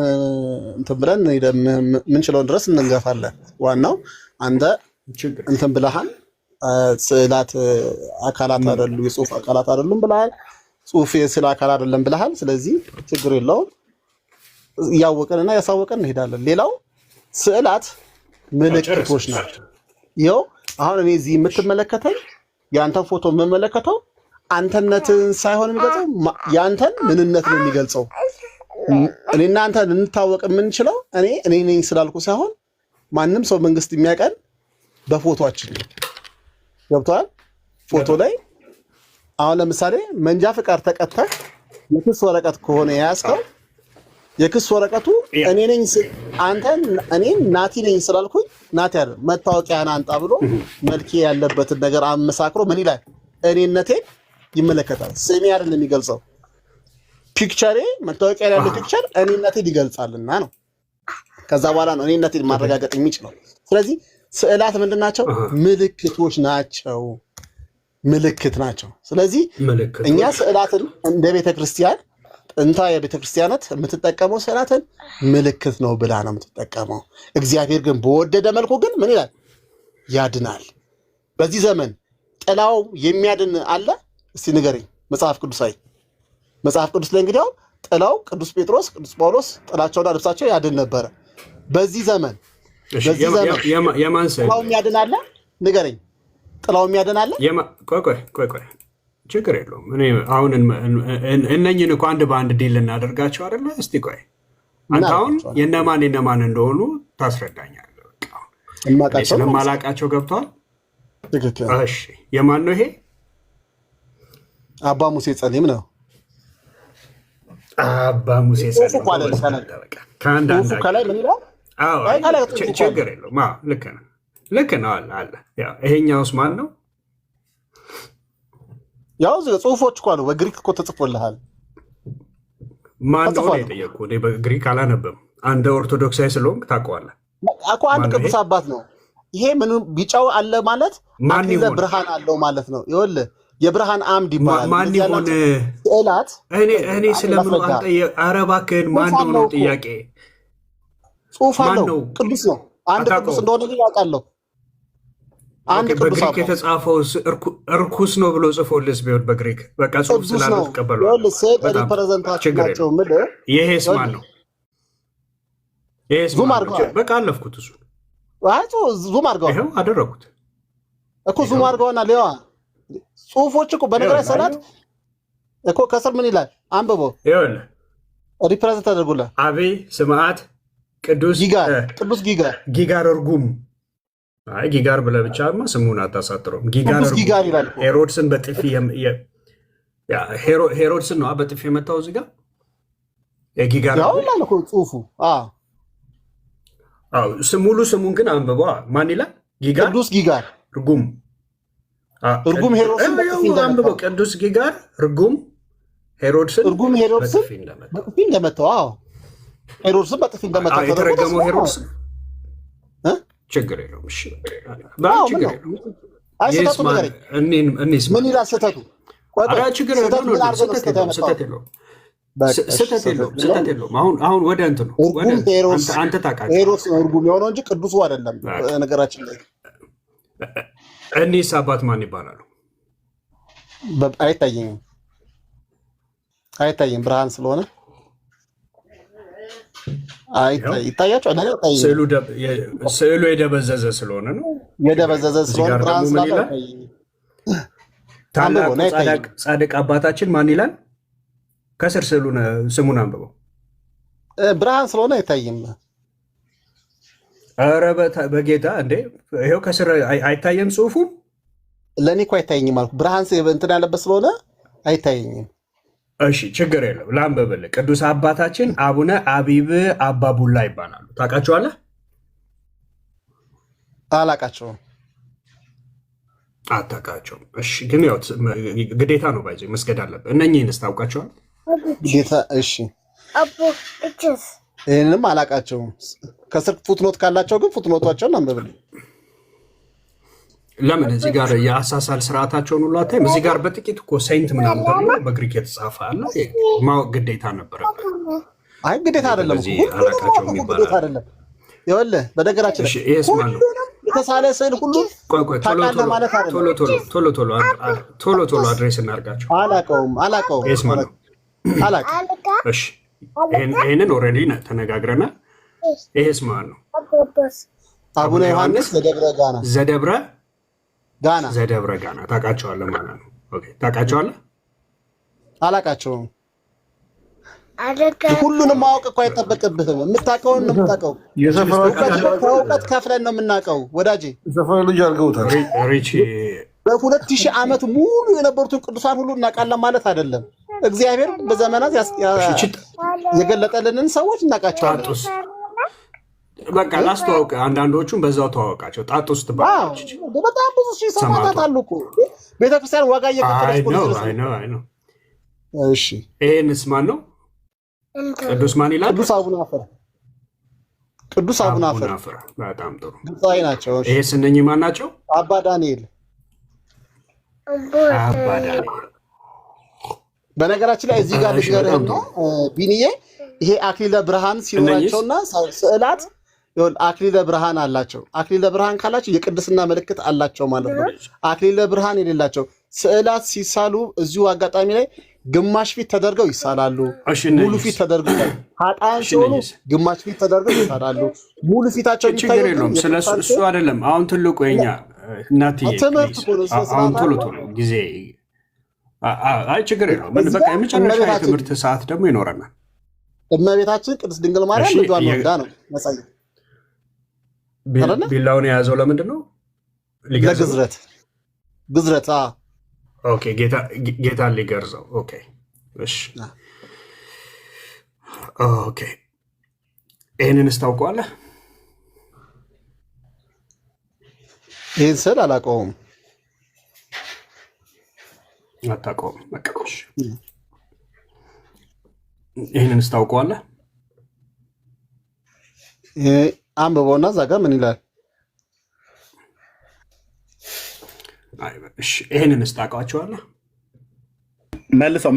እንትን ብለን ምንችለውን ድረስ እንገፋለን። ዋናው አንተ እንትን ብለሃል። ስዕላት አካላት አይደሉ፣ የጽሁፍ አካላት አይደሉም ብለሃል። ጽሁፍ የስዕል አካል አይደለም ብለሃል። ስለዚህ ችግር የለውም። እያወቀንና ያሳወቀን እንሄዳለን። ሌላው ስዕላት ምልክቶች ናቸው። ይኸው አሁን እኔ እዚህ የምትመለከተኝ የአንተን ፎቶ የምመለከተው አንተነትን ሳይሆን የሚገልጸው የአንተን ምንነት ነው የሚገልጸው። እኔና አንተ ልንታወቅ የምንችለው እኔ ነኝ ስላልኩ ሳይሆን ማንም ሰው መንግስት የሚያቀን በፎቶአችን ገብቶሃል? ፎቶ ላይ አሁን ለምሳሌ መንጃ ፍቃድ ተቀተህ የክስ ወረቀት ከሆነ የያዝከው የክስ ወረቀቱ እኔን ናቲ ነኝ ስላልኩኝ ናቲ አይደል መታወቂያን አንጣ ብሎ መልኬ ያለበትን ነገር አመሳክሮ ምን ይላል? እኔነቴን ይመለከታል። ስሜ አይደለም የሚገልጸው ፒክቸሬ፣ መታወቂያ ያለው ፒክቸር እኔነቴን ይገልጻልና ነው። ከዛ በኋላ ነው እኔነቴን ማረጋገጥ የሚችለው። ስለዚህ ስዕላት ምንድን ናቸው? ምልክቶች ናቸው። ምልክት ናቸው። ስለዚህ እኛ ስዕላትን እንደ ቤተክርስቲያን ጥንታ የቤተክርስቲያናት የምትጠቀመው ስዕላትን ምልክት ነው ብላ ነው የምትጠቀመው። እግዚአብሔር ግን በወደደ መልኩ ግን ምን ይላል? ያድናል። በዚህ ዘመን ጥላው የሚያድን አለ? እስቲ ንገረኝ። መጽሐፍ ቅዱሳዊ መጽሐፍ ቅዱስ ላይ እንግዲህ ጥላው ቅዱስ ጴጥሮስ፣ ቅዱስ ጳውሎስ ጥላቸውና ልብሳቸው ያድን ነበረ። በዚህ ዘመን ጥላው የሚያድን አለ? ንገረኝ። ጥላው የሚያድን አለ? ቆይ ችግር የለውም። እኔ አሁን እነኝን እኮ አንድ በአንድ ዲል እናደርጋቸው አይደለ? እስቲ ቆይ አንተ አሁን የነማን እንደሆኑ ታስረዳኛለህ። ስለማላቃቸው ገብቷል። እሺ የማን ነው ይሄ? አባ ሙሴ ጸሊም ነው። አባ ሙሴ ጸሊም ከላይ ምን ይላል? ችግር የለውም። ልክ ነው አለ። ይሄኛውስ ማን ነው? ያው ጽሁፎች እኮ አሉ። በግሪክ እኮ ተጽፎልሃል። ማን ነው የጠየቁ? እኔ በግሪክ አላነበም። አንድ ኦርቶዶክሳዊ ስለሆንክ ታውቀዋለህ እኮ። አንድ ቅዱስ አባት ነው ይሄ። ምን ቢጫው አለ ማለት አክሊለ ብርሃን አለው ማለት ነው። ይኸውልህ የብርሃን አምድ ይባላል። ማን ይሆን? ስዕላት እኔ ስለምን አልጠየቅ? ኧረ እባክህን ማን ነው ጥያቄ? ጽሁፍ አለው። ቅዱስ ነው። አንድ ቅዱስ እንደሆነ ግን ያውቃለሁ። በግሪክ የተጻፈው እርኩስ ነው ብሎ ጽፎልስ ቢሆን በግሪክ በቃ ጽሁፍ ስላለ ተቀበሏል። ይሄስ ማን ነው? በቃ አለፍኩት። እሱ ዙም አድርገዋል። ይኸው አደረጉት እኮ ዙም አድርገዋና ሌዋ ጽሁፎች እኮ በነገራችን ሰላት እኮ ከስር ምን ይላል? አንብቦ ይኸውልህ ሪፕሬዘንት አድርጉልህ። አቤ ስምዓት ቅዱስ ጊጋር እርጉም። አይ ጊጋር ብለህ ብቻማ ስሙን አታሳጥረውም። ጊጋር ይላል። ሄሮድስን በጥፊ ሄሮድስን ነው በጥፊ የመታው እዚህ ጋር የጊጋር ያው ይላል እኮ ጽሁፉ። ሙሉ ስሙን ግን አንብቧ። ማን ይላል? ቅዱስ ጊጋር እርጉም ሄሮድስን አንብበው። ቅዱስ ጊጋር እርጉም ሄሮድስን በጥፊ እንደመታው ሄሮድስን በጥፊ እንደመታው የተረገመው ሄሮድስ ችግር የለውም። እሺ ምን ይላል ስህተቱ? ስህተት የለውም። አሁን ወደ እንትን ነው አንተ ታውቃለህ። ሄሮድስ ነው እርጉም የሆነው እንጂ ቅዱሱ አይደለም። ነገራችን ላይ እኒህስ አባት ማን ይባላሉ? አይታየኝም ብርሃን ስለሆነ ይታያቸዋል። ስዕሉ የደበዘዘ ስለሆነ ነው። የደበዘዘ ስለሆነ ብርሃን ስላለ ታላቁ ጻድቅ አባታችን ማን ይላል? ከስር ስሙን አንብበው። ብርሃን ስለሆነ አይታይም። ኧረ በጌታ እንዴ! ይኸው ከስር አይታየም ጽሁፉ። ለእኔ እኮ አይታየኝም አልኩ። ብርሃን እንትን ያለበት ስለሆነ አይታየኝም። እሺ ችግር የለው ላንብብልህ። ቅዱስ አባታችን አቡነ አቢብ አባቡላ ይባላሉ። ታውቃቸዋለህ? አላውቃቸውም። አታውቃቸውም? እሺ ግን ያው ግዴታ ነው ባይዘ መስገድ አለብህ። እነኚህንስ ታውቃቸዋል? ግዴታ። እሺ ይህንንም አላውቃቸውም። ከስር ፉትኖት ካላቸው ግን ፉትኖቷቸውን አንብብልኝ። ለምን እዚህ ጋር የአሳሳል ስርዓታቸውን ሁሉ አታይም? እዚህ ጋር በጥቂት እኮ ሴንት ምናምን ተብሎ በግሪክ የተጻፈ አለ። ማወቅ ግዴታ ነበረበት። አይ ግዴታ አይደለም፣ ግዴታ አይደለም። ይኸውልህ በነገራችን ላይ የተሳለ ስዕል ሁሉ ታውቃለህ ማለት አይደለም። ቶሎ አድሬስ እናድርጋቸው። አላውቀውም። እሺ ይህንን ኦልሬዲ ተነጋግረናል። ይሄስ ማን ነው? አቡነ ዮሐንስ ዘደብረ ጋና ታውቃቸዋለህ ማለት ነው። ኦኬ ታውቃቸዋለህ? አላውቃቸውም። ሁሉንም ማወቅ እኮ አይጠበቅብህም። የምታውቀውን ነው የምታውቀው። ከእውቀት ከፍለን ነው የምናውቀው ወዳጄ። የሰፈር ልጅ አድርገውታል። ሪች በ2000 ዓመት ሙሉ የነበሩትን ቅዱሳን ሁሉ እናውቃለን ማለት አይደለም። እግዚአብሔር በዘመናት የገለጠልንን ሰዎች እናውቃቸዋለን። በቃ ላስተዋውቅ፣ አንዳንዶቹን በዛው ተዋወቃቸው። ጣጡስ ትባላለች። በጣም ብዙ ሺህ ሰማዕታት አሉ እኮ ቤተክርስቲያን ዋጋ እየከፈለች ነው። እሺ ይሄንስ ማን ነው? ቅዱስ ማን ይላል? ቅዱስ አቡነ አፈር። በጣም ጥሩ ግብፃዊ ናቸው። ይሄስ እነኚህ ማን ናቸው? አባ ዳንኤል። በነገራችን ላይ እዚህ ጋር ልንገርህና ቢኒዬ ይሄ አክሊለ ብርሃን ሲኖራቸውና ስዕላት አክሊለ ብርሃን አላቸው። አክሊለ ብርሃን ካላቸው የቅድስና ምልክት አላቸው ማለት ነው። አክሊለ ብርሃን የሌላቸው ስዕላት ሲሳሉ እዚሁ አጋጣሚ ላይ ግማሽ ፊት ተደርገው ይሳላሉ፣ ሙሉ ፊት ተደርገው ሀጣን ሲሆኑ ግማሽ ፊት ተደርገው ይሳላሉ። ሙሉ ፊታቸው ችግር የለውም። ስለሱ አይደለም አሁን ትልቁ የኛ እናትዬ አሁን ቶሎ ጊዜ አይ ችግር የለውም። በቃ የመጨረሻ የትምህርት ሰዓት ደግሞ ይኖረናል። እመቤታችን ቅድስት ድንግል ማርያም ልጇን ወልዳ ነው መሳይ ቢላውን የያዘው ለምንድን ነው? ግዝረት ኦኬ ጌታን ሊገርዘው። ኦኬ እሺ ኦኬ ይህንንስ ታውቀዋለህ? ይህን ስል አላውቀውም። አታውቀውም? በቃ እሺ ይህንንስ ታውቀዋለህ? አንብበውና እዛ ጋር ምን ይላል? ይህንንስ ታውቃቸዋለህ? መልሰው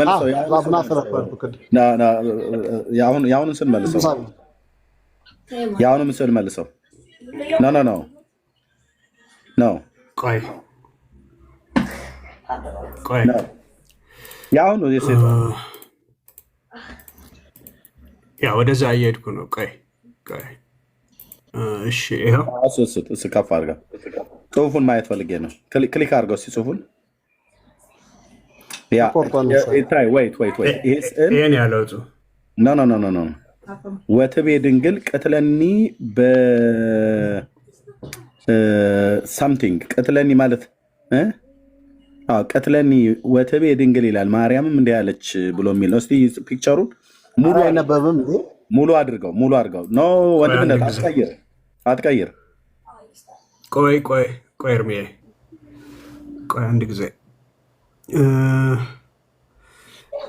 የአሁኑን ስል መልሰው የአሁኑን ስል መልሰው ኖ ቆይ የአሁኑ ያ ወደዛ እየሄድኩ ነው። ቆይ እሺ ይኸው ከፍ አድርጋ ጽሁፉን ማየት ፈልጌ ነው። ክሊክ አድርገው እስኪ ጽሁፉን ይሄን ያለው ኖ ወትቤ ድንግል ቅትለኒ በሳምቲንግ ቅትለኒ ማለት ቅትለኒ ወትቤ ድንግል ይላል። ማርያምም እንዲህ ያለች ብሎ የሚል ነው። እስኪ ፒክቸሩን ሙሉ አድርገው ኖ ወንድምነት አትቀይር። ቆይ እርሜ ቆይ አንድ ጊዜ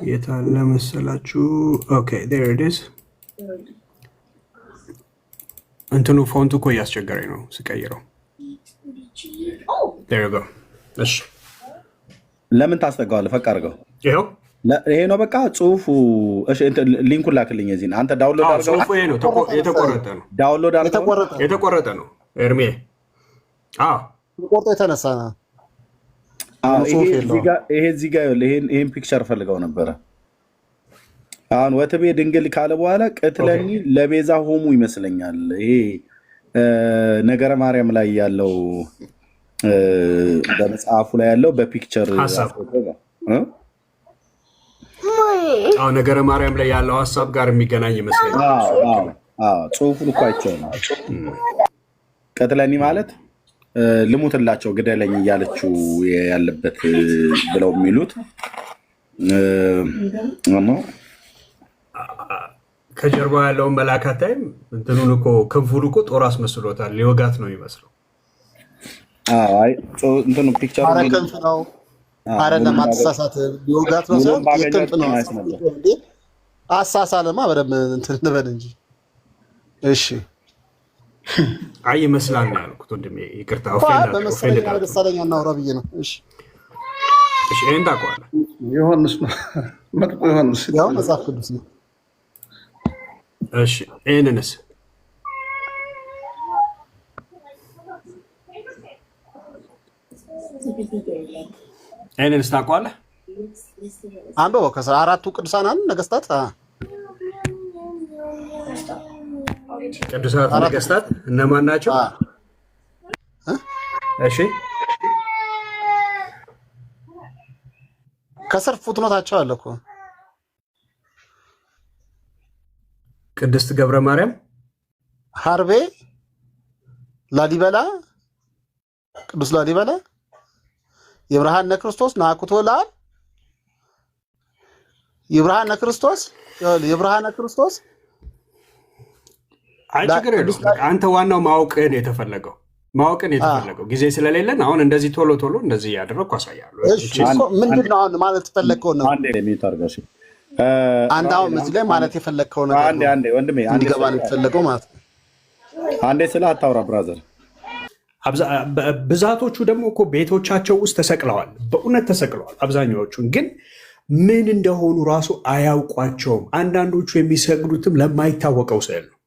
የታለ መሰላችሁ? ኦኬ ዴር ኢት ኢዝ። እንትኑ ፎንቱ እኮ እያስቸገረኝ ነው ስቀይረው። ዴር ዩ ጎ። እሺ ለምን ታስጠጋዋለህ? ፈቅ አድርገው። ይሄ ነው በቃ ጽሁፉ። እሺ ሊንኩን ላክልኝ። የዚህን አንተ ዳውንሎድ አድርገው። ጽሁፉ ይሄ ነው፣ የተቆረጠ ነው። ዳውንሎድ አድርገው። የተቆረጠ ነው ኤርሜ። ቆርጦ የተነሳ ነው። ይሄ እዚህ ጋር ይሄን ፒክቸር ፈልገው ነበረ። አሁን ወትቤ ድንግል ካለ በኋላ ቅትለኒ ለቤዛ ሆሙ ይመስለኛል። ይሄ ነገረ ማርያም ላይ ያለው በመጽሐፉ ላይ ያለው በፒክቸር ሀሳብ ነገረ ማርያም ላይ ያለው ሀሳብ ጋር የሚገናኝ ይመስለኛል። ጽሁፉን እኮ አይቼው ነው። ቀትለኒ ማለት ልሙትላቸው ግደለኝ እያለችው ያለበት ብለው የሚሉት ከጀርባ ያለውን መልአክ አታይም? እንትኑን እኮ ክንፉን እኮ ጦር አስመስሎታል። ሊወጋት ነው የሚመስለው። እንትኑ ፒክቸሩ ክንፍ ነው አይደለም። አትሳሳት። ሊወጋት ነው ሳይሆን ክንፍ ነው። አሳሳለማ በደምብ እንትን እንበል እንጂ። እሺ አይ ይመስላል ነው ያልኩት ወንድሜ። ይቅርታ በመሰለኝ ደሳለኛ እናውራ ብዬ ነው። እሺ እሺ ይሄን ታውቀዋለህ? ዮሐንስ ነው መጥቆ ዮሐንስ ያው መጽሐፍ ቅዱስ ነው። እሺ ይሄንንስ ታውቀዋለህ? አንበበው ከስራ አራቱ ቅዱሳን ነገስታት ቅዱሳት ነገስታት እነማን ናቸው? እሺ ከስር ፉትኖታቸው አለ እኮ ቅድስት ገብረ ማርያም፣ ሀርቤ፣ ላሊበላ፣ ቅዱስ ላሊበላ፣ የብርሃነ ክርስቶስ፣ ናኩቶ ለአብ፣ የብርሃነ ክርስቶስ አይ ችግር የለውም። አንተ ዋናው ማወቅን የተፈለገው ጊዜ ስለሌለን አሁን እንደዚህ ቶሎ እንደዚህ እያደረግኩ አሳያለሁ። ምንድን ነው አሁን ማለት የፈለግከው ነው? አንድ አሁን እዚህ ላይ ማለት የፈለግከው ነገር እንዲገባ ነው የተፈለገው ማለት ነው። አንዴ ስለ አታውራ ብራዘር። ብዛቶቹ ደግሞ እኮ ቤቶቻቸው ውስጥ ተሰቅለዋል፣ በእውነት ተሰቅለዋል። አብዛኛዎቹን ግን ምን እንደሆኑ ራሱ አያውቋቸውም። አንዳንዶቹ የሚሰግዱትም ለማይታወቀው ስዕል ነው።